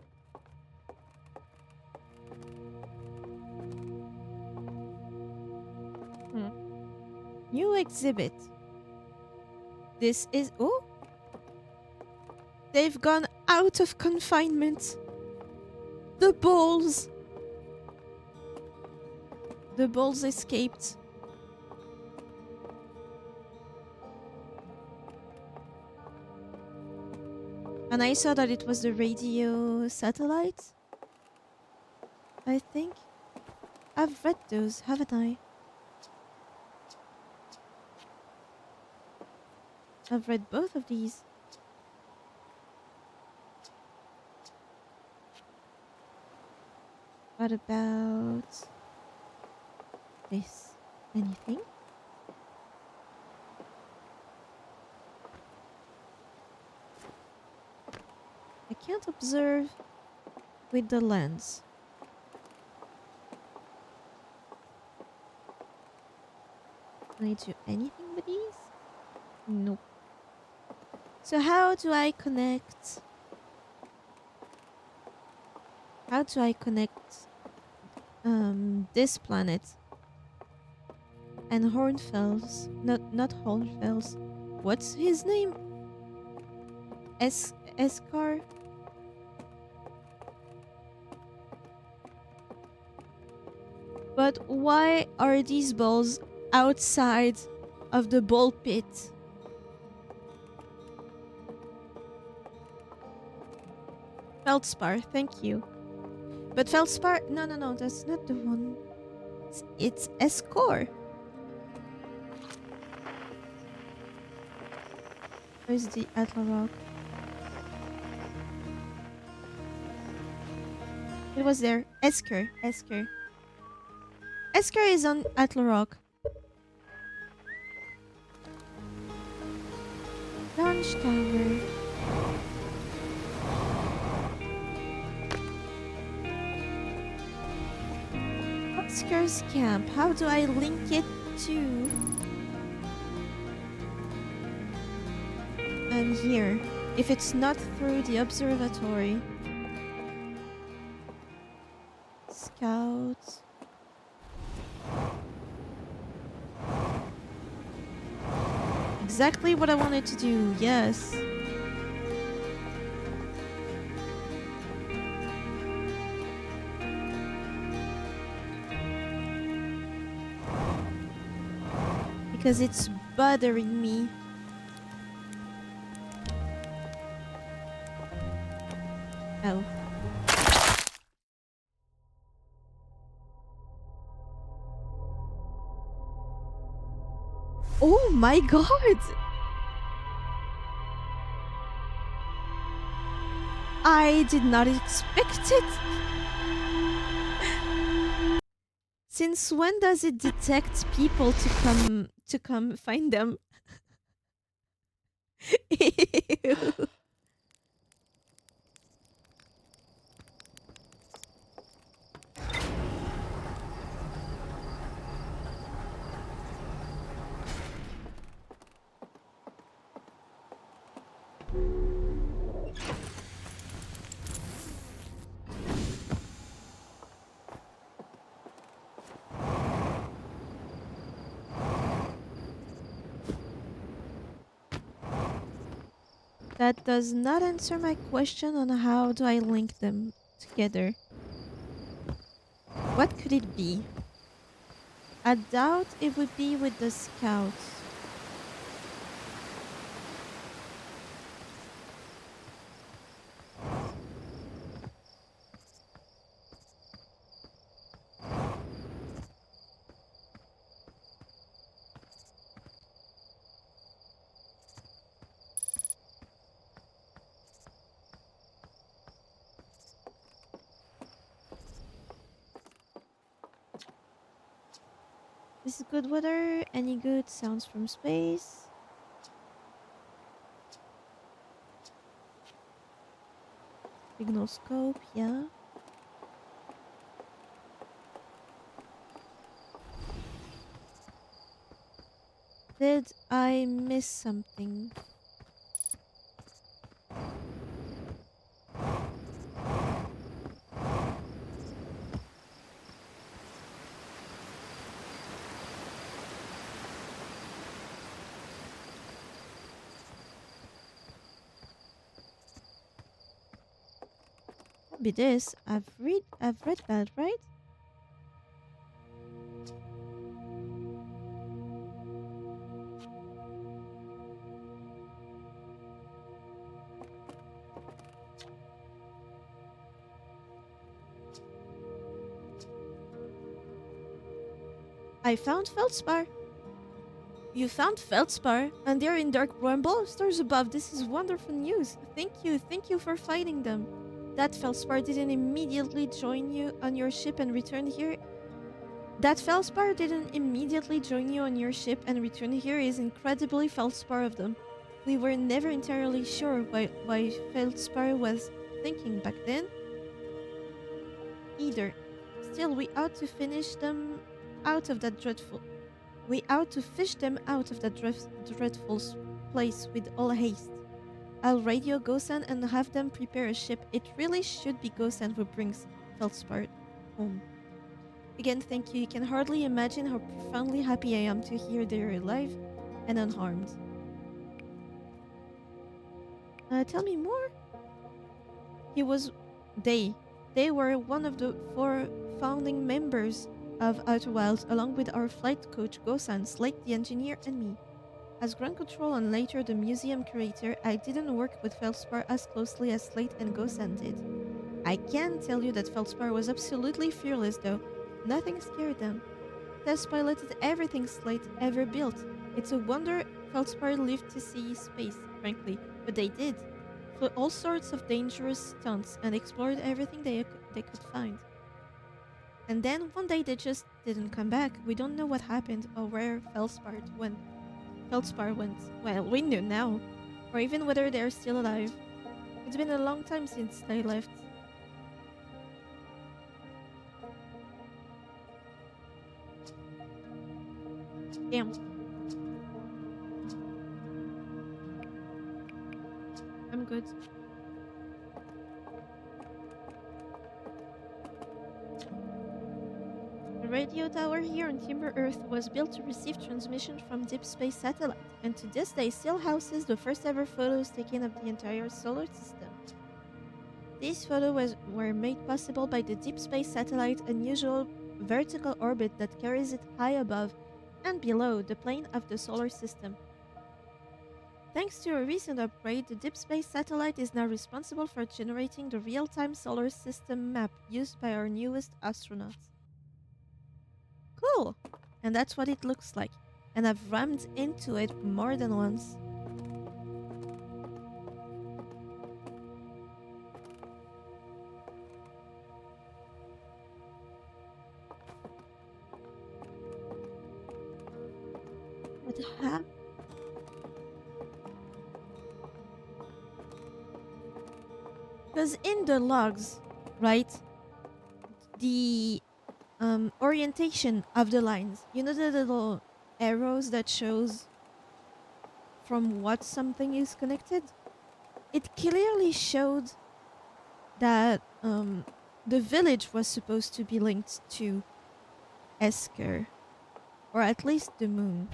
New exhibit. This is... Oh! They've gone out of confinement. The bulls! The bulls escaped. And I saw that it was the radio satellite. I think. I've read those, haven't I? I've read both of these. What about this? Anything? I can't observe with the lens. Can I do anything with these? Nope. So how do I connect? How do I connect this planet and Hornfels? Not Hornfels. What's his name? Escar? But why are these balls outside of the ball pit? Feldspar, thank you. But Feldspar, no, no, no, that's not the one. It's Escor. Where's the Atla Rock? It was there. Esker, Esker. Esker is on Atla Rock. Launch tower. Esker's camp. How do I link it to? And here, if it's not through the observatory. Scout. Exactly what I wanted to do, yes. Because it's bothering me. Oh. Oh my god! I did not expect it! Since when does it detect people to come find them? Ew. That does not answer my question on how do I link them together. What could it be? I doubt it would be with the scouts. This is good weather. Any good sounds from space? Signal scope, yeah. Did I miss something? Be this. I've read that, right? I found Feldspar. You found Feldspar, and they're in dark bramble stars above. This is wonderful news. Thank you for fighting them. That Feldspar didn't immediately join you on your ship and return here. That Feldspar didn't immediately join you on your ship and return here is incredibly Feldspar of them. We were never entirely sure why Feldspar was thinking back then. Either. Still, we ought to finish them out of that dreadful. We ought to fish them out of that dreadful place with all haste. I'll radio Gosan and have them prepare a ship. It really should be Gosan who brings Feldspar home. Again, thank you. You can hardly imagine how profoundly happy I am to hear they're alive and unharmed. Tell me more. He was... They were one of the 4 founding members of Outer Wilds, along with our flight coach Gosan, Slate the engineer, and me. As ground control and later the museum curator, I didn't work with Feldspar as closely as Slate and Gosan did. I can tell you that Feldspar was absolutely fearless, though. Nothing scared them. Test piloted everything Slate ever built. It's a wonder Feldspar lived to see space, frankly, but they did. Flew all sorts of dangerous stunts and explored everything they could find. And then one day they just didn't come back. We don't know what happened or where Feldspar went. Well, we know now. Or even whether they're still alive. It's been a long time since they left. Damn, I'm good. The radio tower here on Timber Earth was built to receive transmission from deep space satellite, and to this day still houses the first ever photos taken of the entire solar system. These photos were made possible by the deep space satellite's unusual vertical orbit that carries it high above and below the plane of the solar system. Thanks to a recent upgrade, the deep space satellite is now responsible for generating the real-time solar system map used by our newest astronauts. Cool! And that's what it looks like. And I've rammed into it more than once. But how? Because in the logs, right, the orientation of the lines, you know the little arrows that shows from what something is connected? It clearly showed that the village was supposed to be linked to Esker, or at least the moon.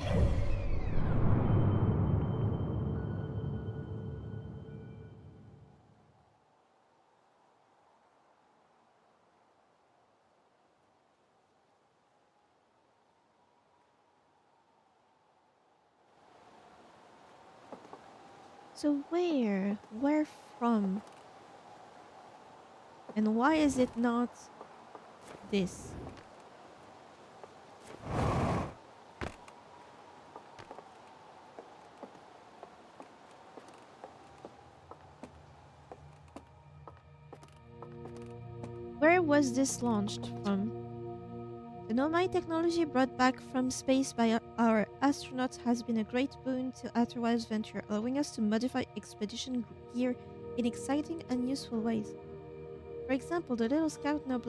So where? Where from? And why is it not this? Where was this launched from? The Nomai technology brought back from space by our astronauts has been a great boon to Otherwise venture, allowing us to modify expedition gear in exciting and useful ways. For example, the little scout now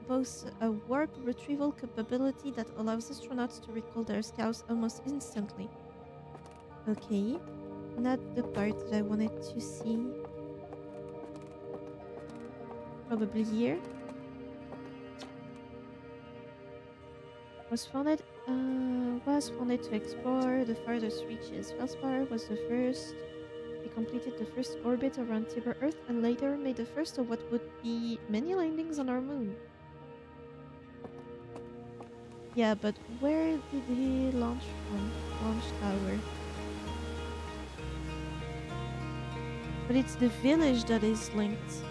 boasts a warp retrieval capability that allows astronauts to recall their scouts almost instantly. Okay, not the part that I wanted to see. Probably here. Was founded to explore the farthest reaches. Felspar was the first. We completed the first orbit around Tiber Earth and later made the first of what would be many landings on our moon. Yeah, but where did he launch from? Launch tower. But it's the village that is linked.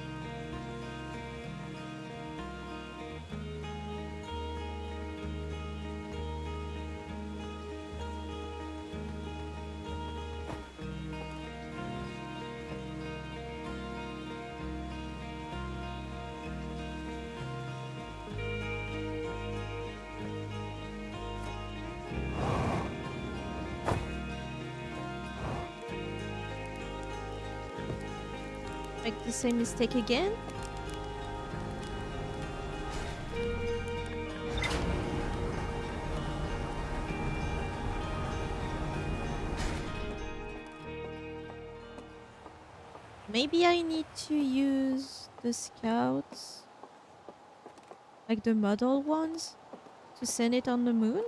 Make the same mistake again? Maybe I need to use the scouts, like the model ones, to send it on the moon?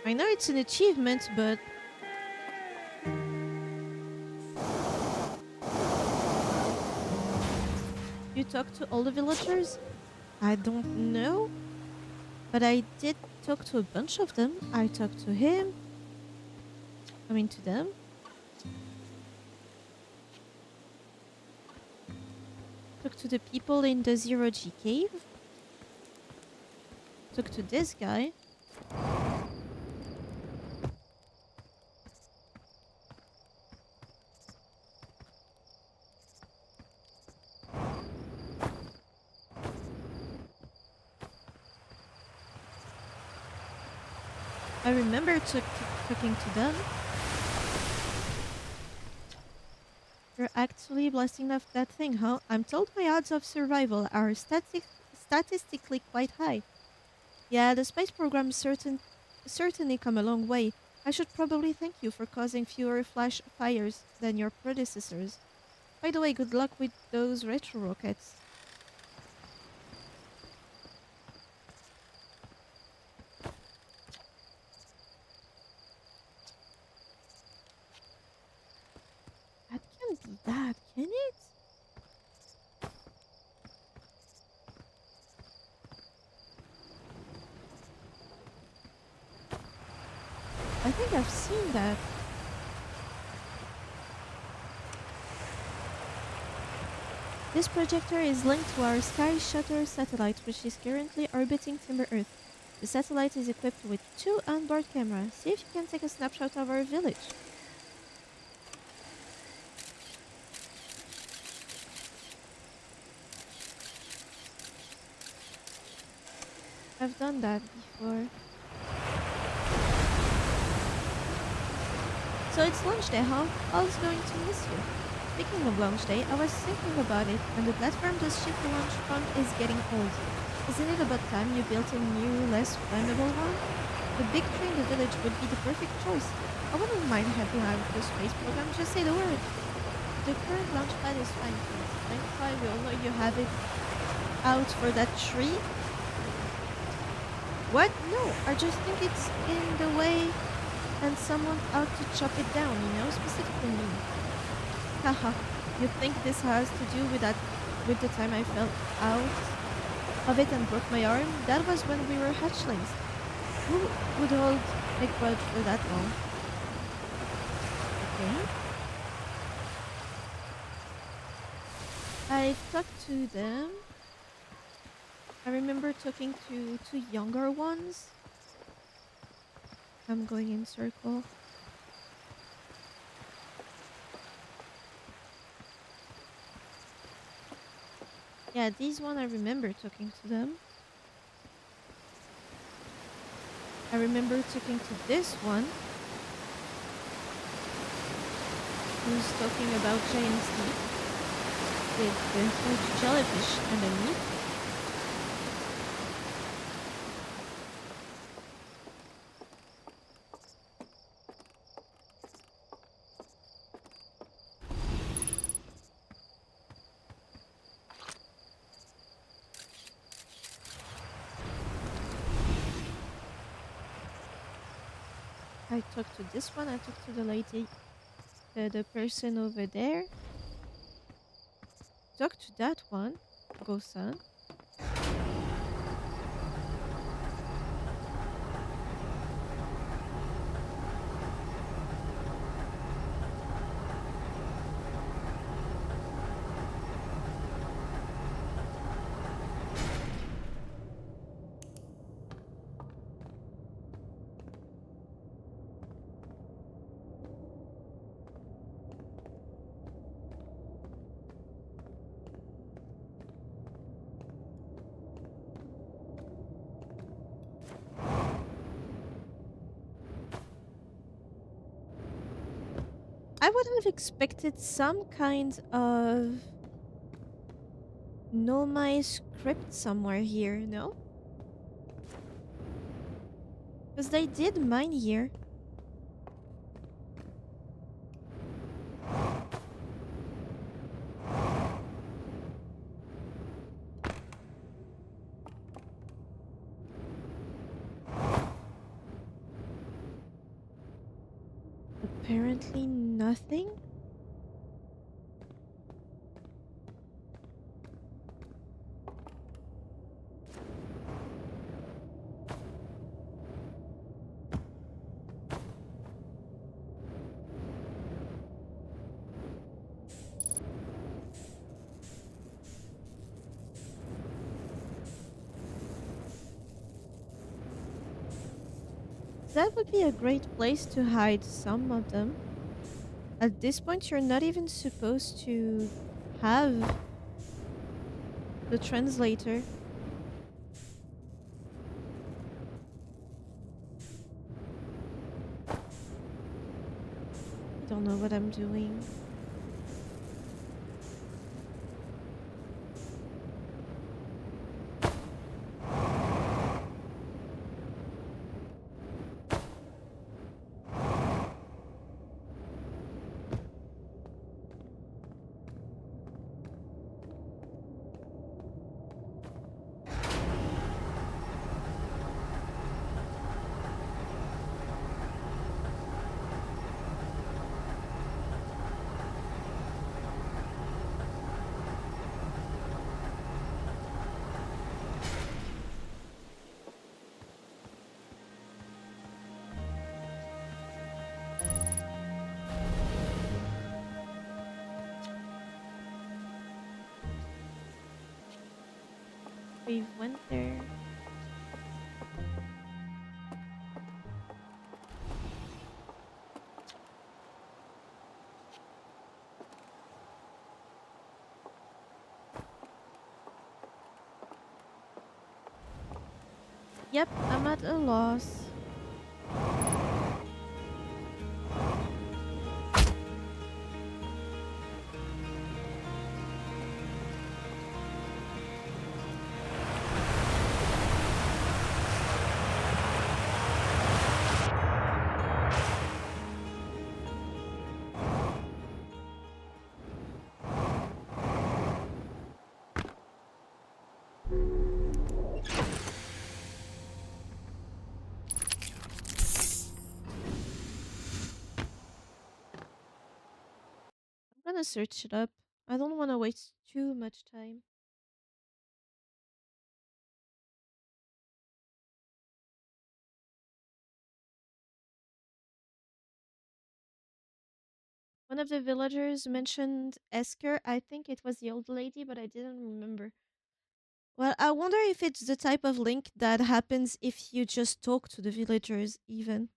I know it's an achievement, but you talk to all the villagers? I don't know. But I did talk to a bunch of them. I talked to him. I mean, to them. Talked to the people in the Zero G cave. Talked to this guy. I remember talking to them. You're actually blasting off that thing, huh? I'm told my odds of survival are statistically quite high. Yeah, the space program certainly come a long way. I should probably thank you for causing fewer flash fires than your predecessors. By the way, good luck with those retro rockets. That can't be that, can it? I think I've seen that. This projector is linked to our Sky Shutter satellite, which is currently orbiting Timber Earth. The satellite is equipped with 2 onboard cameras. See if you can take a snapshot of our village. I've done that before. So it's launch day, huh? All's going to miss you. Speaking of launch day, I was thinking about it, and the platform the ship launch from is getting old. Isn't it about time you built a new, less flammable one? The big tree in the village would be the perfect choice. I wouldn't mind helping out with the space program, just say the word. The current launch pad is fine, please. 95, we all know you have it out for that tree. What? No, I just think it's in the way and someone out to chop it down, specifically me. Haha, you think this has to do with the time I fell out of it and broke my arm? That was when we were hatchlings. Who would hold a grudge for that long? Okay. I talked to them. I remember talking to 2 younger ones. I'm going in circle. Yeah, these one I remember talking to them. I remember talking to this one who's talking about giant sleep with the huge jellyfish underneath. I talked to this one, I talked to the lady, the person over there. Talk to that one, Go-san. I would have expected some kind of Nomai script somewhere here, no? Because they did mine here. Apparently nothing. That would be a great place to hide some of them. At this point, you're not even supposed to have the translator. I don't know what I'm doing. We went there. Yep, I'm at a loss. I'm gonna search it up. I don't want to waste too much time. One of the villagers mentioned Esker. I think it was the old lady, but I didn't remember. Well, I wonder if it's the type of link that happens if you just talk to the villagers, even.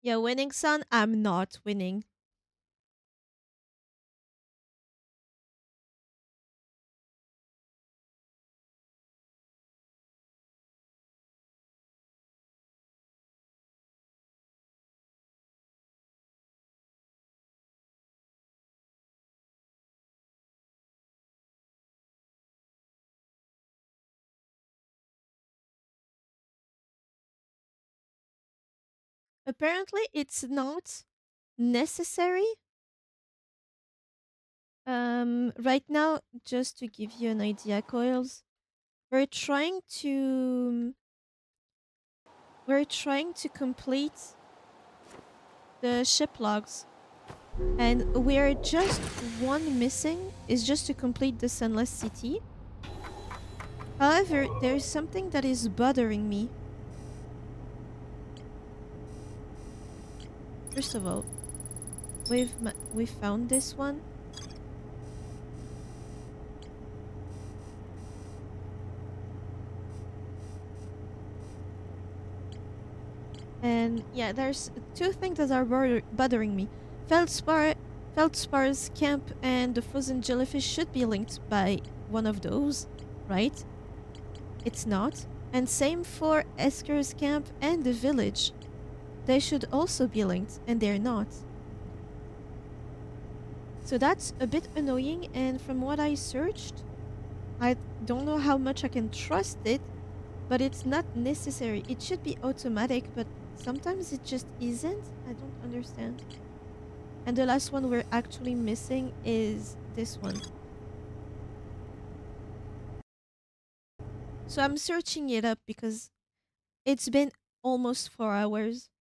Yeah, winning, son. I'm not winning. Apparently, it's not necessary. Right now, just to give you an idea, coils, we're trying to we're trying to complete the ship logs, and we're just one missing. Is just to complete the Sunless City. However, there's something that is bothering me. First of all, we found this one, and yeah, there's two things that are bothering me. Feldspar, Feldspar's camp and the frozen jellyfish should be linked by one of those, right? It's not. And same for Esker's camp and the village. They should also be linked, and they're not. So that's a bit annoying, and from what I searched, I don't know how much I can trust it, but it's not necessary. It should be automatic, but sometimes it just isn't. I don't understand. And the last one we're actually missing is this one. So I'm searching it up because it's been almost 4 hours.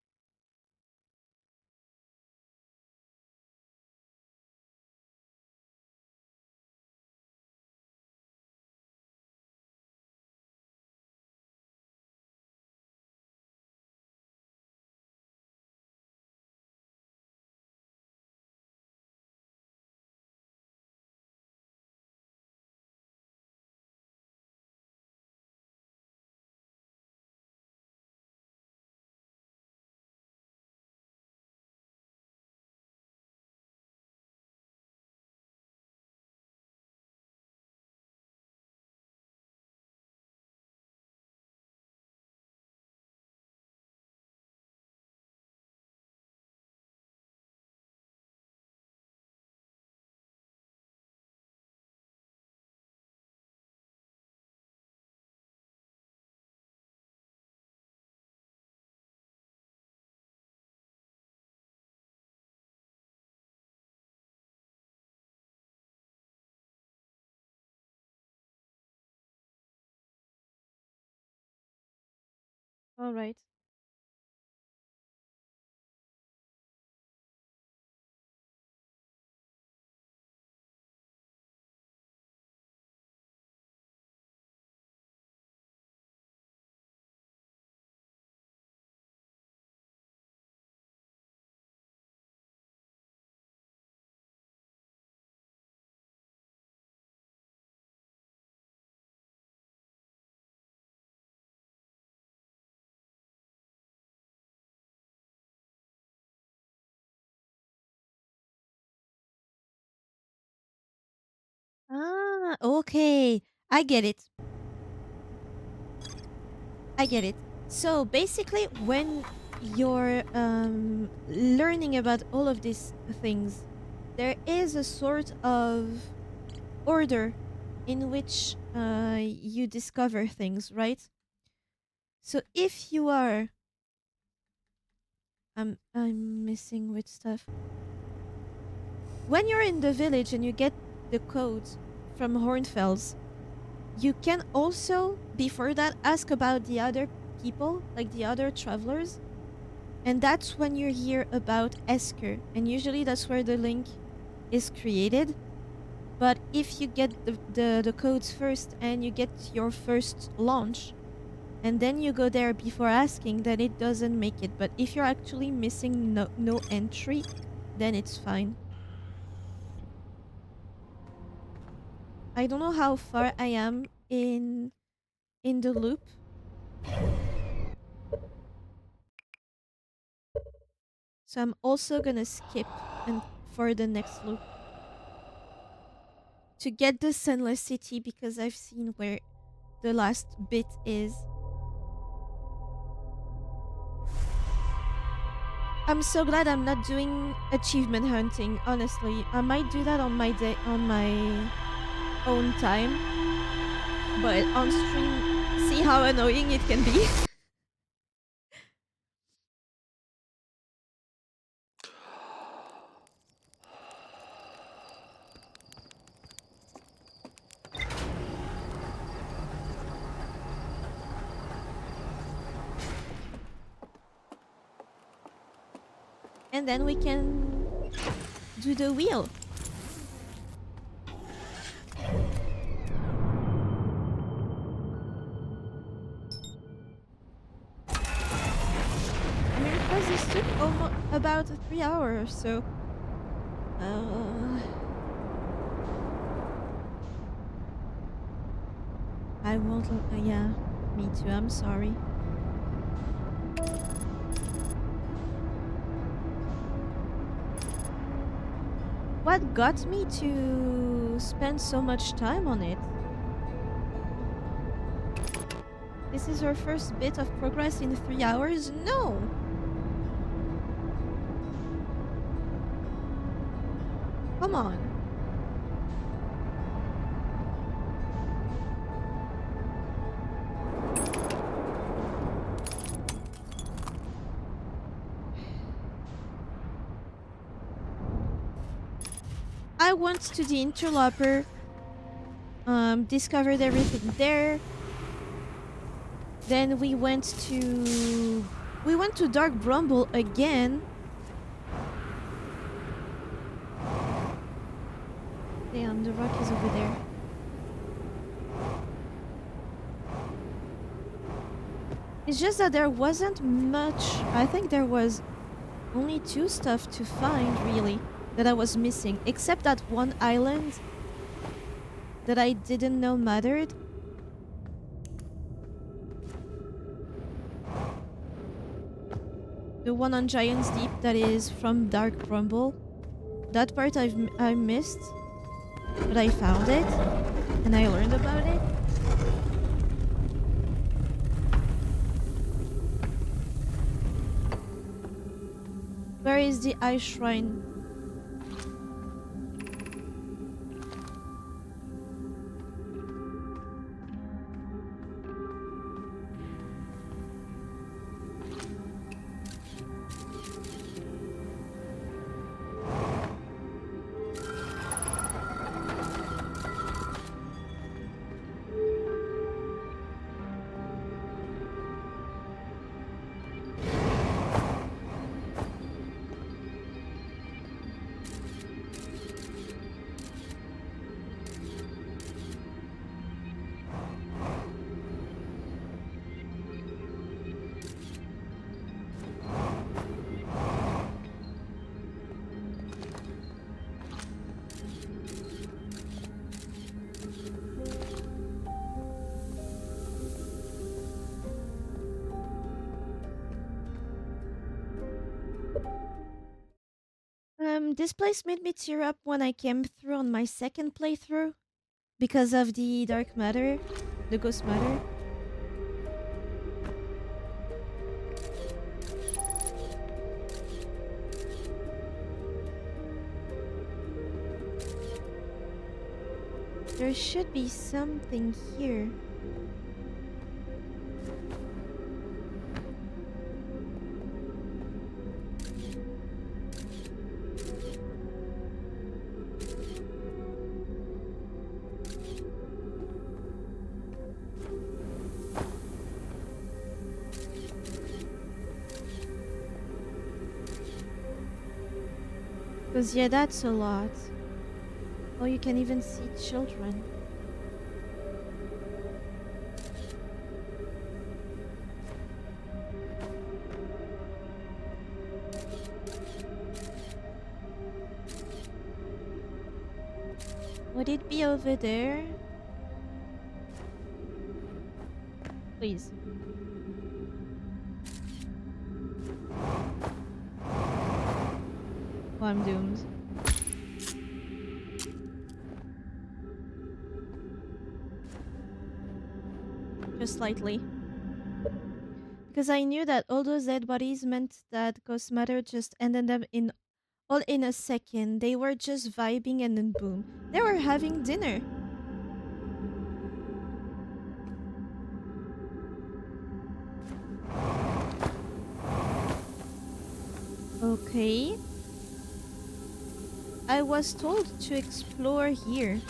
All right. Ah, okay. I get it. I get it. So basically, when you're learning about all of these things, there is a sort of order in which you discover things, right? So if you are, I'm missing with stuff. When you're in the village and you get the code from Hornfells, you can also, before that, ask about the other people, like the other travelers. And that's when you hear about Esker. And usually that's where the link is created. But if you get the codes first and you get your first launch, and then you go there before asking, then it doesn't make it. But if you're actually missing no entry, then it's fine. I don't know how far I am in the loop. So I'm also gonna skip and for the next loop to get the Sunless City because I've seen where the last bit is. I'm so glad I'm not doing achievement hunting, honestly. I might do that on my day on my own time, but on stream see how annoying it can be. And then we can do the wheel. I mean, because this took almost about 3 hours, so uh, I won't. Yeah, me too. I'm sorry. What got me to spend so much time on it? This is our first bit of progress in 3 hours? No! Come on. I went to the interloper, discovered everything there. Then we went to Dark Brumble again. Damn, the rock is over there. It's just that there wasn't much. I think there was only 2 stuff to find, really, that I was missing. Except that one island that I didn't know mattered. The one on Giant's Deep that is from Dark Brumble. That part I missed. But I found it. And I learned about it. Where is the Ice Shrine? This place made me tear up when I came through on my second playthrough because of the dark matter, the ghost matter. There should be something here. Because, yeah, that's a lot. Oh, you can even see children. Would it be over there? Please. Oh, I'm doomed. Just slightly. Because I knew that all those dead bodies meant that ghost matter just ended up in all in a second. They were just vibing and then boom. They were having dinner. Okay. I was told to explore here.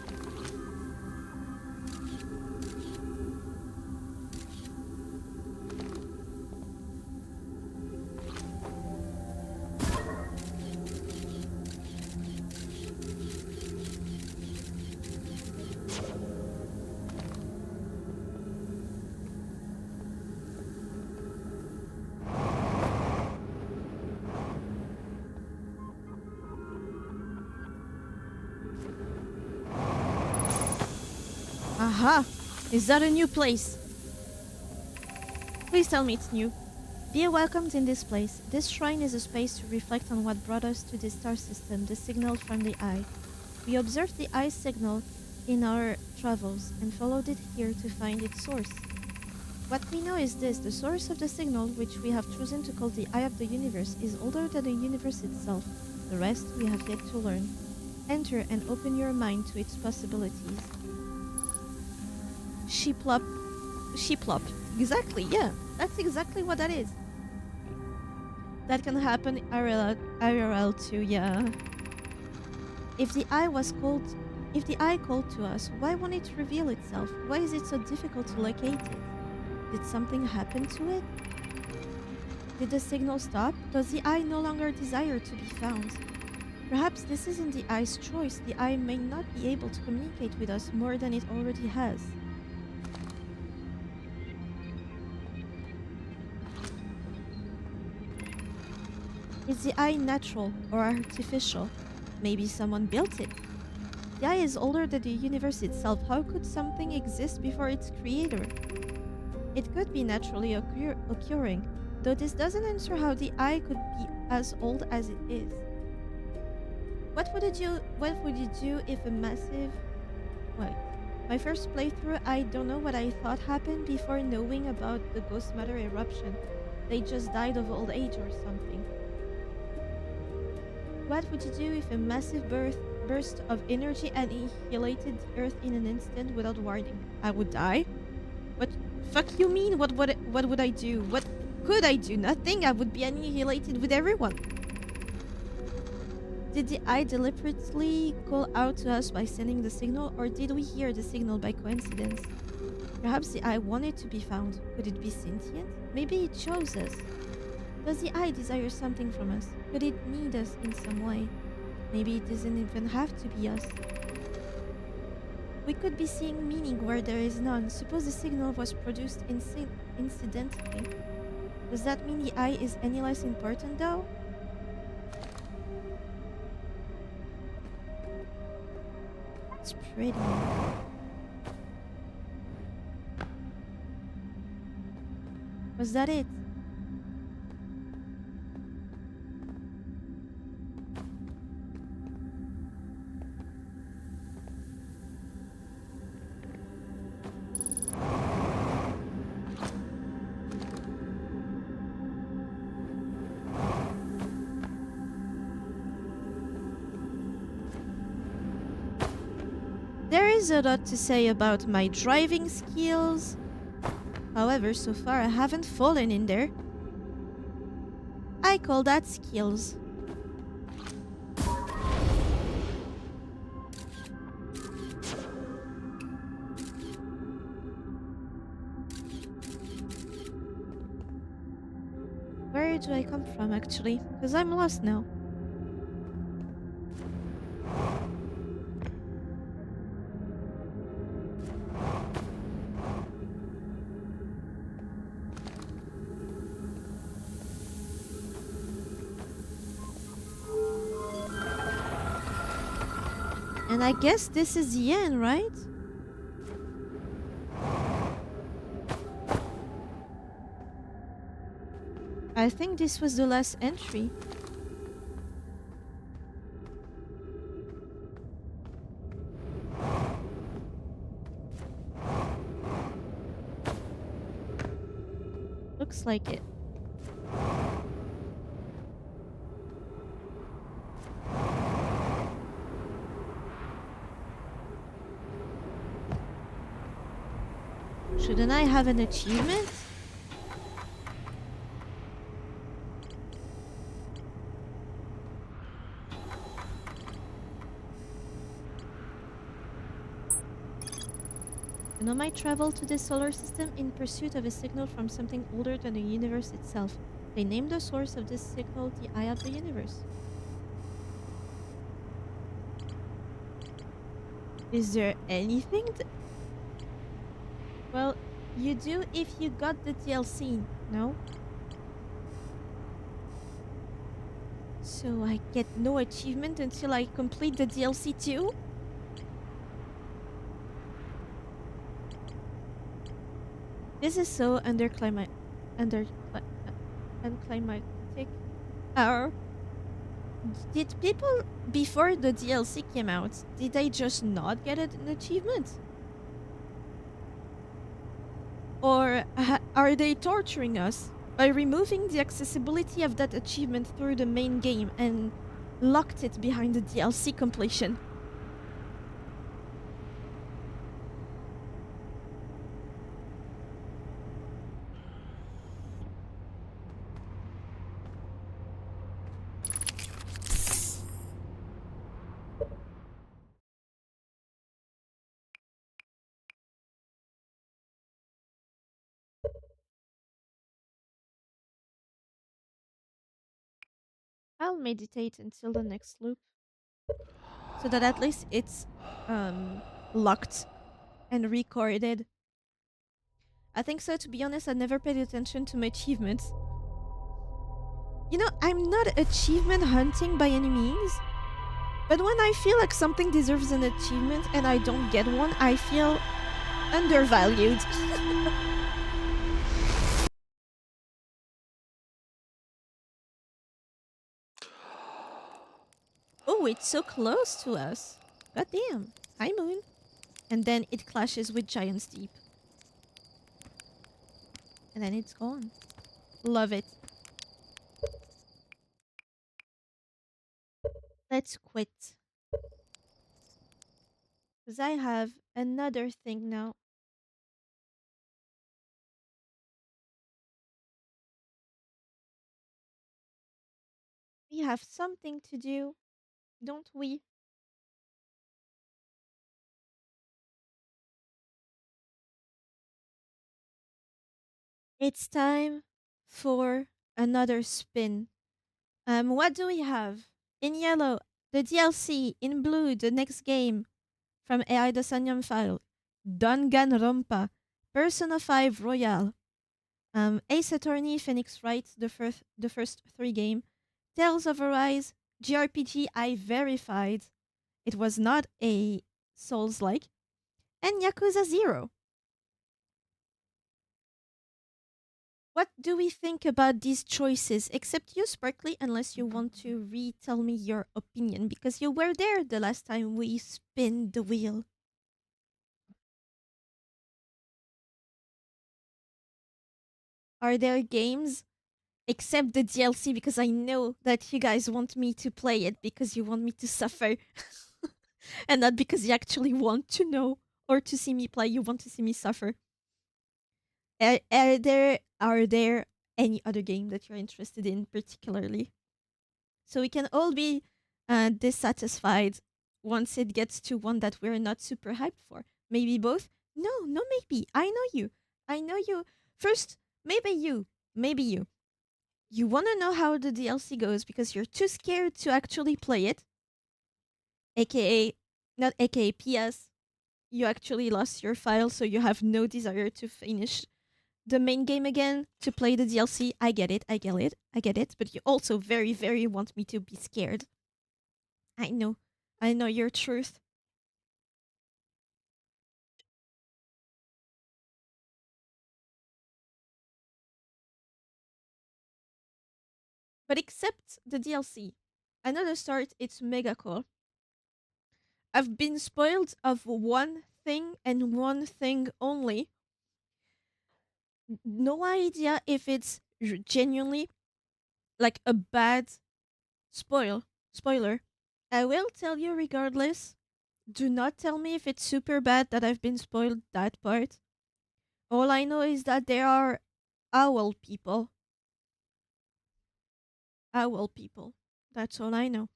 Aha! Is that a new place? Please tell me it's new. Be welcomed in this place. This shrine is a space to reflect on what brought us to this star system, the signal from the eye. We observed the eye's signal in our travels and followed it here to find its source. What we know is this: the source of the signal, which we have chosen to call the eye of the universe, is older than the universe itself. The rest we have yet to learn. Enter and open your mind to its possibilities. Sheeplop. Sheeplop. Exactly, yeah. That's exactly what that is. That can happen IRL too, yeah. If the eye called to us, why won't it reveal itself? Why is it so difficult to locate it? Did something happen to it? Did the signal stop? Does the eye no longer desire to be found? Perhaps this isn't the eye's choice. The eye may not be able to communicate with us more than it already has. Is the eye natural or artificial? Maybe someone built it. The eye is older than the universe itself. How could something exist before its creator? It could be naturally occurring, though this doesn't answer how the eye could be as old as it is. What would you do if a massive... Wait. My first playthrough, I don't know what I thought happened before knowing about the ghost matter eruption. They just died of old age or something. What would you do if a massive burst of energy annihilated Earth in an instant without warning? I would die? What fuck you mean? What would I do? What could I do? Nothing. I would be annihilated with everyone. Did the eye deliberately call out to us by sending the signal, or did we hear the signal by coincidence? Perhaps the eye wanted to be found. Could it be sentient? Maybe it chose us. Does the eye desire something from us? Could it need us in some way? Maybe it doesn't even have to be us. We could be seeing meaning where there is none. Suppose the signal was produced incidentally. Does that mean the eye is any less important though? It's pretty. Was that it? is a lot to say about my driving skills. However, so far I haven't fallen in there. I call that skills. Where do I come from actually? Because I'm lost now. And I guess this is the end, right? I think this was the last entry. Looks like it. Shouldn't I have an achievement? On my travel to this solar system in pursuit of a signal from something older than the universe itself. They named the source of this signal the Eye of the Universe. Is there anything? Well, you do if you got the DLC, no? So I get no achievement until I complete the DLC too? This is so unclimactic. Or did people before the DLC came out, did they just not get an achievement? Or are they torturing us by removing the accessibility of that achievement through the main game and locked it behind the DLC completion? I'll meditate until the next loop so that at least it's locked and recorded. I think so. To be honest, I never paid attention to my achievements. You know, I'm not achievement hunting by any means, but when I feel like something deserves an achievement and I don't get one, I feel undervalued. Oh, it's so close to us. God damn. Hi, Moon. And then it clashes with Giant's Deep. And then it's gone. Love it. Let's quit. Because I have another thing now. We have something to do, don't we? It's time for another spin. What do we have? In yellow, the DLC. In blue, the next game from AI the Sanyam file. Danganronpa, Persona 5 Royal, Ace Attorney, Phoenix Wright, the first three game, Tales of Arise, JRPG I verified. It was not a Souls-like, and Yakuza 0. What do we think about these choices? Except you, Sparkly, unless you want to retell me your opinion, because you were there the last time we spin the wheel. Are there games except the DLC? Because I know that you guys want me to play it because you want me to suffer. and not because you actually want to know or to see me play. You want to see me suffer. Are there any other game that you're interested in particularly? So we can all be dissatisfied once it gets to one that we're not super hyped for. Maybe both. No, no, maybe. I know you. I know you. First, maybe you. Maybe you. You want to know how the DLC goes because you're too scared to actually play it. AKA, not AKA PS. You actually lost your file, so you have no desire to finish the main game again to play the DLC. I get it. I get it. I get it. But you also very, very want me to be scared. I know. I know your truth. But except the DLC. Another start, it's mega cool. I've been spoiled of one thing and one thing only. No idea if it's genuinely like a bad spoiler. I will tell you regardless. Do not tell me if it's super bad that I've been spoiled that part. All I know is that there are owl people. Owl people. That's all I know.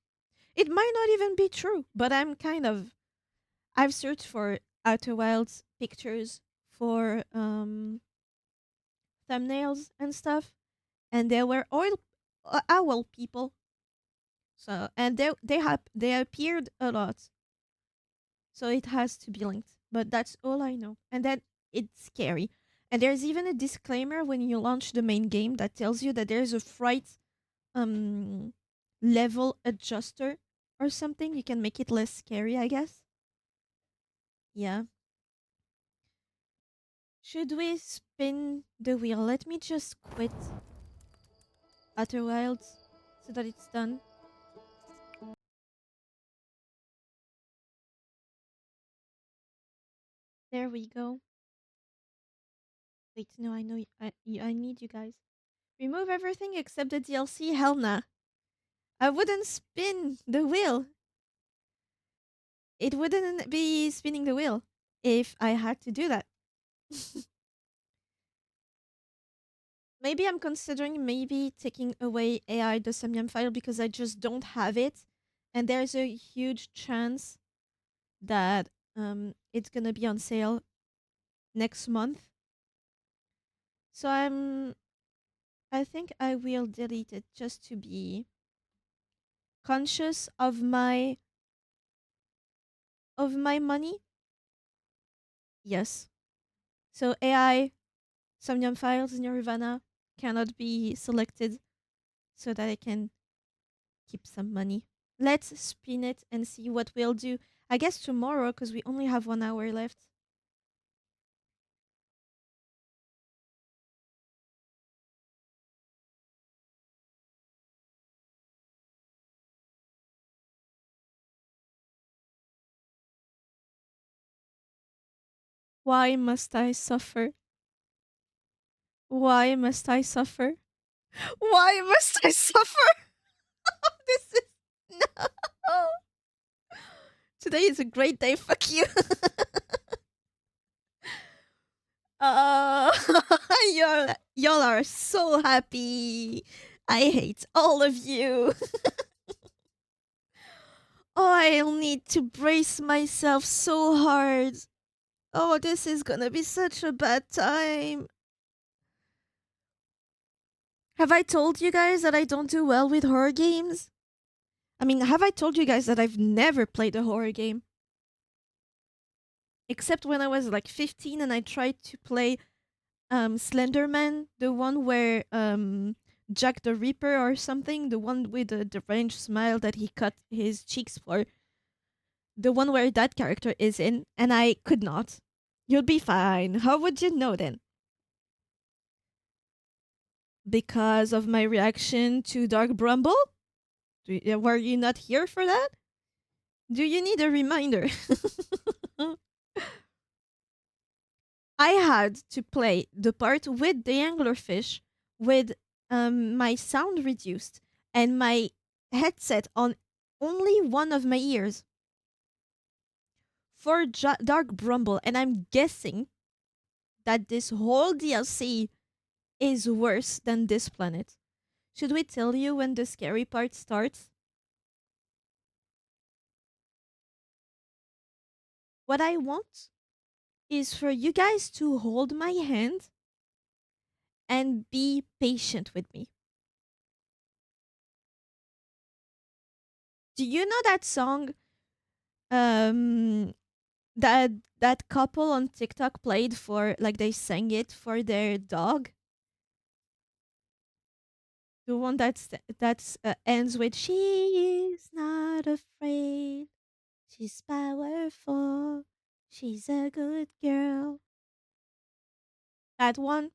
It might not even be true, but I've searched for Outer Wilds pictures for thumbnails and stuff, and there were owl people. So and they appeared a lot. So it has to be linked. But that's all I know. And then it's scary. And there's even a disclaimer when you launch the main game that tells you that there's a fright um level adjuster or something. You can make it less scary, I guess. Yeah. Should we spin the wheel? Let me just quit Outer Wilds so that it's done. There we go. Wait, no, I know. I need you guys. Remove everything except the DLC? Hell nah. I wouldn't spin the wheel. It wouldn't be spinning the wheel if I had to do that. Maybe I'm considering maybe taking away AI the Samyam file because I just don't have it. And there's a huge chance that it's gonna be on sale next month. So I think I will delete it just to be conscious of my money. Yes. So AI Samyam files in Nirvana cannot be selected so that I can keep some money. Let's spin it and see what we'll do. I guess tomorrow because we only have 1 hour left. Why must I suffer? Why must I suffer? Why must I suffer? This is no. Today is a great day. Fuck you. Uh, y'all are so happy. I hate all of you. Oh, I'll need to brace myself so hard. Oh, this is gonna be such a bad time. Have I told you guys that I don't do well with horror games? I mean, have I told you guys that I've never played a horror game? Except when I was like 15 and I tried to play Slenderman, the one where Jack the Ripper or something, the one with the deranged smile that he cut his cheeks for, the one where that character is in, and I could not. You'll be fine. How would you know then? Because of my reaction to Dark Brumble? Were you not here for that? Do you need a reminder? I had to play the part with the anglerfish with my sound reduced and my headset on only one of my ears. for Dark Brumble, and I'm guessing that this whole DLC is worse than this planet. Should we tell you when the scary part starts? What I want is for you guys to hold my hand and be patient with me. Do you know that song um that that couple on TikTok played for, like, they sang it for their dog? The one that's ends with she's not afraid. She's powerful. She's a good girl. That one,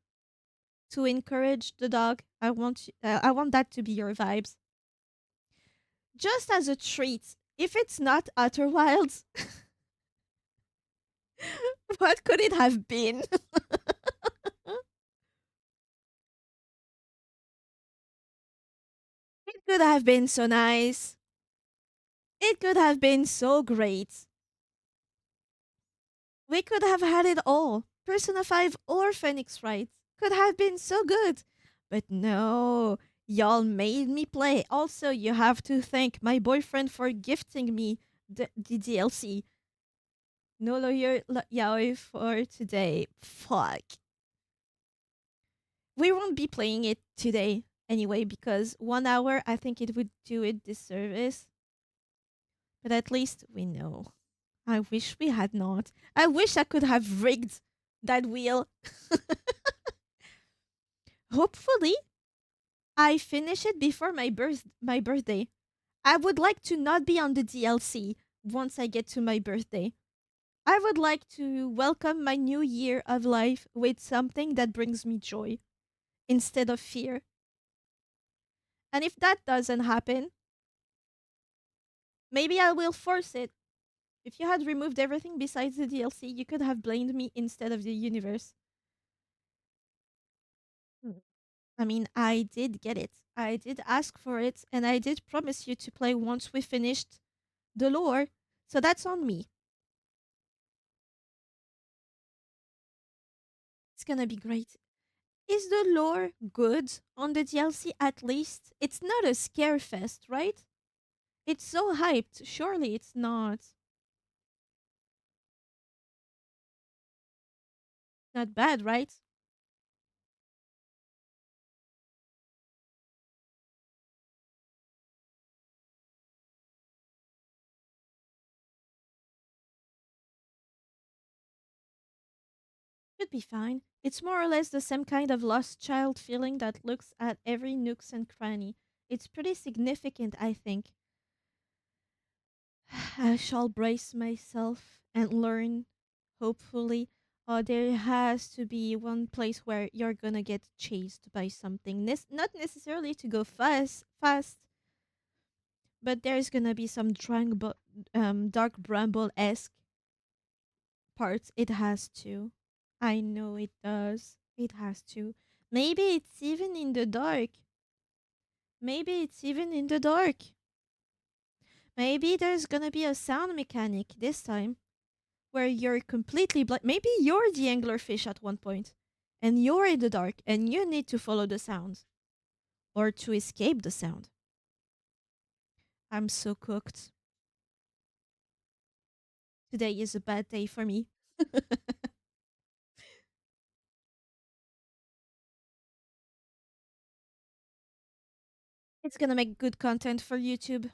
to encourage the dog. I want that to be your vibes. Just as a treat. If it's not Outer Wilds, what could it have been? It could have been so nice. It could have been so great. We could have had it all. Persona 5 or Phoenix Wright could have been so good. But no, y'all made me play. Also, you have to thank my boyfriend for gifting me the DLC. No lawyer yaoi for today. Fuck. We won't be playing it today anyway because 1 hour, I think it would do it disservice. But at least we know. I wish we had not. I wish I could have rigged that wheel. Hopefully, I finish it before my birthday. I would like to not be on the DLC once I get to my birthday. I would like to welcome my new year of life with something that brings me joy instead of fear. And if that doesn't happen, maybe I will force it. If you had removed everything besides the DLC, you could have blamed me instead of the universe. Mm. I mean, I did get it. I did ask for it, and I did promise you to play once we finished the lore. So that's on me. It's gonna be great. Is the lore good on the DLC at least? It's not a scare fest, right? It's so hyped. Surely it's not. Not bad, right? Should be fine. It's more or less the same kind of lost child feeling that looks at every nooks and cranny. It's pretty significant, I think. I shall brace myself and learn, hopefully. There has to be one place where you're gonna get chased by something. Not necessarily to go fast, but there's gonna be some dark bramble esque parts. It has to. I know it does. It has to. Maybe it's even in the dark. Maybe it's even in the dark. Maybe there's gonna be a sound mechanic this time where you're completely blind. Maybe you're the anglerfish at one point and you're in the dark and you need to follow the sound or to escape the sound. I'm so cooked. Today is a bad day for me. It's gonna make good content for YouTube.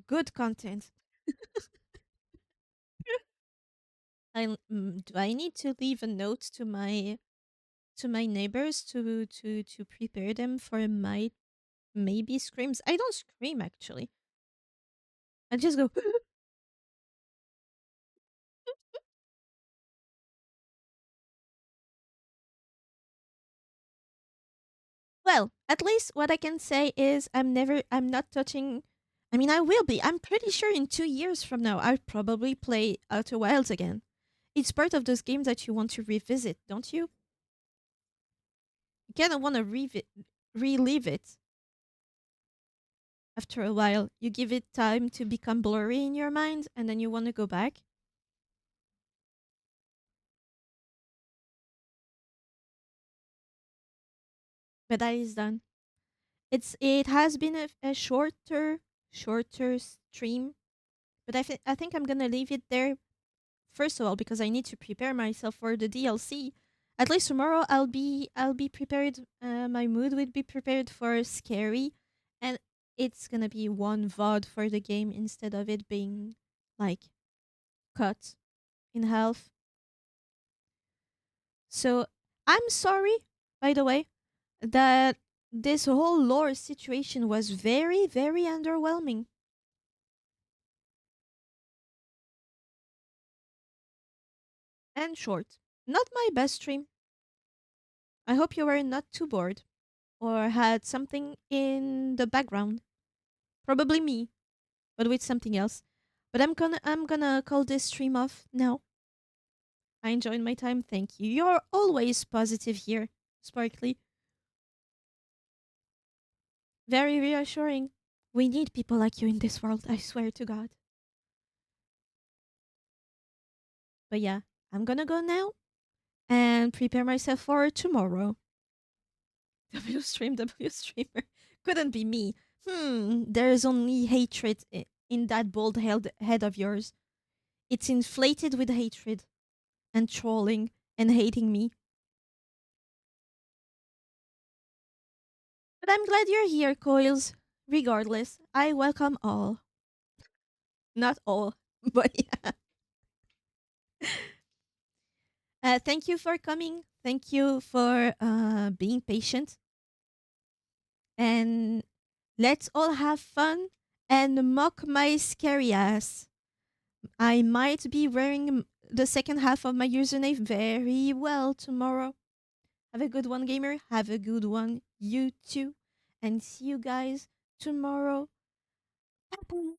Good content. Do I need to leave a note to my neighbors to prepare them for my maybe screams? I don't scream actually. I just go. Well, at least what I can say is I'm not touching. I mean, I will be. I'm pretty sure in 2 years from now, I'll probably play Outer Wilds again. It's part of those games that you want to revisit, don't you? You kind of want to relive it after a while. You give it time to become blurry in your mind, and then you want to go back. but that is done. It has been a shorter stream, but I think I'm gonna leave it there. First of all, because I need to prepare myself for the DLC. At least tomorrow, I'll be prepared. My mood will be prepared for scary, and it's gonna be one VOD for the game instead of it being like cut in half. So I'm sorry, by the way, that this whole lore situation was very underwhelming and short. Not my best stream. I hope you were not too bored or had something in the background. Probably me, but with something else. But I'm gonna call this stream off now. I enjoyed my time. Thank you. You're always positive here, Sparkly. Very reassuring. We need people like you in this world, I swear to God. But yeah, I'm gonna go now and prepare myself for tomorrow. W stream, W streamer. Couldn't be me. There's only hatred in that bold head of yours. It's inflated with hatred and trolling and hating me. But I'm glad you're here, Coils. Regardless, I welcome all. Not all, but yeah. Thank you for coming. Thank you for being patient. And let's all have fun and mock my scary ass. I might be wearing the second half of my username very well tomorrow. Have a good one, gamer. Have a good one, you too. And see you guys tomorrow. Bye.